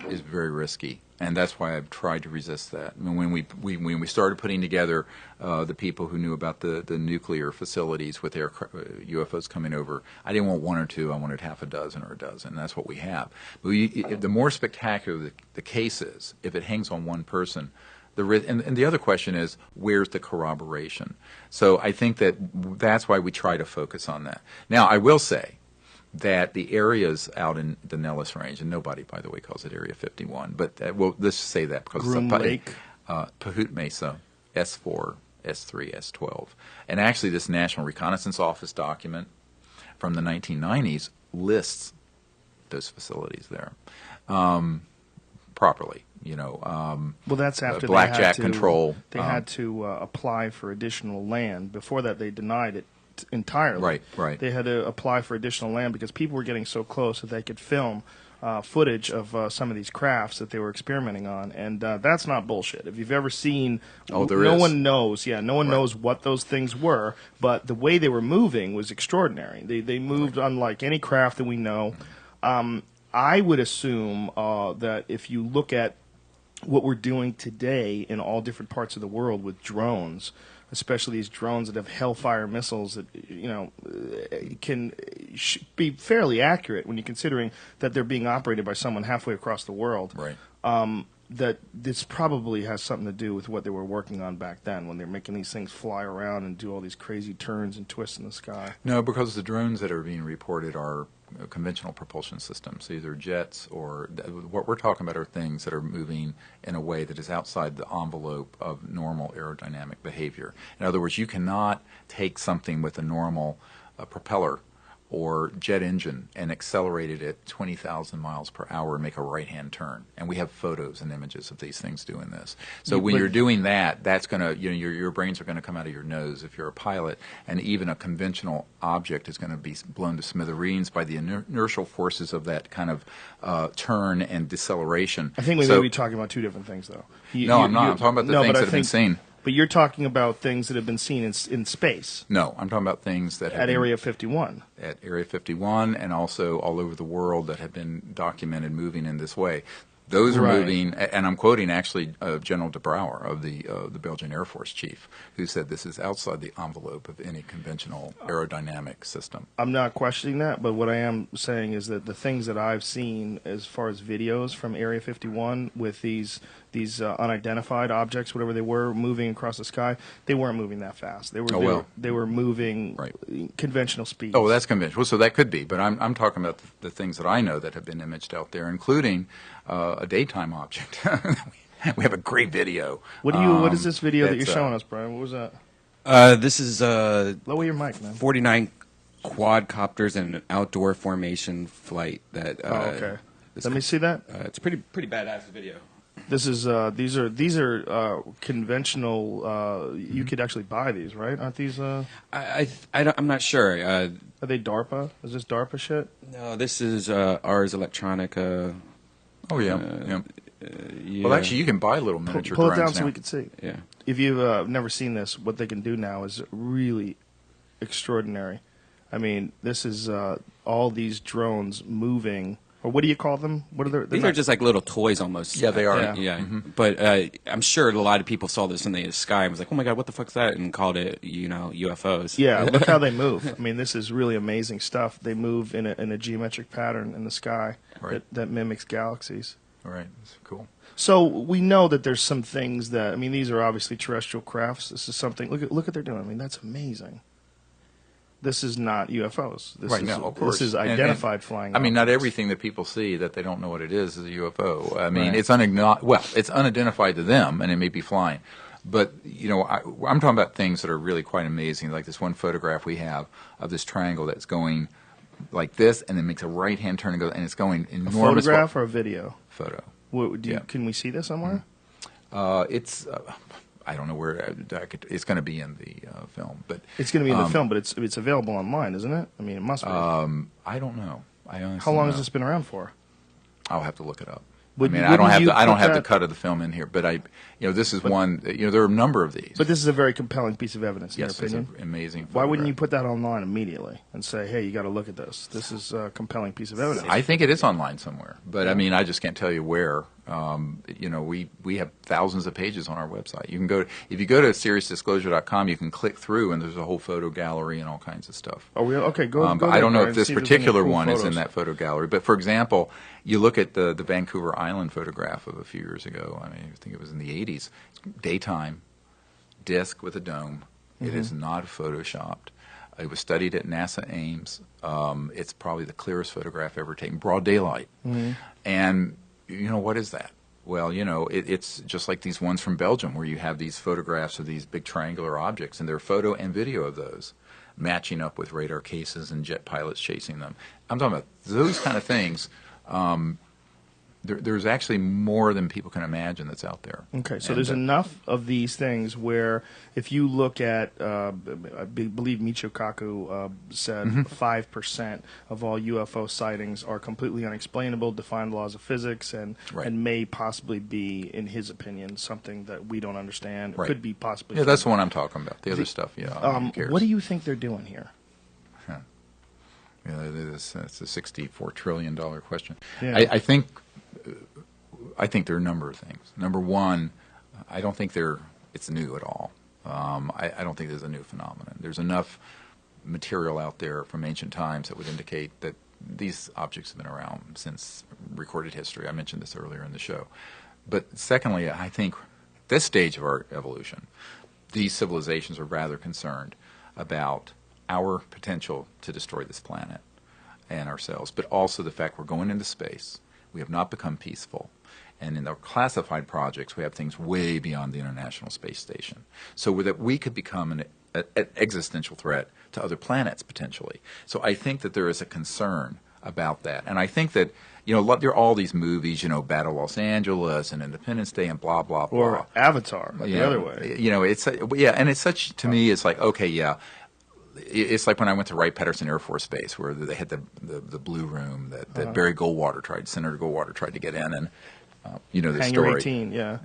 Is very risky, and that's why I've tried to resist that. I mean, when we started putting together the people who knew about the nuclear facilities with UFOs coming over, I didn't want one or two. I wanted half a dozen or a dozen, and that's what we have. But the more spectacular the case is, if it hangs on one person, and the other question is, where's the corroboration? So I think that's why we try to focus on that. Now, I will say that the areas out in the Nellis Range, and nobody, by the way, calls it Area 51, but let's just say that because Groom Lake, Pahut Mesa, S4, S3, S12, and actually this National Reconnaissance Office document from the 1990s lists those facilities there properly. Well, that's after blackjack they had to, control. They had to apply for additional land. Before that, they denied it entirely. Right. They had to apply for additional land because people were getting so close that they could film footage of some of these crafts that they were experimenting on, and that's not bullshit. If you've ever seen, no one knows what those things were, but the way they were moving was extraordinary. They moved unlike any craft that we know. I would assume that if you look at what we're doing today in all different parts of the world with drones, especially these drones that have Hellfire missiles that can be fairly accurate when you're considering that they're being operated by someone halfway across the world. Right. That this probably has something to do with what they were working on back then when they're making these things fly around and do all these crazy turns and twists in the sky. No, because the drones that are being reported are conventional propulsion systems, either jets or what we're talking about are things that are moving in a way that is outside the envelope of normal aerodynamic behavior. In other words, you cannot take something with a normal propeller or jet engine and accelerate it at 20,000 miles per hour and make a right-hand turn. And we have photos and images of these things doing this. So when you're doing that, that's going to, your brains are going to come out of your nose if you're a pilot, and even a conventional object is going to be blown to smithereens by the inertial forces of that kind of turn and deceleration. I think we may be talking about two different things, though. I'm not. I'm talking about the things that have been seen. But you're talking about things that have been seen in space. No, I'm talking about things that have at Area 51. At Area 51 and also all over the world that have been documented moving in this way. Those are moving, and I'm quoting actually General de Brouwer of the Belgian Air Force chief, who said this is outside the envelope of any conventional aerodynamic system. I'm not questioning that, but what I am saying is that the things that I've seen as far as videos from Area 51 with these unidentified objects, whatever they were, moving across the sky, they weren't moving that fast. They were moving conventional speeds. Oh, that's conventional. So that could be, but I'm talking about the things that I know that have been imaged out there, including a daytime object. We have a great video. What is this video that you're showing us, Brian? What was that? This is lower your mic, man. 49 quadcopters in an outdoor formation flight. Okay. Let me see that. It's pretty badass video. This is these are conventional. You could actually buy these, right? Aren't these? I'm not sure. Are they DARPA? Is this DARPA shit? No, this is Ars Electronica. Oh yeah. Yeah. Well, actually, you can buy little miniature pull drones it down now. so we can see. Yeah. If you've never seen this, what they can do now is really extraordinary. I mean, this is all these drones moving Or what do you call them? What are they? These are just like little toys almost. Yeah, they are. Yeah. But I'm sure a lot of people saw this in the sky and was like, "Oh my God, what the fuck's that?" and called it, UFOs. Yeah, look how they move. I mean, this is really amazing stuff. They move in a geometric pattern in the sky that mimics galaxies. All right, that's cool. So we know that there's some things that, I mean, these are obviously terrestrial crafts. This is something. Look what they're doing. I mean, that's amazing. This is not UFOs. This is, no, of course. This is identified flying. I mean, not objects. everything that people see that they don't know what it is a UFO. I mean, it's unidentified to them, and it may be flying. But I'm talking about things that are really quite amazing, like this one photograph we have of this triangle that's going like this, and then makes a right-hand turn and it's going enormous. A photograph or a video? Photo. Can we see this somewhere? It's. I don't know where it's going to be in the film, but it's going to be in the film. But it's available online, isn't it? I mean, it must be. I don't know. How long has this been around for? I'll have to look it up. Would, I mean, I don't have that, the cut of the film in here, but this is one. There are a number of these. But this is a very compelling piece of evidence, in your opinion. It's an amazing photograph. Why wouldn't you put that online immediately and say, "Hey, you got to look at this. This is a compelling piece of evidence." I think it is online somewhere, but I mean, I just can't tell you where. We have thousands of pages on our website. You can if you go to SeriousDisclosure.com, you can click through, and there's a whole photo gallery and all kinds of stuff. Oh, really? Okay, go. I don't know if this particular one is in that photo gallery, but for example, you look at the Vancouver Island photograph of a few years ago. I mean, I think it was in the 80s. Daytime, disc with a dome. It is not photoshopped. It was studied at NASA Ames. It's probably the clearest photograph ever taken, broad daylight. And what is that? Well, it's just like these ones from Belgium where you have these photographs of these big triangular objects, and there are photo and video of those matching up with radar cases and jet pilots chasing them. I'm talking about those kind of things. There's actually more than people can imagine that's out there. Okay, so there's enough of these things where if you look at, I believe Michio Kaku said 5% of all UFO sightings are completely unexplainable, defying the laws of physics, and may possibly be, in his opinion, something that we don't understand. It could be possibly. Yeah, that's the one I'm talking about. The other stuff, who cares? What do you think they're doing here? It's a $64 trillion question. Yeah. I think there are a number of things. Number one, I don't think it's new at all. I don't think there's a new phenomenon. There's enough material out there from ancient times that would indicate that these objects have been around since recorded history. I mentioned this earlier in the show. But secondly, I think this stage of our evolution, these civilizations are rather concerned about our potential to destroy this planet and ourselves, but also the fact we're going into space. We have not become peaceful. And in our classified projects, we have things way beyond the International Space Station. So that we could become an existential threat to other planets, potentially. So I think that there is a concern about that. And I think that, there are all these movies, Battle Los Angeles and Independence Day and blah, blah, blah. Or Avatar, the other way. And it's such, to me, it's like, okay, yeah. It's like when I went to Wright-Patterson Air Force Base, where they had the blue room that Senator Goldwater tried to get in, and the Hangar story. 18, yeah.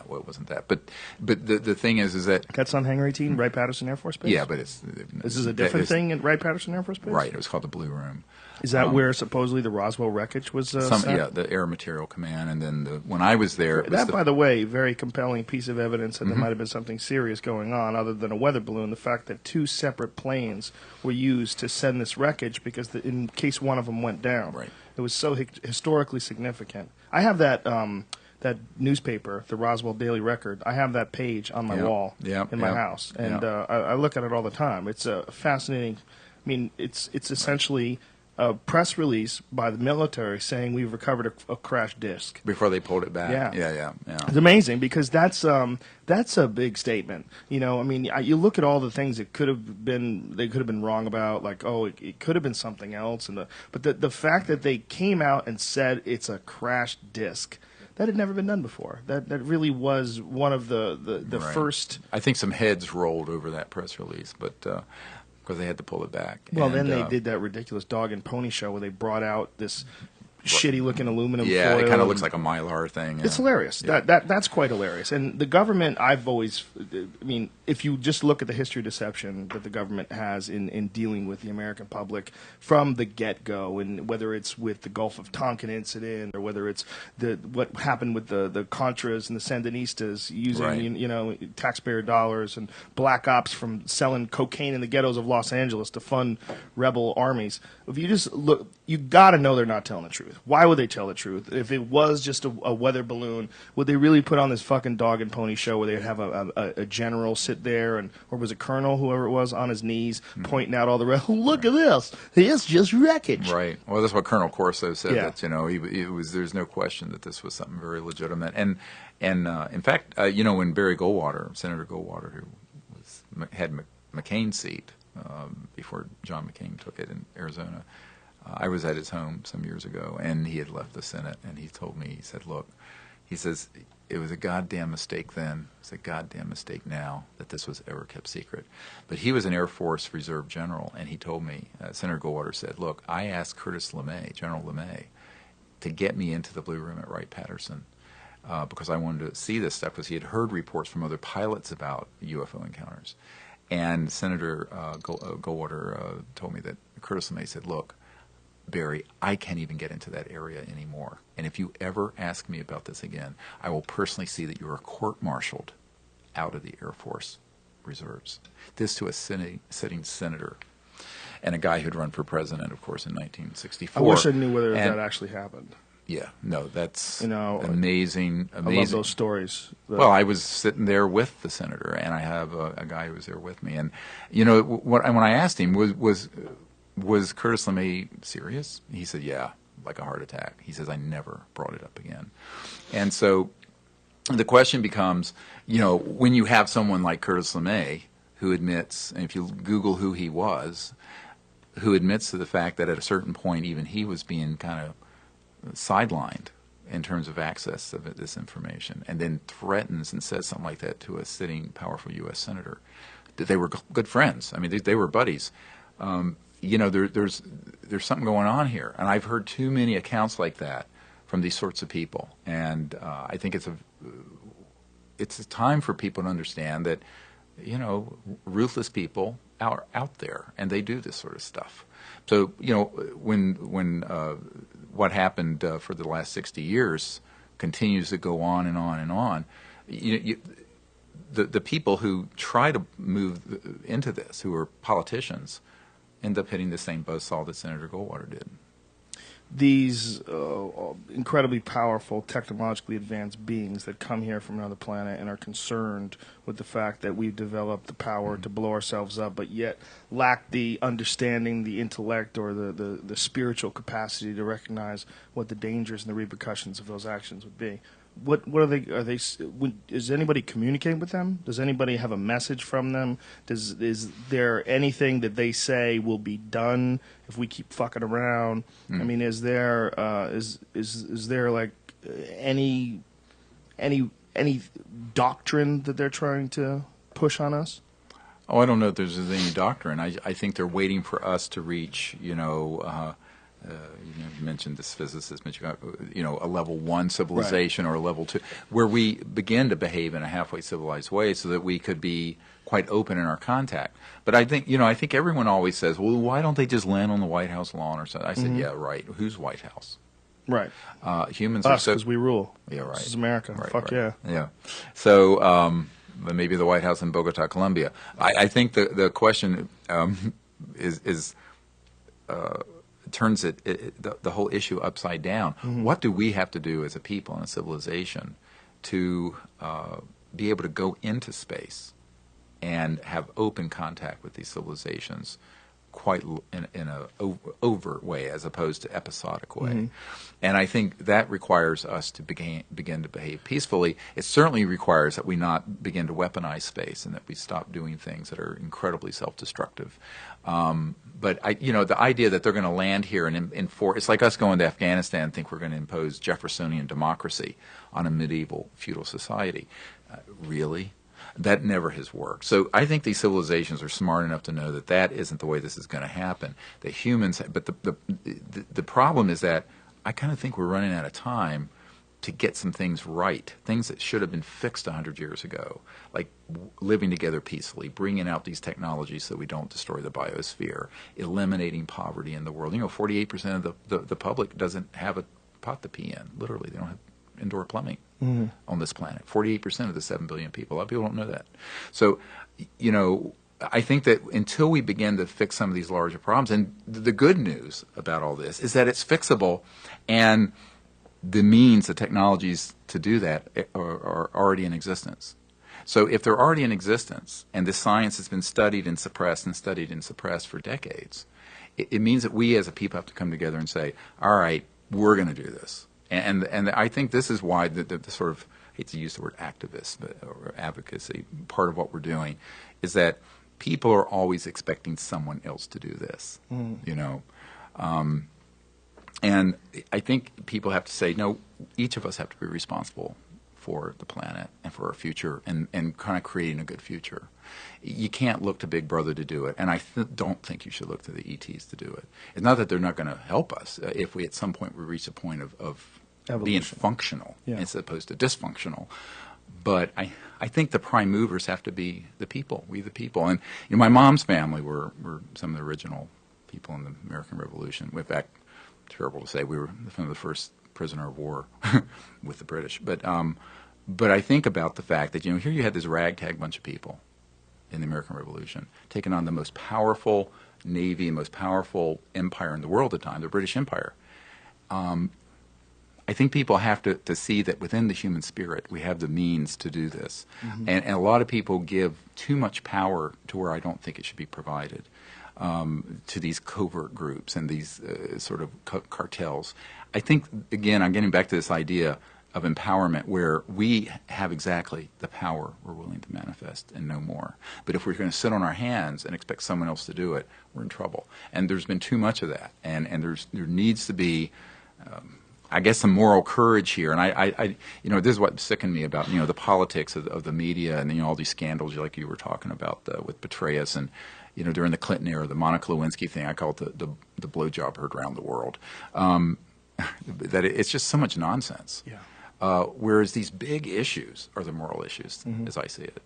Well, it wasn't that, but the thing is that that's on Hangar 18, Wright-Patterson Air Force Base. Yeah, but this is a different thing at Wright-Patterson Air Force Base. Right, it was called the Blue Room. Is that where supposedly the Roswell wreckage was set? Yeah, the Air Material Command, and then when I was there, by the way, very compelling piece of evidence that there might have been something serious going on other than a weather balloon. The fact that two separate planes were used to send this wreckage because in case one of them went down. Right. It was so historically significant. I have that newspaper, the Roswell Daily Record. I have that page on my wall in my house, and I look at it all the time. It's a fascinating. I mean, it's essentially a press release by the military saying we've recovered a crashed disc before they pulled it back. Yeah. It's amazing because that's a big statement. I mean, you look at all the things they could have been wrong about, like it could have been something else, but the fact that they came out and said it's a crashed disc. That had never been done before. That really was one of the first. I think some heads rolled over that press release, but because they had to pull it back. Well, then they did that ridiculous dog and pony show where they brought out this shitty-looking aluminum foil. Yeah, it kind of looks like a Mylar thing. It's hilarious. Yeah. That's quite hilarious. And the government, I mean, if you just look at the history of deception that the government has in dealing with the American public from the get-go, and whether it's with the Gulf of Tonkin incident or whether it's what happened with the Contras and the Sandinistas using taxpayer dollars and black ops from selling cocaine in the ghettos of Los Angeles to fund rebel armies. If you just look, you got to know they're not telling the truth. Why would they tell the truth? If it was just a weather balloon, would they really put on this fucking dog and pony show where they'd have a general sit there, or was it Colonel, whoever it was, on his knees pointing out all the rest? Look at this. It's just wreckage. Right. Well, that's what Colonel Corso said. Yeah. That it was. There's no question that this was something very legitimate. And in fact, when Barry Goldwater, Senator Goldwater, who had McCain's seat before John McCain took it in Arizona. I was at his home some years ago, and he had left the Senate, and he told me, he said, look, he says, it was a goddamn mistake then, it's a goddamn mistake now that this was ever kept secret. But he was an Air Force Reserve General, and he told me, Senator Goldwater said, look, I asked Curtis LeMay, General LeMay, to get me into the Blue Room at Wright-Patterson because I wanted to see this stuff, because he had heard reports from other pilots about UFO encounters. And Senator Goldwater told me that Curtis LeMay said, look, Barry, I can't even get into that area anymore. And if you ever ask me about this again, I will personally see that you are court-martialed out of the Air Force Reserves. This to a sitting senator and a guy who'd run for president, of course, in 1964. I wish I knew whether that actually happened. Yeah, no, that's amazing. I love those stories. Well, I was sitting there with the senator, and I have a guy who was there with me. And, when I asked him, was Curtis LeMay serious? He said, yeah, like a heart attack. He says, I never brought it up again. And so the question becomes, when you have someone like Curtis LeMay who admits, and if you Google who he was, who admits to the fact that at a certain point even he was being kind of sidelined in terms of access of this information, and then threatens and says something like that to a sitting powerful U.S. senator. They were good friends. I mean, they were buddies. There's something going on here, and I've heard too many accounts like that from these sorts of people, and I think it's a time for people to understand that ruthless people are out there, and they do this sort of stuff. So when what happened for the last 60 years continues to go on and on and on, the people who try to move into this, who are politicians, end up hitting the same buzzsaw that Senator Goldwater did. These incredibly powerful, technologically advanced beings that come here from another planet and are concerned with the fact that we've developed the power to blow ourselves up, but yet lack the understanding, the intellect, or the spiritual capacity to recognize what the dangers and the repercussions of those actions would be. What are they? Is anybody communicating with them? Does anybody have a message from them? Is there anything that they say will be done if we keep fucking around? I mean, is there like any doctrine that they're trying to push on us? Oh, I don't know if there's any doctrine. I think they're waiting for us to reach, you mentioned this physicist, a level 1 civilization, right, or a level 2, where we begin to behave in a halfway civilized way so that we could be quite open in our contact. But I think everyone always says, well, why don't they just land on the White House lawn or something? I said, yeah, right. Who's White House? Right. Humans us, because we rule. Yeah, right. This is America. Right, Fuck right. yeah. Yeah. So maybe the White House in Bogota, Colombia. I think the question is turns the whole issue upside down. Mm-hmm. What do we have to do as a people and a civilization to be able to go into space and have open contact with these civilizations quite in an overt way as opposed to episodic way? Mm-hmm. And I think that requires us to begin to behave peacefully. It certainly requires that we not begin to weaponize space and that we stop doing things that are incredibly self-destructive. But the idea that they're going to land here and enforce, it's like us going to Afghanistan and think we're going to impose Jeffersonian democracy on a medieval feudal society. Really? That never has worked. So I think these civilizations are smart enough to know that that isn't the way this is going to happen. The humans, but the problem is that I kind of think we're running out of time to get some things right, things that should have been fixed 100 years ago, like living together peacefully, bringing out these technologies so we don't destroy the biosphere, eliminating poverty in the world. 48% of the public doesn't have a pot to pee in. Literally, they don't have indoor plumbing on this planet. 48% of the 7 billion people. A lot of people don't know that. So, I think that until we begin to fix some of these larger problems, and the good news about all this is that it's fixable, and the means, the technologies to do that are already in existence. So if they're already in existence, and the science has been studied and suppressed and studied and suppressed for decades, it means that we as a people have to come together and say, all right, we're going to do this. And I think this is why the sort of, I hate to use the word activist or advocacy, part of what we're doing is that people are always expecting someone else to do this, and I think people have to say, no, each of us have to be responsible for the planet and for our future and kind of creating a good future. You can't look to Big Brother to do it, and I don't think you should look to the ETs to do it. It's not that they're not going to help us if we at some point we reach a point of being functional as opposed to dysfunctional. But I think the prime movers have to be the people, we the people. And my mom's family were some of the original people in the American Revolution. In fact, terrible to say, we were some of the first prisoner of war with the British. But I think about the fact that, here you had this ragtag bunch of people in the American Revolution taking on the most powerful navy, most powerful empire in the world at the time, the British Empire. I think people have to see that within the human spirit we have the means to do this. And a lot of people give too much power to where I don't think it should be provided. To these covert groups and these sort of cartels. I think, again, I'm getting back to this idea of empowerment where we have exactly the power we're willing to manifest and no more. But if we're going to sit on our hands and expect someone else to do it, we're in trouble. And there's been too much of that. And there needs to be, I guess, some moral courage here. And I this is what sickened me about, the politics of the media and, all these scandals like you were talking about with Petraeus and, during the Clinton era, the Monica Lewinsky thing, I call it the blowjob heard around the world. That it's just so much nonsense. Yeah. Whereas these big issues are the moral issues, as I see it.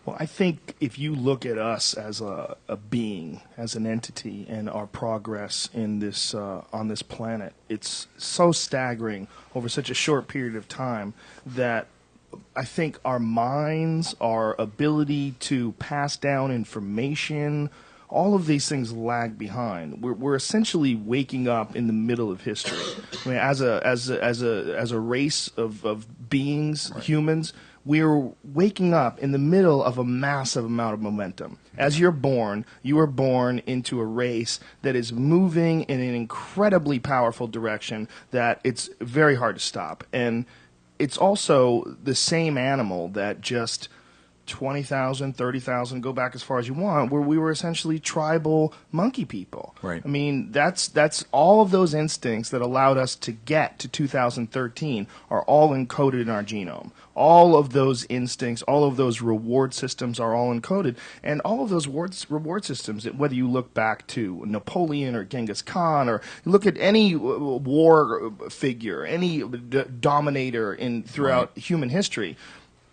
Well, I think if you look at us as a being, as an entity, and our progress in this on this planet, it's so staggering over such a short period of time that I think our minds, our ability to pass down information, all of these things lag behind. We're essentially waking up in the middle of history. I mean, as a race of beings, humans, we're waking up in the middle of a massive amount of momentum. As you're born, you are born into a race that is moving in an incredibly powerful direction that it's very hard to stop. And it's also the same animal that just 20,000, 30,000, go back as far as you want, where we were essentially tribal monkey people. Right. I mean, that's all of those instincts that allowed us to get to 2013 are all encoded in our genome. All of those instincts, all of those reward systems are all encoded. And all of those reward systems, whether you look back to Napoleon or Genghis Khan, or you look at any war figure, any dominator throughout human history,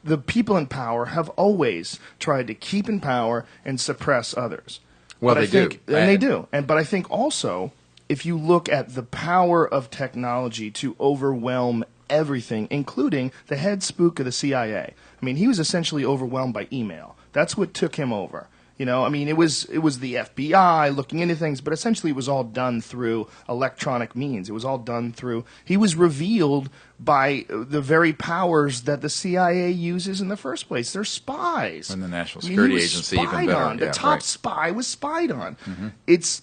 the people in power have always tried to keep in power and suppress others. Well, they do. And they do. But I think also, if you look at the power of technology to overwhelm everything, including the head spook of the CIA. I mean, he was essentially overwhelmed by email. That's what took him over. I mean, it was the FBI looking into things, but essentially it was all done through electronic means. It was all done through, he was revealed by the very powers that the CIA uses in the first place. They're spies. And the National Security Agency, even better. The top spy was spied on. It's,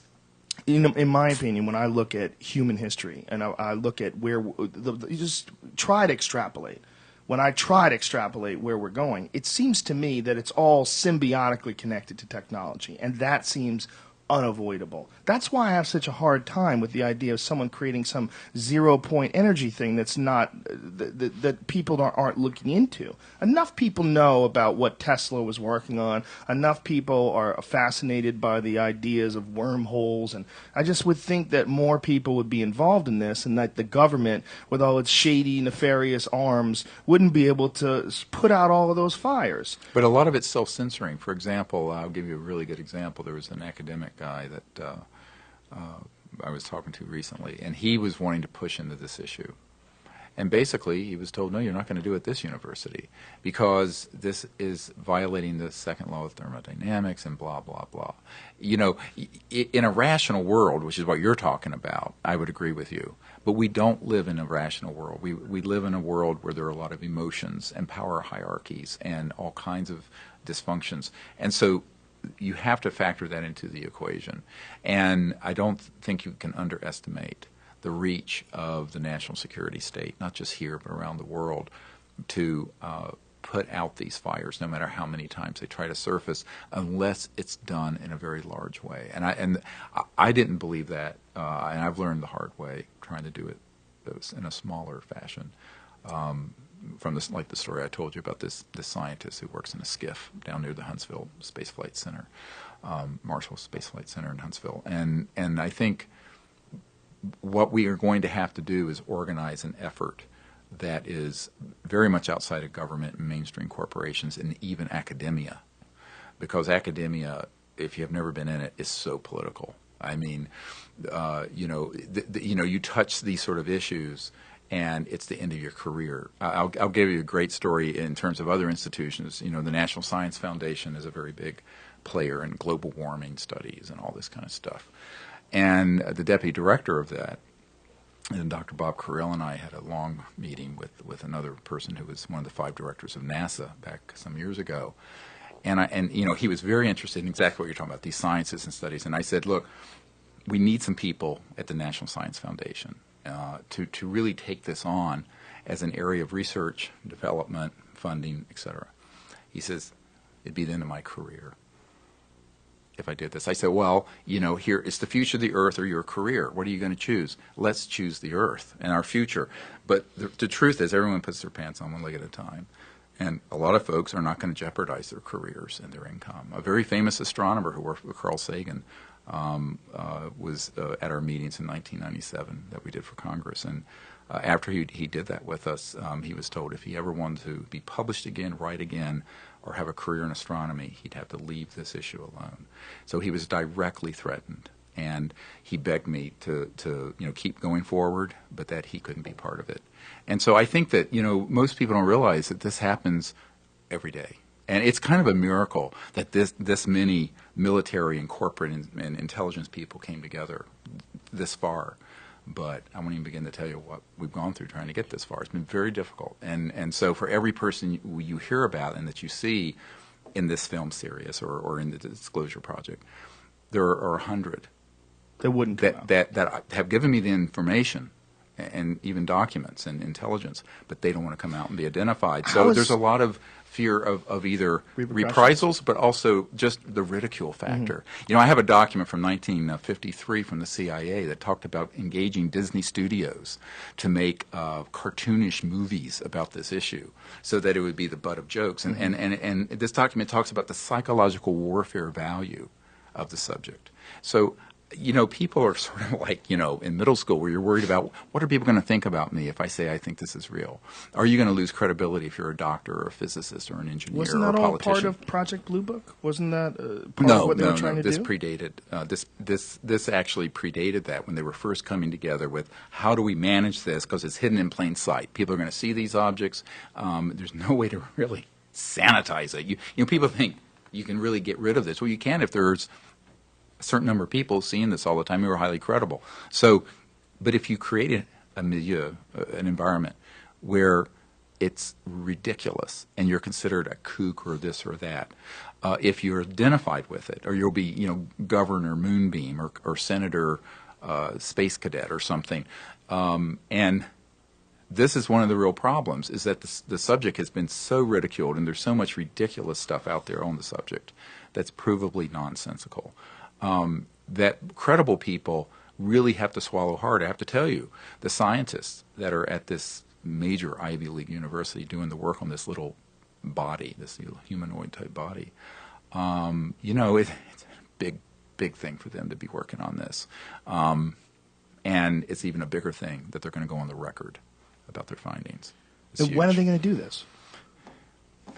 in my opinion, when I look at human history and I look at where, you just try to extrapolate. When I try to extrapolate where we're going, it seems to me that it's all symbiotically connected to technology, and that seems unavoidable. That's why I have such a hard time with the idea of someone creating some 0-point energy thing that's not that people aren't looking into. Enough people know about what Tesla was working on. Enough people are fascinated by the ideas of wormholes, and I just would think that more people would be involved in this, and that the government, with all its shady, nefarious arms, wouldn't be able to put out all of those fires. But a lot of it's self-censoring. For example, I'll give you a really good example. There was an academic guy that I was talking to recently, and he was wanting to push into this issue. And basically, he was told, no, you're not going to do it at this university because this is violating the second law of thermodynamics and blah, blah, blah. You know, in a rational world, which is what you're talking about, I would agree with you. But we don't live in a rational world. We live in a world where there are a lot of emotions and power hierarchies and all kinds of dysfunctions. And so you have to factor that into the equation. And I don't think you can underestimate the reach of the national security state, not just here but around the world, to put out these fires, no matter how many times they try to surface, unless it's done in a very large way. And I didn't believe that, and I've learned the hard way trying to do it in a smaller fashion. From this, like the story I told you about this scientist who works in a skiff down near the Huntsville Space Flight Center, Marshall Space Flight Center in Huntsville, and I think what we are going to have to do is organize an effort that is very much outside of government and mainstream corporations and even academia, because academia, if you have never been in it, is so political. I mean, you touch these sort of issues, and it's the end of your career. I'll give you a great story in terms of other institutions. You know, the National Science Foundation is a very big player in global warming studies and all this kind of stuff. And the deputy director of that, and Dr. Bob Carell, and I had a long meeting with another person who was one of the 5 directors of NASA back some years ago. And he was very interested in exactly what you're talking about, these sciences and studies. And I said, look, we need some people at the National Science Foundation to really take this on as an area of research, development, funding, et cetera. He says, it'd be the end of my career if I did this. I said, well, here, it's the future of the Earth or your career. What are you going to choose? Let's choose the Earth and our future. But the truth is, everyone puts their pants on one leg at a time. And a lot of folks are not going to jeopardize their careers and their income. A very famous astronomer who worked with Carl Sagan was at our meetings in 1997 that we did for Congress. And after he did that with us, he was told if he ever wanted to be published again, write again, or have a career in astronomy, he'd have to leave this issue alone. So he was directly threatened, and he begged me to keep going forward, but that he couldn't be part of it. And so I think that most people don't realize that this happens every day, and it's kind of a miracle that this many military and corporate and intelligence people came together this far. But I won't even begin to tell you what we've gone through trying to get this far. It's been very difficult. And so for every person you hear about and that you see in this film series or in the Disclosure Project, there are 100 that have given me the information and even documents and intelligence, but they don't want to come out and be identified. So there's a lot of fear of either reprisals, but also just the ridicule factor. Mm-hmm. I have a document from 1953 from the CIA that talked about engaging Disney Studios to make cartoonish movies about this issue so that it would be the butt of jokes. Mm-hmm. And this document talks about the psychological warfare value of the subject. So people are sort of like, in middle school where you're worried about what are people going to think about me if I say I think this is real? Are you going to lose credibility if you're a doctor or a physicist or an engineer or a politician? Wasn't that all part of Project Blue Book? Wasn't that part of what they were trying to do? No, this predated. This actually predated that when they were first coming together with how do we manage this because it's hidden in plain sight. People are going to see these objects. There's no way to really sanitize it. People think you can really get rid of this. Well, you can if there's a certain number of people seeing this all the time who are highly credible. So, but if you create a milieu, an environment where it's ridiculous and you're considered a kook or this or that, if you're identified with it, or you'll be, Governor Moonbeam or Senator Space Cadet or something, and this is one of the real problems, is that the subject has been so ridiculed and there's so much ridiculous stuff out there on the subject that's provably nonsensical. that credible people really have to swallow hard. I have to tell you, the scientists that are at this major Ivy League university doing the work on this little body, this humanoid type body, it's a big thing for them to be working on this. And it's even a bigger thing that they're going to go on the record about their findings. And when are they going to do this?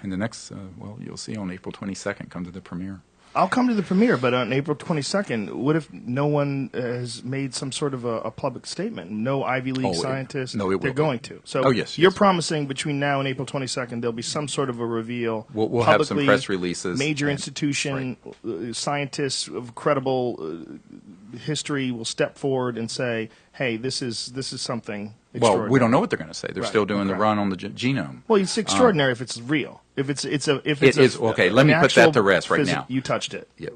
In the next, you'll see on April 22nd, come to the premiere. I'll come to the premiere, but on April 22nd, what if no one has made some sort of a public statement? No Ivy League scientists? They're going to. So you're promising between now and April 22nd there'll be some sort of a reveal. We'll have some press releases. Major institution, scientists of credible history will step forward and say, hey, this is something extraordinary. Well, we don't know what they're going to say. They're still doing the run on the genome. Well, it's extraordinary if it's real. If it's okay. Let me put that to rest right now. You touched it. Yeah,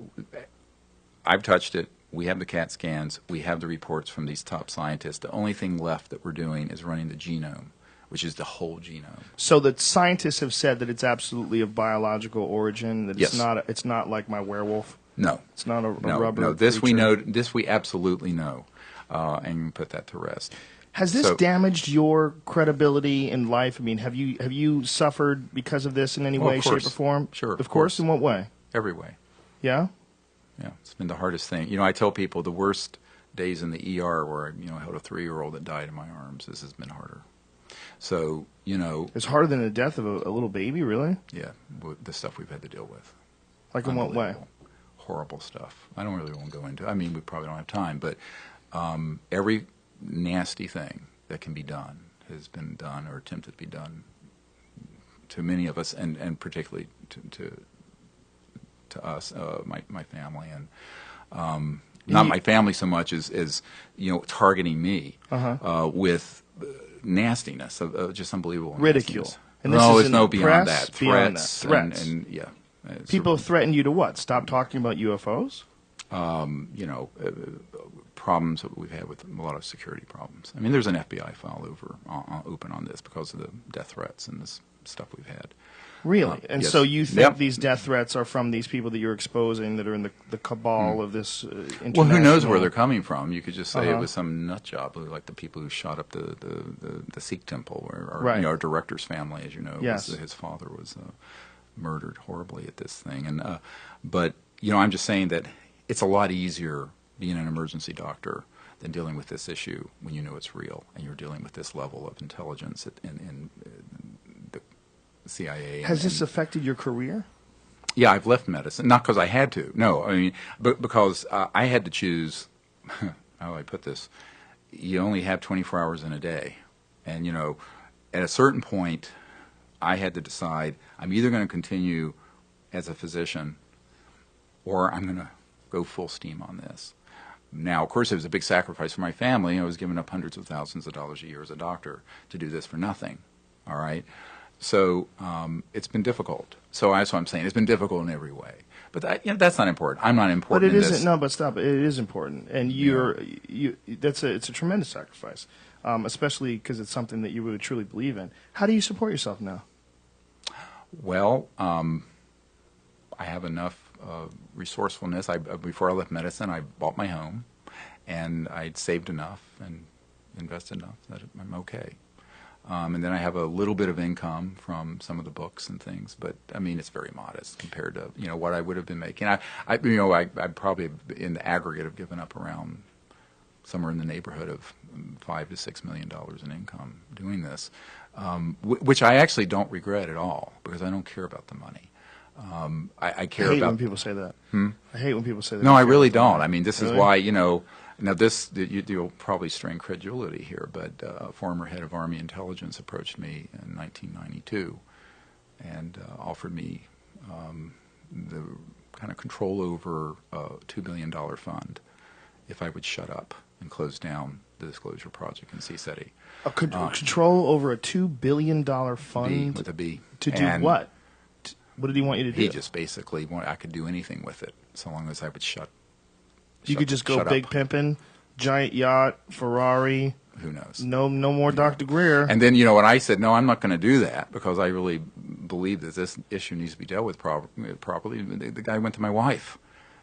I've touched it. We have the CAT scans. We have the reports from these top scientists. The only thing left that we're doing is running the genome, which is the whole genome. So the scientists have said that it's absolutely of biological origin. That it's not like my werewolf. No, it's not a rubber. No, this creature. we know. This we absolutely know, and put that to rest. Has this damaged your credibility in life? I mean, have you suffered because of this in any way, shape, or form? Sure. Of course. In what way? Every way. Yeah? Yeah. It's been the hardest thing. I tell people the worst days in the ER where I held a 3-year-old that died in my arms. This has been harder. So, It's harder than the death of a little baby, really? Yeah. The stuff we've had to deal with. Like in what way? Horrible stuff. I don't really want to go into. I mean, we probably don't have time, but every nasty thing that can be done has been done or attempted to be done to many of us, and particularly to us, my family, and not my family so much as targeting me with nastiness of just unbelievable ridicule. Nastiness. And beyond press, that. Threats. And yeah. People threaten you to what? Stop talking about UFOs? Problems that we've had with a lot of security problems. I mean, there's an FBI file open on this because of the death threats and this stuff we've had. Really? And yes. so you think these death threats are from these people that you're exposing that are in the cabal of this international... Well, who knows where they're coming from? You could just say it was some nut job, like the people who shot up the Sikh temple, where our director's family, as you know, his father was murdered horribly at this thing. And but I'm just saying that it's a lot easier being an emergency doctor than dealing with this issue when you know it's real and you're dealing with this level of intelligence in the CIA. Has this affected your career? Yeah, I've left medicine, not because I had to. No, I mean, but because I had to choose. How do I put this? You only have 24 hours in a day, and at a certain point, I had to decide I'm either going to continue as a physician, or I'm going to go full steam on this. Now, of course, it was a big sacrifice for my family. I was giving up hundreds of thousands of dollars a year as a doctor to do this for nothing. All right, so it's been difficult. So that's what I'm saying. It's been difficult in every way. But that's not important. I'm not important. But it isn't. This. No, but stop. It is important, and it's a tremendous sacrifice, especially because it's something that you really truly believe in. How do you support yourself now? Well, I have enough resourcefulness. Before I left medicine, I bought my home, and I'd saved enough and invested enough that I'm okay. And then I have a little bit of income from some of the books and things, but I mean it's very modest compared to what I would have been making. I probably in the aggregate have given up around somewhere in the neighborhood of $5 to $6 million in income doing this, which I actually don't regret at all because I don't care about the money. I care about. I hate when people say that. I hate when people say that. No, I really don't. I mean, this is why Now, you'll probably strain credulity here, but a former head of Army intelligence approached me in 1992 and offered me the kind of control over a $2 billion fund if I would shut up and close down the Disclosure Project in CSETI. Control over a $2 billion fund? With a B. To do what? What did he want you to do? He just basically wanted I could do anything with it so long as I would shut. You could just go big pimping, giant yacht, Ferrari. Who knows? No more Dr. Greer. And then, when I said, no, I'm not going to do that because I really believe that this issue needs to be dealt with properly, the guy went to my wife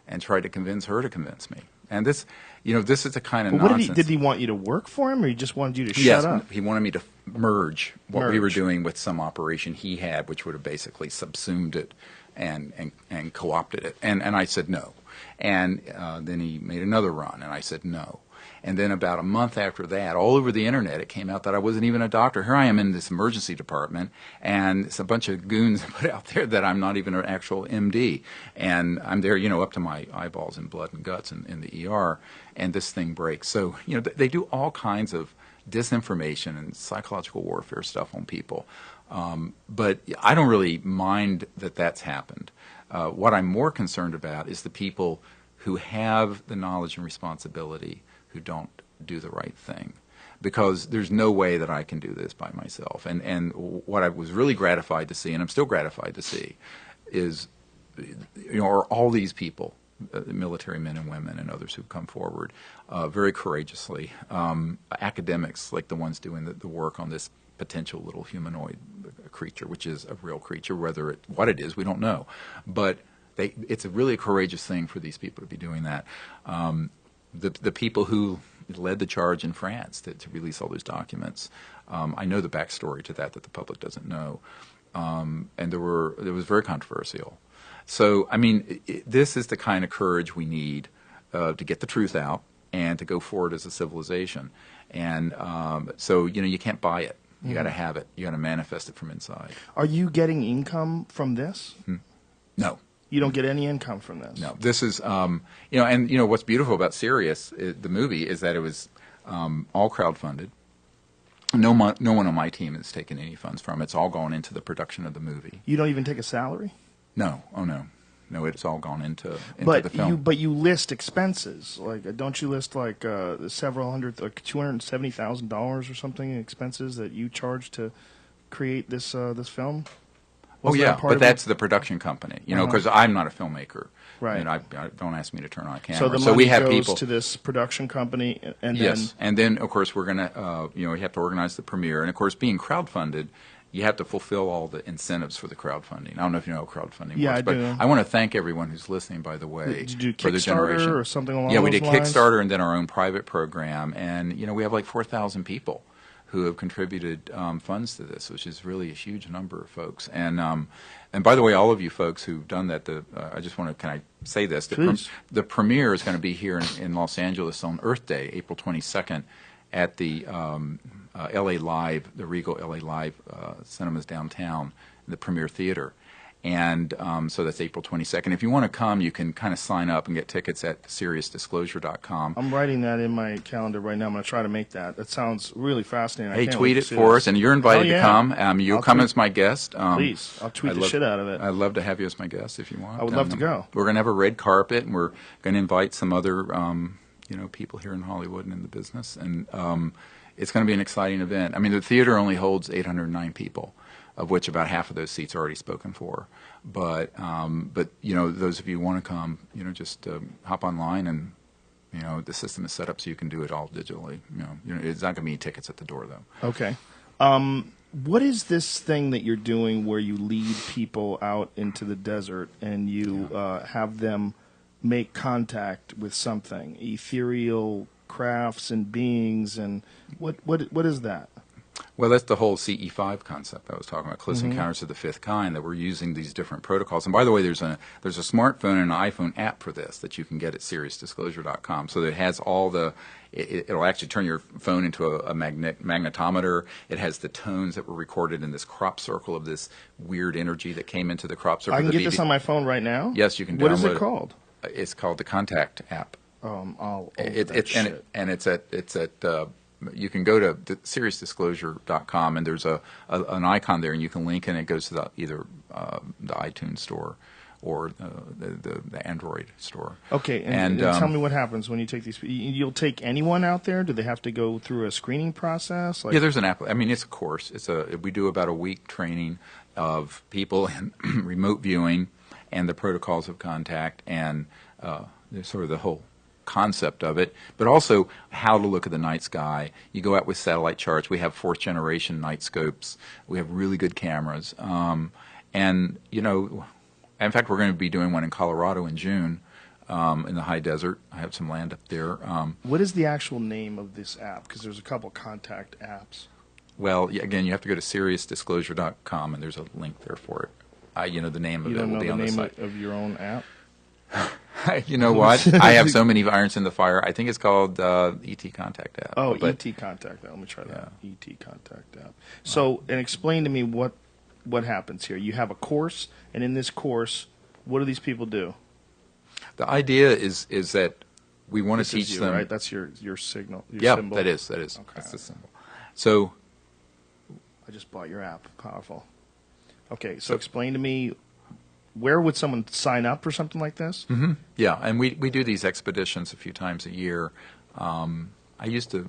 and tried to convince her to convince me. And this, this is the kind of But what nonsense. did he want you to work for him, or he just wanted you to Yes, shut up? he wanted me to merge what we were doing with some operation he had, which would have basically subsumed it and co-opted it. And I said no. And then he made another run, and I said no. And then about a month after that, all over the internet, it came out that I wasn't even a doctor. Here I am in this emergency department, and it's a bunch of goons put out there that I'm not even an actual MD. And I'm there, up to my eyeballs in blood and guts in the ER, and this thing breaks. So, they do all kinds of disinformation and psychological warfare stuff on people. But I don't really mind that that's happened. What I'm more concerned about is the people who have the knowledge and responsibility who don't do the right thing, because there's no way that I can do this by myself. And what I was really gratified to see, and I'm still gratified to see, is are all these people, military men and women and others who've come forward very courageously, academics like the ones doing the work on this potential little humanoid creature, which is a real creature. What it is, we don't know, but it's really a courageous thing for these people to be doing that. The people who led the charge in France to release all those documents, I know the backstory to that the public doesn't know, and it was very controversial. So, I mean, this is the kind of courage we need to get the truth out and to go forward as a civilization. And so, you can't buy it. You got to have it. You got to manifest it from inside. Are you getting income from this? No. You don't get any income from this? No. This is, and what's beautiful about Sirius, the movie, is that it was all crowdfunded. No one on my team has taken any funds from it. It's all gone into the production of the movie. You don't even take a salary? No. Oh, no. No, it's all gone into the film. But you list expenses. Like, don't you list several hundred, like $270,000 or something in expenses that you charge to create this film? But that's the production company, because I'm not a filmmaker. Right. And I don't ask me to turn on a camera. So the money we have goes people to this production company, and yes, and then of course we're gonna, we have to organize the premiere, and of course being crowdfunded, you have to fulfill all the incentives for the crowdfunding. I don't know if you know how crowdfunding works, but I want to thank everyone who's listening, by the way, Did you do for the generation. Kickstarter or something along those lines? Yeah, we did Kickstarter and then our own private program, and we have like 4,000 people who have contributed funds to this, which is really a huge number of folks. And by the way, all of you folks who've done that, I just want to, can I say this? The premiere is going to be here in Los Angeles on Earth Day, April 22nd, at the LA Live, the Regal LA Live Cinemas downtown, the Premiere Theater. And so that's April 22nd. If you want to come, you can kind of sign up and get tickets at SiriusDisclosure.com. I'm writing that in my calendar right now. I'm going to try to make that. That sounds really fascinating. Hey, tweet it for us, and you're invited to come. You'll come as my guest. Please, I'll tweet the shit out of it. I'd love to have you as my guest if you want. I would love to go. We're going to have a red carpet, and we're going to invite some other people here in Hollywood and in the business. And it's going to be an exciting event. I mean, the theater only holds 809 people, of which about half of those seats are already spoken for. But those of you who want to come, just hop online, and the system is set up so you can do it all digitally. It's not going to be tickets at the door though. Okay. What is this thing that you're doing where you lead people out into the desert and you have them make contact with something, ethereal crafts and beings, and what is that? Well, that's the whole CE5 concept I was talking about, Close Encounters of the Fifth Kind, that we're using these different protocols. And by the way, there's a smartphone and an iPhone app for this that you can get at SiriusDisclosure.com. So it has all it'll actually turn your phone into a magnetometer. It has the tones that were recorded in this crop circle of this weird energy that came into the crop circle. I can get this on my phone right now? Yes, you can download it. What is it called? It's called the Contact app. I'll you can go to SiriusDisclosure.com, and there's an icon there, and you can link, and it goes to either the iTunes store or the Android store. Okay, and tell me what happens when you take these. You'll take anyone out there? Do they have to go through a screening process? Yeah, there's an app. I mean, it's a course. We do about a week training of people in remote viewing and the protocols of contact, and there's sort of the whole concept of it, but also how to look at the night sky. You go out with satellite charts. We have fourth generation night scopes. We have really good cameras. And in fact, we're going to be doing one in Colorado in June in the high desert. I have some land up there. What is the actual name of this app? Because there's a couple contact apps. Well, again, you have to go to SiriusDisclosure.com, and there's a link there for it. The name of it will be on the site. You don't know the name of your own app? You know what? I have so many irons in the fire. I think it's called ET Contact app. Oh, ET Contact app. Let me try that. Yeah. ET Contact app. So, and explain to me what happens here. You have a course, and in this course, what do these people do? The idea is that we want to teach them. Right? That's your signal. Your yeah, symbol. that is. Okay. That's the symbol. So, I just bought your app. Powerful. Okay, so explain to me, where would someone sign up for something like this? Mm-hmm. Yeah, and we do these expeditions a few times a year. I used to,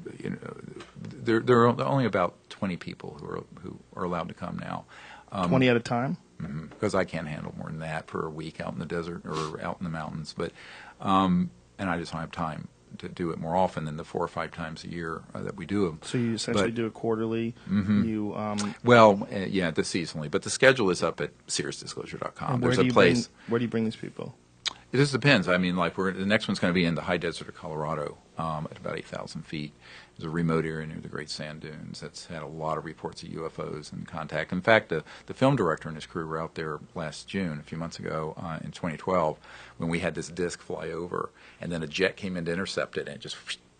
there are only about 20 people who are allowed to come now. 20 at a time? Mm-hmm, because I can't handle more than that for a week out in the desert or out in the mountains. But and I just don't have time to do it more often than the 4 or 5 times a year that we do them. So you essentially do it quarterly. Mm-hmm. You the seasonally, but the schedule is up at SiriusDisclosure.com. There's a place. Where do you bring these people? It just depends. I mean, like the next one's going to be in the high desert of Colorado at about 8,000 feet. There's a remote area near the Great Sand Dunes that's had a lot of reports of UFOs and contact. In fact, the film director and his crew were out there last June, a few months ago, in 2012, when we had this disc fly over, and then a jet came in to intercept it, and it just,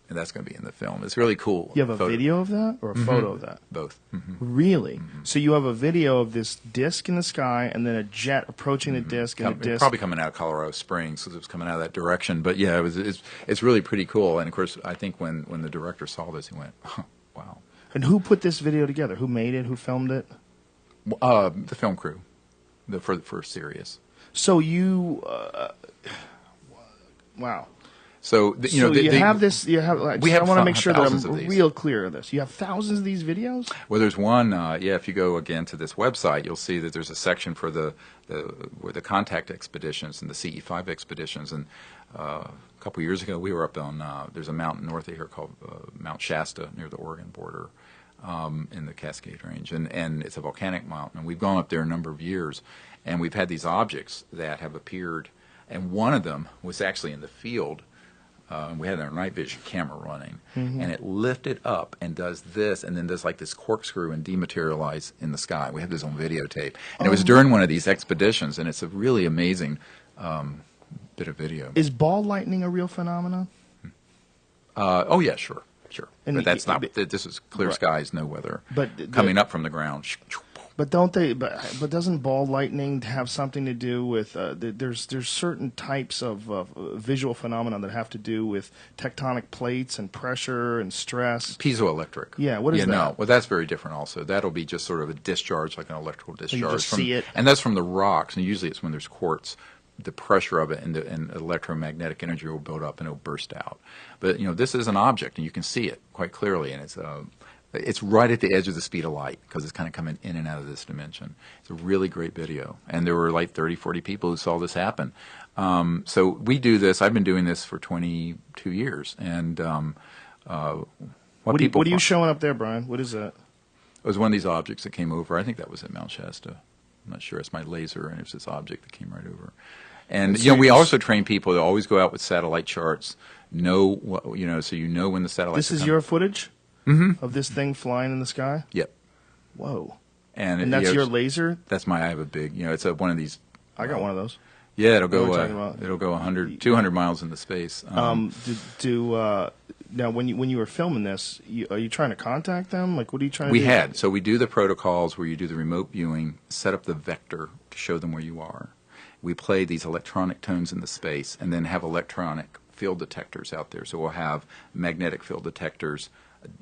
and that's going to be in the film. It's really cool. You have a video of that or a photo of that? Both. Mm-hmm. Really? Mm-hmm. So you have a video of this disc in the sky, and then a jet approaching the disc, and the disc probably coming out of Colorado Springs, because it was coming out of that direction. But yeah, it's really pretty cool. And of course, I think when the director saw this, he went, oh, "Wow!" And who put this video together? Who made it? Who filmed it? The film crew, for Sirius. So you, wow. So you have this. You have. I want to make sure that I'm real clear of this. You have thousands of these videos. Well, there's one. If you go again to this website, you'll see that there's a section for the contact expeditions and the CE5 expeditions. And a couple years ago, we were up on. There's a mountain north of here called Mount Shasta near the Oregon border, in the Cascade Range, and it's a volcanic mountain. And we've gone up there a number of years, and we've had these objects that have appeared, and one of them was actually in the field. We had our night vision camera running, and it lifted up and does this, and then does like this corkscrew and dematerialize in the sky. We have this on videotape, and it was during one of these expeditions, and it's a really amazing bit of video. Is ball lightning a real phenomenon? Oh yeah, sure. And but that's not. This is clear skies, no weather. But coming up from the ground. But don't they? But doesn't ball lightning have something to do with? There's certain types of visual phenomena that have to do with tectonic plates and pressure and stress. Piezoelectric. Yeah. What is that? No. Well, that's very different. Also, that'll be just sort of a discharge, like an electrical discharge. So you just see it, and that's from the rocks. And usually, it's when there's quartz. The pressure of it and electromagnetic energy will build up and it'll burst out. But this is an object, and you can see it quite clearly, and it's right at the edge of the speed of light because it's kind of coming in and out of this dimension. It's a really great video. And there were like 30, 40 people who saw this happen. So we do this. I've been doing this for 22 years. And what are you showing up there, Brian? What is that? It was one of these objects that came over. I think that was at Mount Shasta. I'm not sure. It's my laser, and it's this object that came right over. And we also train people to always go out with satellite charts. So you know when the satellite. This is your footage. Mm-hmm. Of this thing flying in the sky? Yep. Whoa. And that's your laser? That's I have a big, it's one of these. I got one of those. Yeah, it'll go 100, 200 miles into space. Now, when you were filming this, are you trying to contact them? Like, what are you trying to do? We had. So we do the protocols where you do the remote viewing, set up the vector to show them where you are. We play these electronic tones in the space, and then have electronic field detectors out there. So we'll have magnetic field detectors,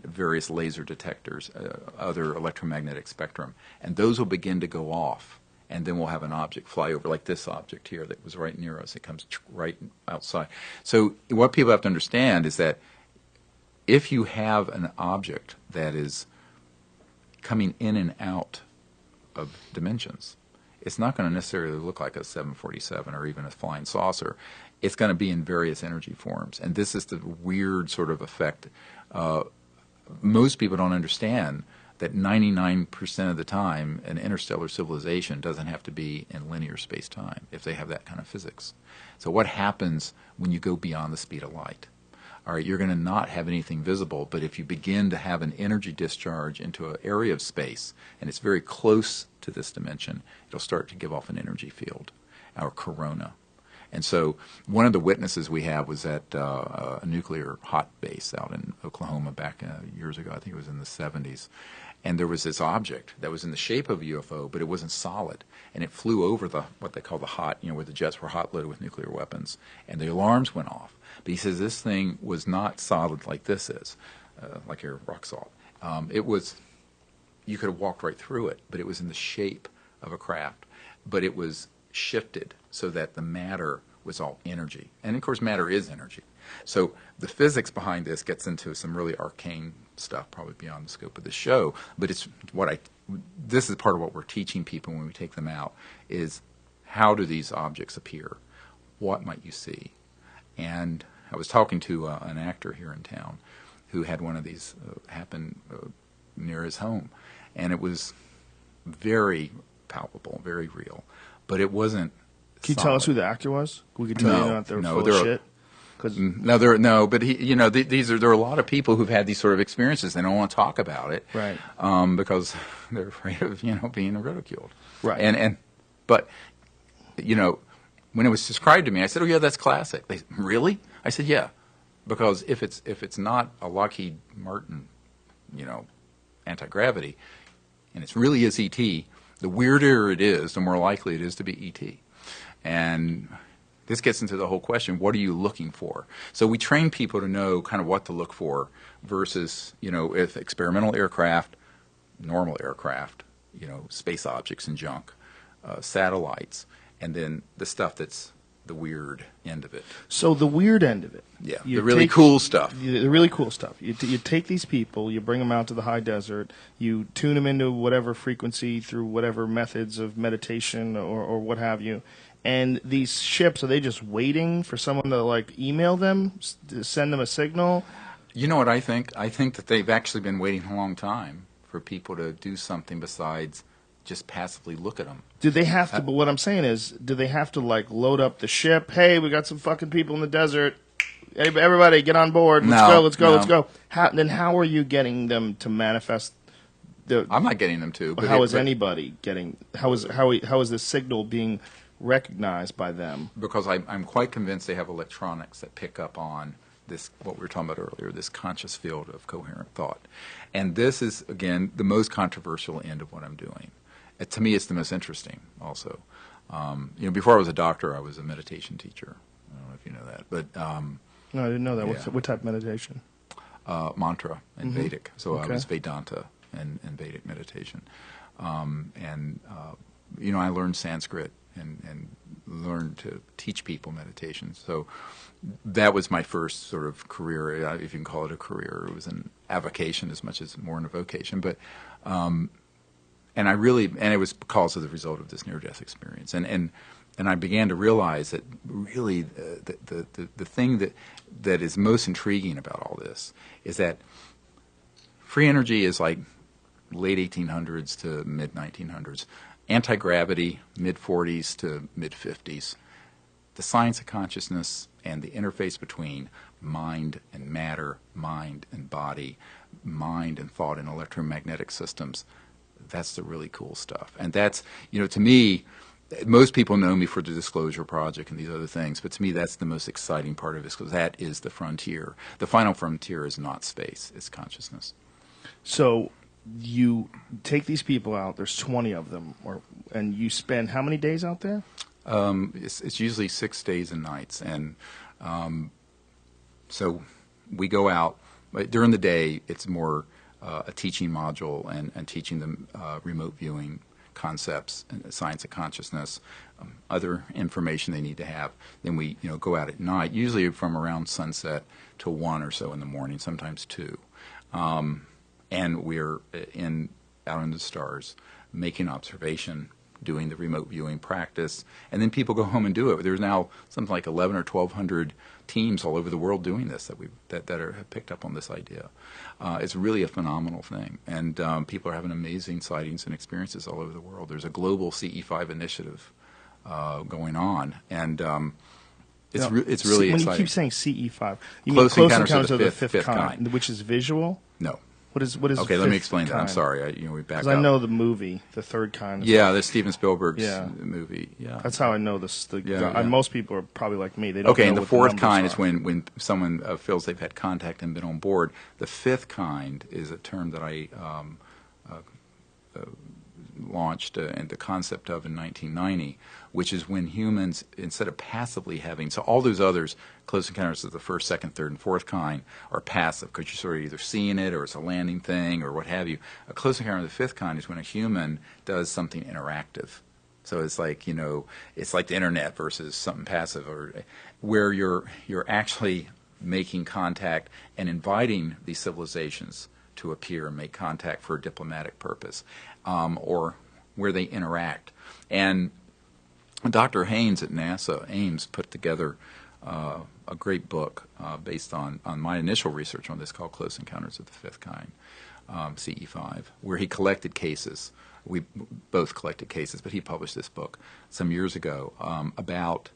various laser detectors, other electromagnetic spectrum, and those will begin to go off, and then we'll have an object fly over, like this object here that was right near us. It comes right outside. So what people have to understand is that if you have an object that is coming in and out of dimensions, it's not going to necessarily look like a 747 or even a flying saucer. It's going to be in various energy forms, and this is the weird sort of effect. Most people don't understand that 99% of the time an interstellar civilization doesn't have to be in linear space-time if they have that kind of physics. So what happens when you go beyond the speed of light? All right, you're going to not have anything visible, but if you begin to have an energy discharge into an area of space, and it's very close to this dimension, it'll start to give off an energy field, our corona. And so one of the witnesses we have was at a nuclear hot base out in Oklahoma back years ago. I think it was in the 70s. And there was this object that was in the shape of a UFO, but it wasn't solid. And it flew over what they call the hot, where the jets were hot loaded with nuclear weapons. And the alarms went off. But he says this thing was not solid like this is, like your rock salt. It was, you could have walked right through it, but it was in the shape of a craft. But it was shifted so that the matter was all energy. And of course, matter is energy. So the physics behind this gets into some really arcane stuff, probably beyond the scope of the show. But this is part of what we're teaching people when we take them out, is how do these objects appear? What might you see? And I was talking to an actor here in town who had one of these happen near his home. And it was very palpable, very real. But it wasn't. Can you tell us who the actor was? We could tell you not they were full of shit. But there are a lot of people who've had these sort of experiences. They don't want to talk about it, right? Because they're afraid of being ridiculed, right? But when it was described to me, I said, "Oh yeah, that's classic." They really? I said, "Yeah," because if it's not a Lockheed Martin, anti-gravity, and it really is ET, the weirder it is, the more likely it is to be ET. And this gets into the whole question, what are you looking for? So we train people to know kind of what to look for versus, if experimental aircraft, normal aircraft, space objects and junk, satellites, and then the stuff that's the weird end of it. So the weird end of it. Yeah, the really cool stuff. The really cool stuff. You take these people, you bring them out to the high desert, you tune them into whatever frequency through whatever methods of meditation or what have you. And these ships, are they just waiting for someone to email them, to send them a signal? You know what I think? I think that they've actually been waiting a long time for people to do something besides just passively look at them. Do they have to? But what I'm saying is, do they have to load up the ship? Hey, we got some fucking people in the desert. Everybody, get on board. Let's go. How are you getting them to manifest? I'm not getting them to. But how is anybody getting? How is the signal being recognized by them? Because I'm quite convinced they have electronics that pick up on this, what we were talking about earlier, this conscious field of coherent thought. And this is, again, the most controversial end of what I'm doing. To me, it's the most interesting also. Before I was a doctor, I was a meditation teacher. I don't know if you know that. But no, I didn't know that. Yeah. What type of meditation? Mantra and Vedic. So Okay. I was Vedanta and Vedic meditation. I learned Sanskrit and learned to teach people meditation. So that was my first sort of career, if you can call it a career. It was an avocation as much as more than a vocation. But and it was because of the result of this near-death experience. And I began to realize that really the thing that is most intriguing about all this is that free energy is like late 1800s to mid 1900s. Anti-gravity, mid-40s to mid-50s. The science of consciousness and the interface between mind and matter, mind and body, mind and thought and electromagnetic systems, that's the really cool stuff. And that's, to me, most people know me for the Disclosure Project and these other things, but to me that's the most exciting part of this, because that is the frontier. The final frontier is not space, it's consciousness. So you take these people out, there's 20 of them, and you spend how many days out there? It's usually 6 days and nights. And so we go out. During the day, it's more a teaching module and teaching them remote viewing concepts and science of consciousness, other information they need to have. Then we go out at night, usually from around sunset to 1 or so in the morning, sometimes 2. And we're out in the stars, making observation, doing the remote viewing practice, and then people go home and do it. There's now something like 11 or 1,200 teams all over the world doing this that have picked up on this idea. It's really a phenomenal thing, and people are having amazing sightings and experiences all over the world. There's a global CE5 initiative going on, and it's really when exciting. you keep saying CE5, you mean Close Encounters of the Fifth Kind, which is visual? No. What is okay, let me explain kind? that. I'm sorry. We back up. Because I know the movie, The Third Kind. Yeah, that's Steven Spielberg's movie. Yeah, that's how I know this. Most people are probably like me. They don't okay, know and the what fourth the kind are. is when someone feels they've had contact and been on board. The fifth kind is a term that I launched and the concept of in 1990, which is when humans, instead of passively having, so all those others, Close Encounters of the first, second, third, and fourth kind, are passive because you're sort of either seeing it or it's a landing thing or what have you. A Close Encounter of the fifth kind is when a human does something interactive. So it's like, it's like the internet versus something passive, or where you're actually making contact and inviting these civilizations to appear and make contact for a diplomatic purpose, or where they interact. And Dr. Haynes at NASA, Ames, put together a great book based on my initial research on this called Close Encounters of the Fifth Kind, CE5, where he collected cases. We both collected cases, but he published this book some years ago about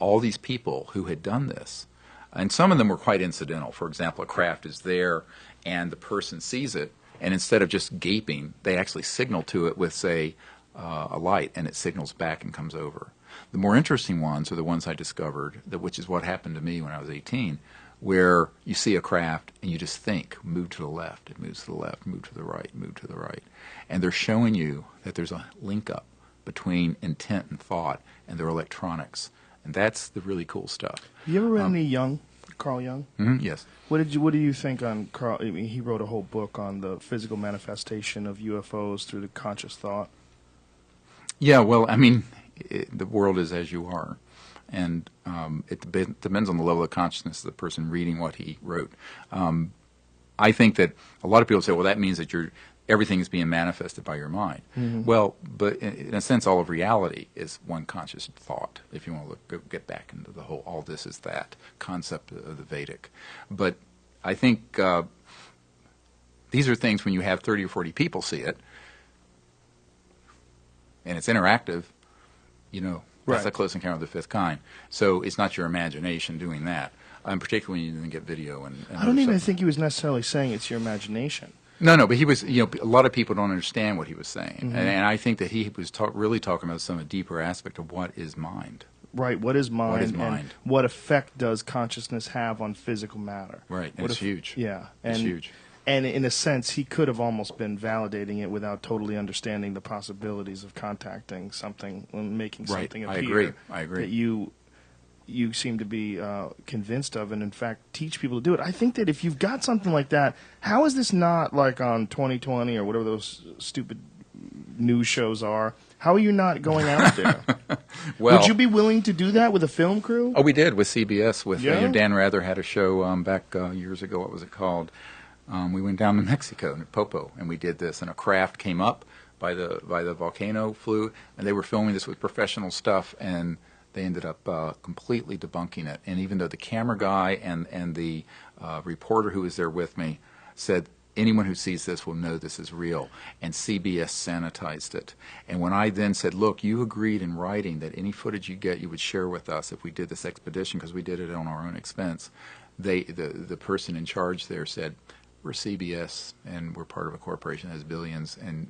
all these people who had done this. And some of them were quite incidental. For example, a craft is there and the person sees it, and instead of just gaping, they actually signal to it with, say, a light, and it signals back and comes over. The more interesting ones are the ones I discovered, which is what happened to me when I was 18, where you see a craft and you just think, move to the left, it moves to the left, move to the right, move to the right. And they're showing you that there's a link up between intent and thought and their electronics. And that's the really cool stuff. You ever read any Jung, Carl Jung? Mm-hmm, yes. What do you think on Carl? I mean, he wrote a whole book on the physical manifestation of UFOs through the conscious thought. Yeah, well, I mean, the world is as you are, and it depends on the level of consciousness of the person reading what he wrote. I think that a lot of people say, well, that means that everything is being manifested by your mind. Mm-hmm. Well, but in a sense, all of reality is one conscious thought, if you want to get back into the whole all this is that concept of the Vedic. But I think these are things when you have 30 or 40 people see it, and it's interactive, that's a Close Encounter of the Fifth Kind. So it's not your imagination doing that, particularly when you didn't get video. And I don't even think he was necessarily saying it's your imagination. No, but he was, a lot of people don't understand what he was saying. Mm-hmm. And I think that he was really talking about some deeper aspect of what is mind. Right, what is mind? What is mind? And what effect does consciousness have on physical matter? Right, and it's huge. Yeah. It's huge. And in a sense, he could have almost been validating it without totally understanding the possibilities of contacting something and making something appear. I agree. That you seem to be convinced of, and in fact teach people to do it. I think that if you've got something like that, how is this not like on 2020 or whatever those stupid news shows are? How are you not going out there? Well, would you be willing to do that with a film crew? Oh, we did with CBS. With Dan Rather had a show back years ago. What was it called? We went down to Mexico, in Popo, and we did this. And a craft came up by the volcano, flew, and they were filming this with professional stuff, and they ended up completely debunking it. And even though the camera guy and the reporter who was there with me said, anyone who sees this will know this is real, and CBS sanitized it. And when I then said, look, you agreed in writing that any footage you get you would share with us if we did this expedition, because we did it on our own expense, the person in charge there said, we're CBS, and we're part of a corporation that has billions, and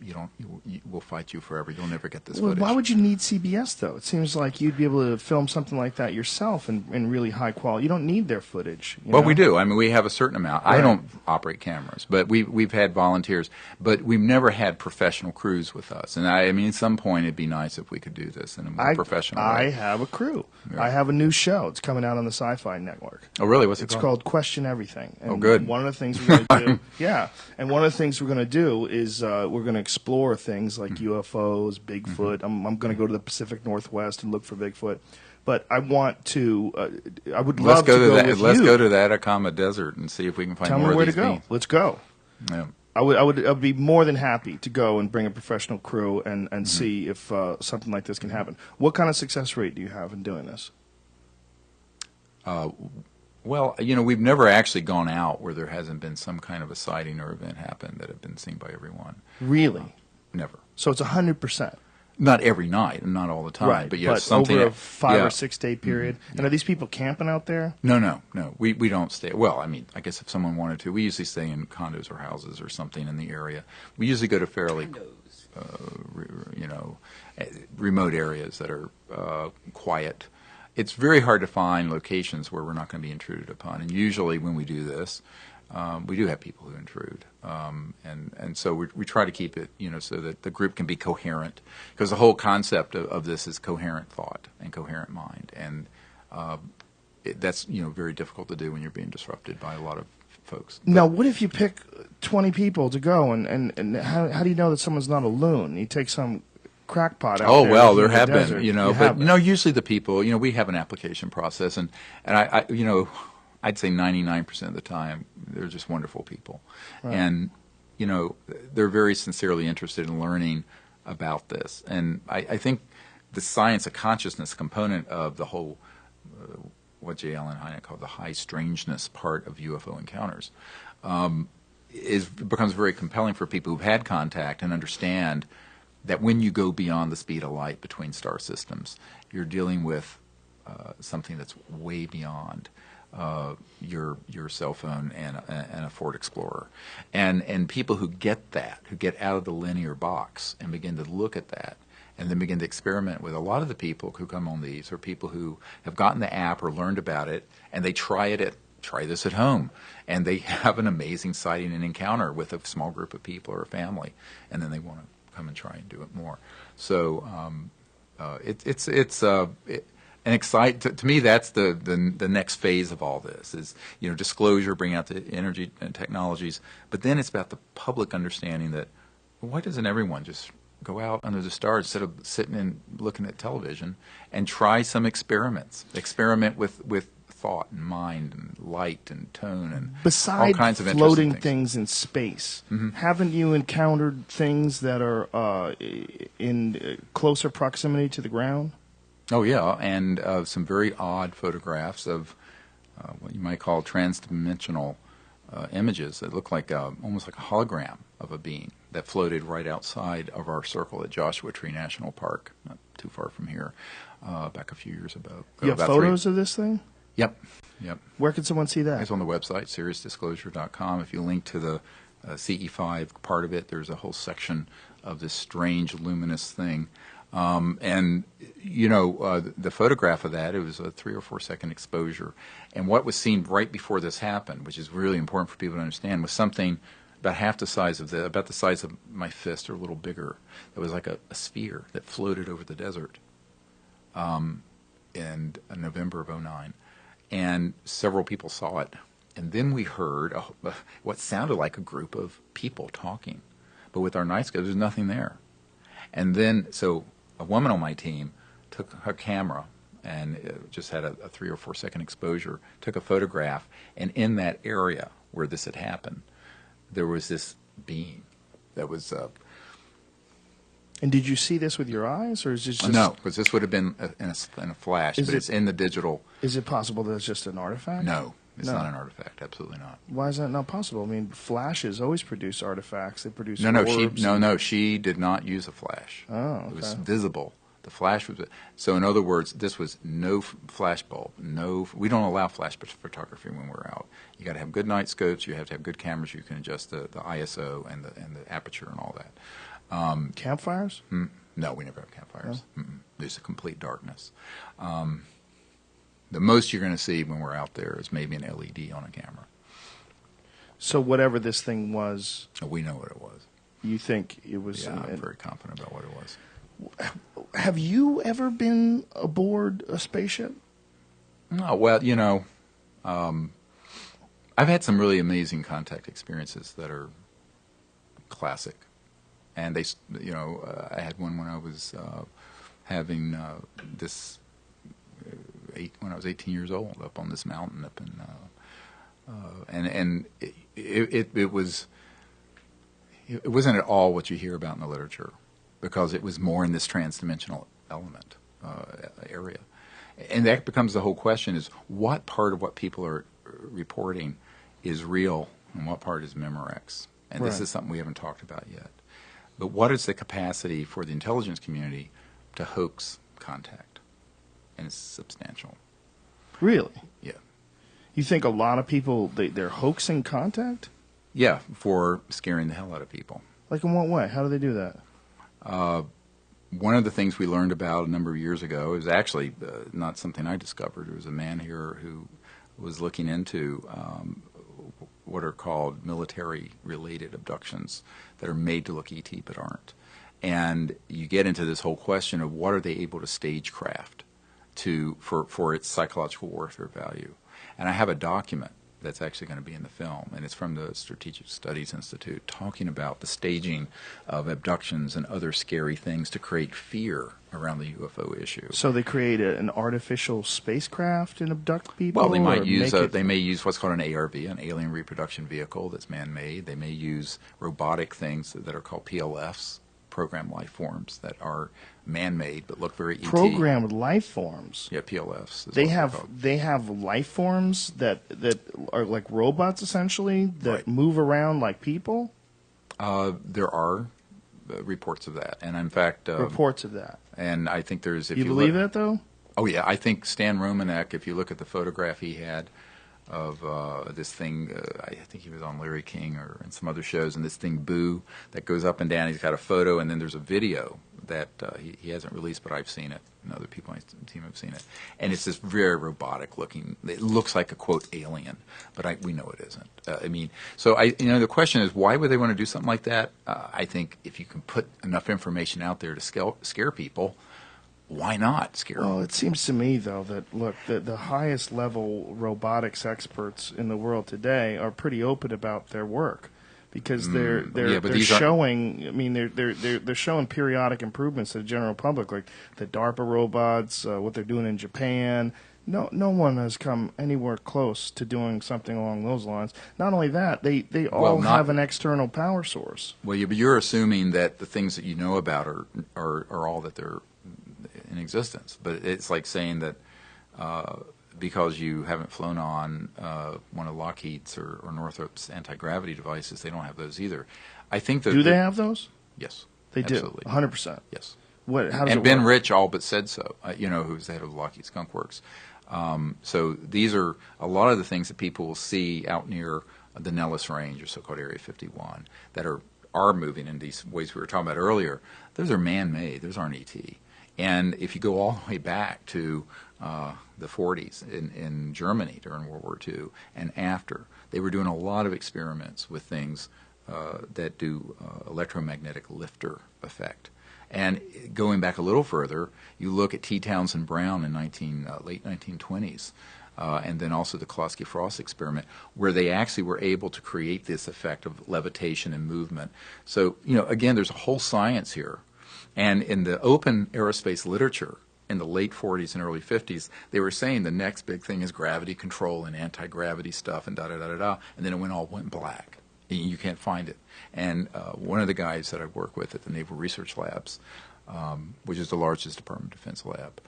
we'll fight you forever. You'll never get this footage. Why would you need CBS, though? It seems like you'd be able to film something like that yourself in really high quality. You don't need their footage. Well, we do. I mean, we have a certain amount. Right. I don't operate cameras, but we've had volunteers. But we've never had professional crews with us. And I mean, at some point, it'd be nice if we could do this in a more professional way. I have a crew. Yeah. I have a new show. It's coming out on the Sci-Fi Network. Oh, really? What's it called? It's called Question Everything. And good. One of the things we're going to do, and one of the things we're going to do is we're going to explore things like UFOs, Bigfoot. I'm going to go to the Pacific Northwest and look for Bigfoot. But I want to. I would love to go with you. Let's go to the Atacama Desert and see if we can find more of these beings. Let's go. Yeah. I would be more than happy to go and bring a professional crew and see if something like this can happen. What kind of success rate do you have in doing this? Well, we've never actually gone out where there hasn't been some kind of a sighting or event happen that have been seen by everyone. Really? Never. So it's 100%. Not every night and not all the time, Right, but yes, but something over a 5 yeah. or 6 day period. And are these people camping out there? No. We don't stay. Well, I mean, I guess if someone wanted to, we usually stay in condos or houses or something in the area. We usually go to fairly, remote areas that are quiet. It's very hard to find locations where we're not going to be intruded upon. And usually when we do this, we do have people who intrude, and so we try to keep it, so that the group can be coherent, because the whole concept of this is coherent thought and coherent mind, and that's very difficult to do when you're being disrupted by a lot of folks. Now, what if you pick 20 people to go, and how do you know that someone's not a loon? You take some crackpot out there. Oh well, there in the have desert. been, but usually the people, we have an application process, and I I'd say 99% of the time, they're just wonderful people. Right. And, they're very sincerely interested in learning about this. And I think the science of consciousness component of the whole, what J. Allen Hynek called the high strangeness part of UFO encounters, becomes very compelling for people who've had contact and understand that when you go beyond the speed of light between star systems, you're dealing with something that's way beyond your cell phone and a Ford Explorer, and people who get that, who get out of the linear box and begin to look at that, and then begin to experiment with. A lot of the people who come on these are people who have gotten the app or learned about it, and they try this at home, and they have an amazing sighting and encounter with a small group of people or a family, and then they want to come and try and do it more. So to me, that's the next phase of all this is, disclosure, bring out the energy and technologies, but then it's about the public understanding that, why doesn't everyone just go out under the stars instead of sitting and looking at television and try some experiments, experiment with thought and mind and light and tone and all kinds of floating interesting things in space. Haven't you encountered things that are in closer proximity to the ground? Oh, yeah, and some very odd photographs of what you might call transdimensional images that look like almost like a hologram of a being that floated right outside of our circle at Joshua Tree National Park, not too far from here, back a few years ago. You have photos of this thing? Yep. Where can someone see that? It's on the website, SiriusDisclosure.com. If you link to the CE5 part of it, there's a whole section of this strange luminous thing. The photograph of that, it was a 3 or 4 second exposure. And what was seen right before this happened, which is really important for people to understand, was something about half the size of about the size of my fist or a little bigger. It was like a sphere that floated over the desert in November of '09. And several people saw it. And then we heard what sounded like a group of people talking. But with our night scope, there's nothing there. And then, so a woman on my team took her camera and just had a 3 or 4 second exposure, took a photograph, and in that area where this had happened, there was this being that was... And did you see this with your eyes, or is this just... No, because this would have been in a flash, but it's in the digital... Is it possible that it's just an artifact? No, it's not an artifact, absolutely not. Why is that not possible? I mean, flashes always produce artifacts. They produce she did not use a flash. Oh, okay. It was visible. The flash was... So in other words, this was no flash bulb. We don't allow flash photography when we're out. You got to have good night scopes. You have to have good cameras. You can adjust the ISO and the aperture and all that. Campfires? No, we never have campfires. No? There's a complete darkness. The most you're going to see when we're out there is maybe an LED on a camera. So whatever this thing was... We know what it was. You think it was... Yeah, I'm very confident about what it was. Have you ever been aboard a spaceship? No, well, I've had some really amazing contact experiences that are classic. And I had one when I was having this when I was 18 years old, up on this mountain up in, and it was It wasn't at all what you hear about in the literature, because it was more in this transdimensional element area. And that becomes the whole question: is what part of what people are reporting is real and what part is Memorex? And this is something we haven't talked about yet. But what is the capacity for the intelligence community to hoax contact? And it's substantial. Really? Yeah. You think a lot of people, they're hoaxing contact? Yeah, for scaring the hell out of people. Like in what way? How do they do that? One of the things we learned about a number of years ago is actually not something I discovered. There was a man here who was looking into what are called military-related abductions that are made to look ET but aren't. And you get into this whole question of what are they able to stagecraft for its psychological warfare value. And I have a document that's actually going to be in the film, and it's from the Strategic Studies Institute, talking about the staging of abductions and other scary things to create fear around the UFO issue. So they create an artificial spacecraft and abduct people? Well, they might use they may use what's called an ARV, an alien reproduction vehicle that's man-made. They may use robotic things that are called PLFs, programmed life forms, that are man-made but look very ET. Programmed life forms? Yeah, PLFs. They have life forms that are like robots, essentially, that move around like people? There are reports of that, and in fact... reports of that. And I think there's... You believe that, though? Oh, yeah. I think Stan Romanek, if you look at the photograph he had of this thing, I think he was on Larry King or in some other shows, and this thing, Boo, that goes up and down. He's got a photo, and then there's a video that he hasn't released, but I've seen it, and other people on my team have seen it. And it's this very robotic-looking, it looks like a, quote, alien, but we know it isn't. So the question is, why would they want to do something like that? I think if you can put enough information out there to scare people, why not scare them? Well, it seems to me, though, that, look, the highest level robotics experts in the world today are pretty open about their work, because they're showing. I mean, they're showing periodic improvements to the general public, like the DARPA robots, what they're doing in Japan. No one has come anywhere close to doing something along those lines. Not only that, they all have an external power source. Well, but you're assuming that the things that you know about are all that they're in existence. But it's like saying that because you haven't flown on one of Lockheed's or Northrop's anti-gravity devices, they don't have those either. I think that... Do they have those? Yes. They absolutely. do? 100%? Yes. How does and it Ben work? Rich all but said so, who's the head of Lockheed Skunk Works. So these are a lot of the things that people will see out near the Nellis Range, or so-called Area 51, that are moving in these ways we were talking about earlier. Those are man-made. Those aren't ET. And if you go all the way back to the 40s in Germany during World War II and after, they were doing a lot of experiments with things that do electromagnetic lifter effect. And going back a little further, you look at T. Townsend Brown in late 1920s, and then also the Klosky-Frost experiment, where they actually were able to create this effect of levitation and movement. So, again, there's a whole science here. And in the open aerospace literature in the late 40s and early 50s, they were saying the next big thing is gravity control and anti-gravity stuff and da-da-da-da-da, and then it all went black. You can't find it. And one of the guys that I work with at the Naval Research Labs, which is the largest Department of Defense lab,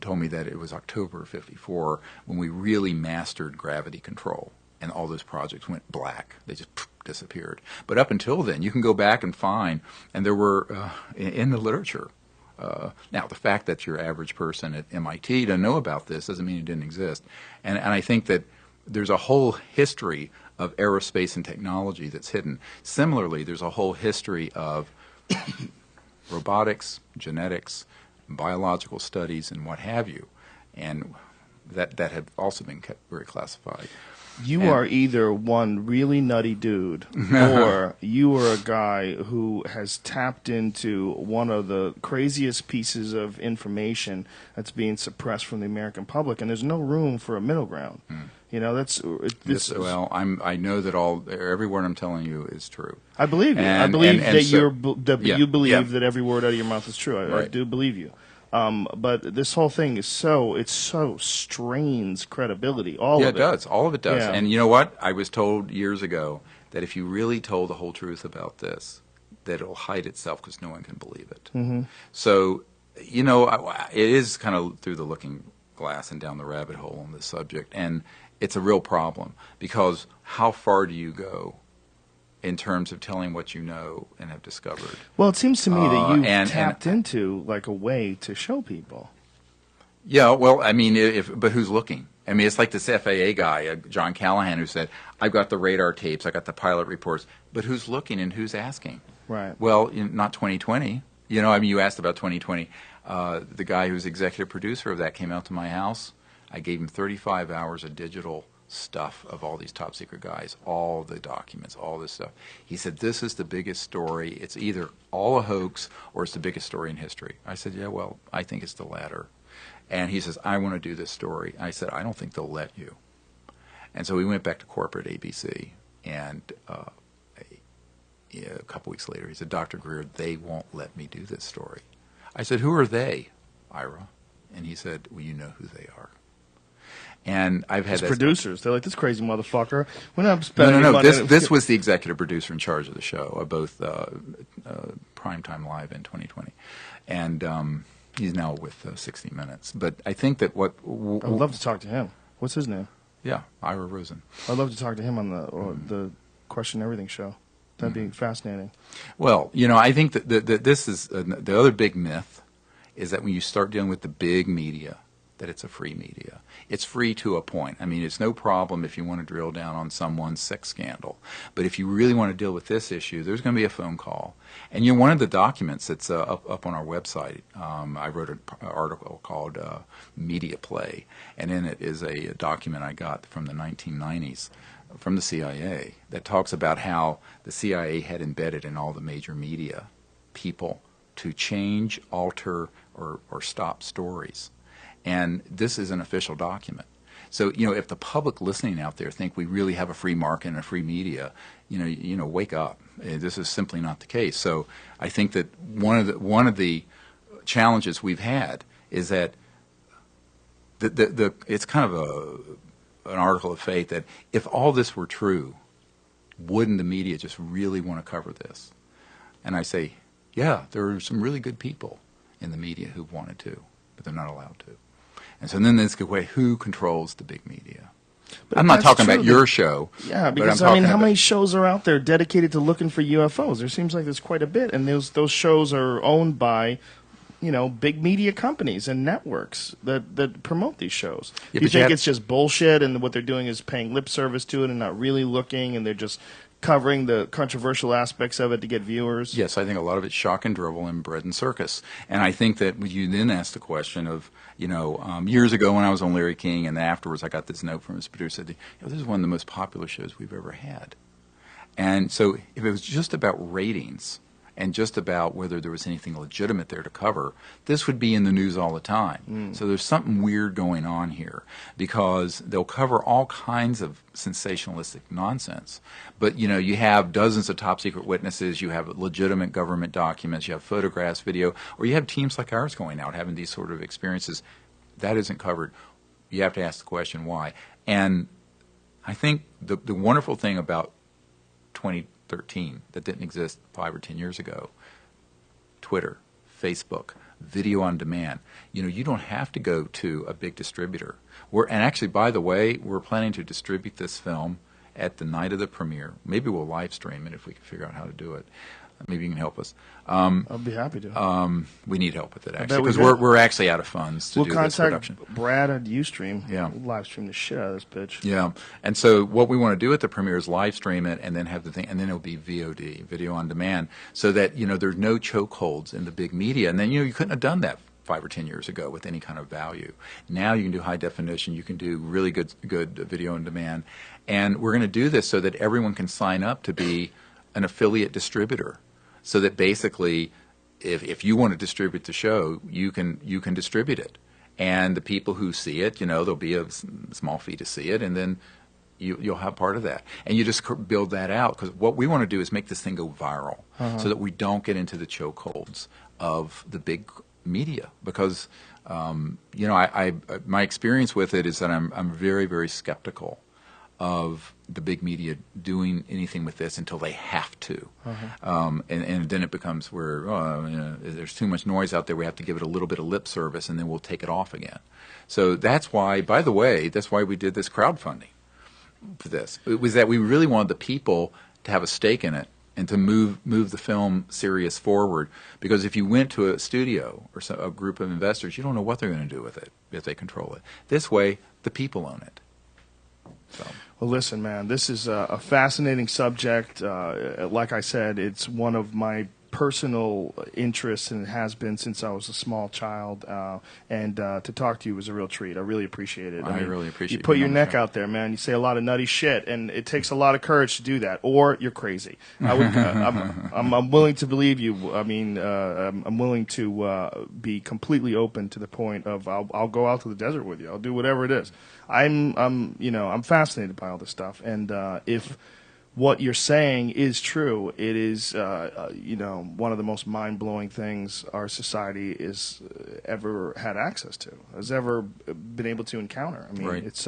told me that it was October of '54 when we really mastered gravity control, and all those projects went black. They just disappeared. But up until then, you can go back and find, and there were in the literature. Now, the fact that your average person at MIT doesn't know about this doesn't mean it didn't exist. And I think that there's a whole history of aerospace and technology that's hidden. Similarly, there's a whole history of robotics, genetics, biological studies, and what have you, and that have also been kept very classified. You are either one really nutty dude, or you are a guy who has tapped into one of the craziest pieces of information that's being suppressed from the American public, and there's no room for a middle ground. Well, I know that every word I'm telling you is true. I believe you. I believe that you believe that every word out of your mouth is true. I do believe you. But this whole thing is so strains credibility. All yeah, of it. it does. All of it does. Yeah. And you know what? I was told years ago that if you really told the whole truth about this, that it'll hide itself because no one can believe it. Mm-hmm. So, you know, it is kind of through the looking glass and down the rabbit hole on this subject. And it's a real problem because how far do you go in terms of telling what you know and have discovered? Well, it seems to me that you tapped and into like a way to show people. Yeah, well, I mean, but who's looking? I mean, it's like this FAA guy, John Callahan, who said, I've got the radar tapes, I got the pilot reports, but who's looking and who's asking? Right. Well, not 2020. You know, I mean, you asked about 2020. The guy who's executive producer of that came out to my house. I gave him 35 hours of digital stuff of all these top secret guys, all the documents, all this stuff. He said, this is the biggest story. It's either all a hoax or it's the biggest story in history. I said, yeah, well, I think it's the latter. And he says, I want to do this story. I said, I don't think they'll let you. And so we went back to corporate ABC, and a couple weeks later, he said, Dr. Greer, they won't let me do this story. I said, who are they, Ira? And he said, well, you know who they are. And I've had producers. They're like, this crazy motherfucker. We're not spending no. money. This was the executive producer in charge of the show, of both Primetime Live and 2020. And he's now with 60 Minutes. But I think that what... I'd love to talk to him. What's his name? Yeah, Ira Rosen. I'd love to talk to him on the Question Everything show. That'd be fascinating. Well, you know, I think that this is the other big myth is that when you start dealing with the big media, that it's a free media. It's free to a point. I mean, it's no problem if you want to drill down on someone's sex scandal. But if you really want to deal with this issue, there's going to be a phone call. And you know, one of the documents that's up on our website, I wrote an article called Media Play, and in it is a document I got from the 1990s from the CIA that talks about how the CIA had embedded in all the major media people to change, alter, or stop stories. And this is an official document. So, you know, if the public listening out there think we really have a free market and a free media, you know, wake up. This is simply not the case. So I think that one of the challenges we've had is that it's kind of an article of faith that if all this were true, wouldn't the media just really want to cover this? And I say, yeah, there are some really good people in the media who wanted to, but they're not allowed to. And so then there's the way, who controls the big media? But I'm not talking about your show. Yeah, because I mean, how many shows are out there dedicated to looking for UFOs? There seems like there's quite a bit, and those shows are owned by, you know, big media companies and networks that promote these shows. Yeah, Do you think it's just bullshit, and what they're doing is paying lip service to it and not really looking, and they're just covering the controversial aspects of it to get viewers? Yes, I think a lot of it's shock and drivel and bread and circus. And I think that you then ask the question of, you know, years ago when I was on Larry King, and afterwards I got this note from his producer that said, this is one of the most popular shows we've ever had. And so if it was just about ratings and just about whether there was anything legitimate there to cover, this would be in the news all the time. So there's something weird going on here, because they'll cover all kinds of sensationalistic nonsense. But, you know, you have dozens of top secret witnesses, you have legitimate government documents, you have photographs, video, or you have teams like ours going out having these sort of experiences. That isn't covered. You have to ask the question why. And I think the wonderful thing about 2013 that didn't exist 5 or 10 years ago, Twitter, Facebook, video on demand. You know, you don't have to go to a big distributor. And actually, by the way, we're planning to distribute this film at the night of the premiere. Maybe we'll live stream it if we can figure out how to do it. Maybe you can help us. I'll be happy to. We need help with it, actually, because we're actually out of funds to do this production. We'll contact Brad at Ustream. Yeah. We'll live stream the shit out of this bitch. Yeah. And so what we want to do at the premiere is live stream it and then have the thing, and then it'll be VOD, video on demand, so that, you know, there's no chokeholds in the big media. And then, you know, you couldn't have done that 5 or 10 years ago with any kind of value. Now you can do high definition, you can do really good video on demand. And we're going to do this so that everyone can sign up to be an affiliate distributor, so that basically if you want to distribute the show, you can distribute it. And the people who see it, you know, there'll be a small fee to see it, and then you'll have part of that. And you just build that out, because what we want to do is make this thing go viral, so that we don't get into the chokeholds of the big media because, my experience with it is that I'm very, very skeptical of the big media doing anything with this until they have to. And then it becomes where there's too much noise out there. We have to give it a little bit of lip service, and then we'll take it off again. So that's why, by the way, that's why we did this crowdfunding for this. It was that we really wanted the people to have a stake in it and to move the film series forward. Because if you went to a studio or a group of investors, you don't know what they're going to do with it if they control it. This way, the people own it. So. Well, listen, man, this is a fascinating subject. Like I said, it's one of my personal interests, and it has been since I was a small child. And to talk to you was a real treat. I really apprate it. I mean, really appreciate it. You put your neck out there, man. You say a lot of nutty shit, and it takes a lot of courage to do that, or you're crazy. I'm willing to believe you. I mean, I'm willing to be completely open to the point of I'll go out to the desert with you. I'll do whatever it is. I'm fascinated by all this stuff, and if what you're saying is true, it is one of the most mind-blowing things our society is ever had access to, has ever been able to encounter. I mean, right. It's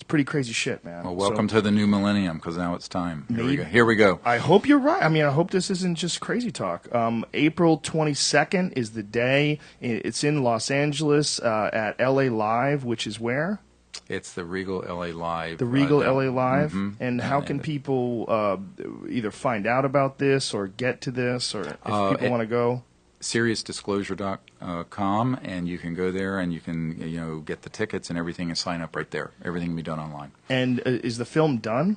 pretty crazy shit, man. Well, welcome to the new millennium, because now it's time. Here we go. I hope you're right. I mean, I hope this isn't just crazy talk. April 22nd is the day. It's in Los Angeles at LA Live, which is where? It's the Regal LA Live. The Regal LA Live. And how can people either find out about this or get to this, or if people want to go? SeriousDisclosure.com, and you can go there and you can get the tickets and everything and sign up right there. Everything can be done online. And is the film done?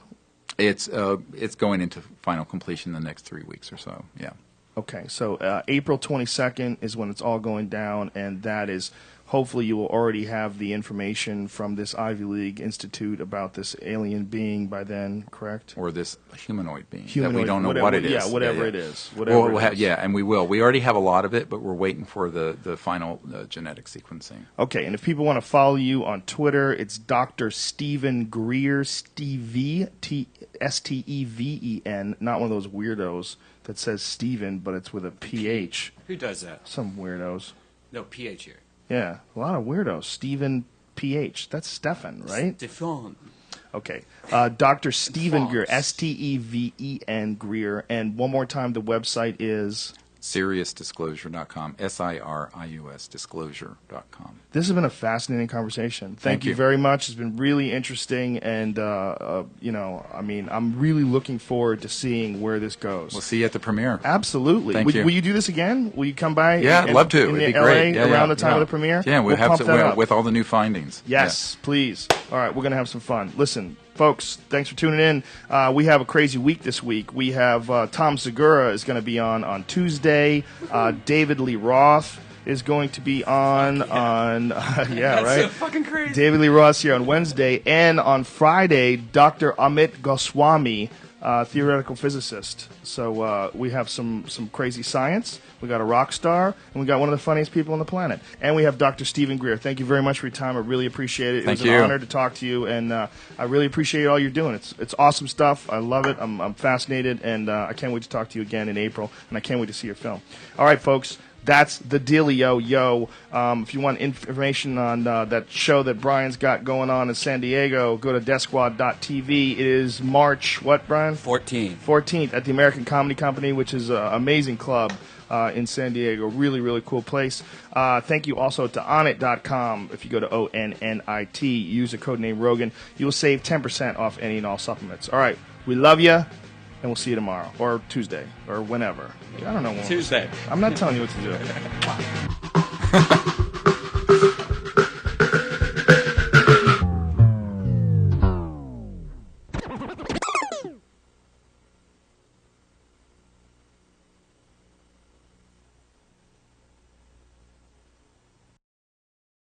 It's going into final completion in the next 3 weeks or so. Yeah. Okay, so April 22nd is when it's all going down, and that is. Hopefully you will already have the information from this Ivy League Institute about this alien being by then, correct? Or this humanoid being. That we don't know what it is. Yeah, whatever it is. And we will. We already have a lot of it, but we're waiting for the final genetic sequencing. Okay, and if people want to follow you on Twitter, it's Dr. Steven Greer, Steven, S-T-E-V-E-N, not one of those weirdos that says Steven, but it's with a P-H. Who does that? Some weirdos. No, P-H here. Yeah, a lot of weirdos. Stephen P.H. That's Stefan, right? Stefan. Okay. Dr. Steven Greer, S-T-E-V-E-N Greer. And one more time, the website is? SiriusDisclosure.com. S-I-R-I-U-S Disclosure.com. This has been a fascinating conversation. Thank you very much. It's been really interesting, and I'm really looking forward to seeing where this goes. We'll see you at the premiere. Absolutely. Thank you. Will you do this again? Will you come by? Yeah, I'd love to. It'd be great. Around the time of the premiere? Yeah, we'll have with all the new findings. Yes, please. All right, we're going to have some fun. Listen, folks, thanks for tuning in. We have a crazy week this week. We have Tom Segura is going to be on Tuesday. David Lee Roth is going to be on yeah, right? So fucking crazy. David Lee Roth here on Wednesday, and on Friday, Dr. Amit Goswami, theoretical physicist. So we have some crazy science. We got a rock star, and we got one of the funniest people on the planet. And we have Dr. Steven Greer. Thank you very much for your time. I really appreciate it. It was an honor to talk to you, and I really appreciate all you're doing. It's awesome stuff. I love it. I'm fascinated, and I can't wait to talk to you again in April, and I can't wait to see your film. All right, folks. That's the dealio, yo. If you want information on that show that Brian's got going on in San Diego, go to DeathSquad.tv. It is March, what, Brian? 14th at the American Comedy Company, which is an amazing club in San Diego. Really, really cool place. Thank you also to Onnit.com. If you go to O-N-N-I-T, use the code name Rogan, you will save 10% off any and all supplements. All right, we love you. And we'll see you tomorrow, or Tuesday, or whenever. I don't know when. Tuesday. I'm not telling you what to do.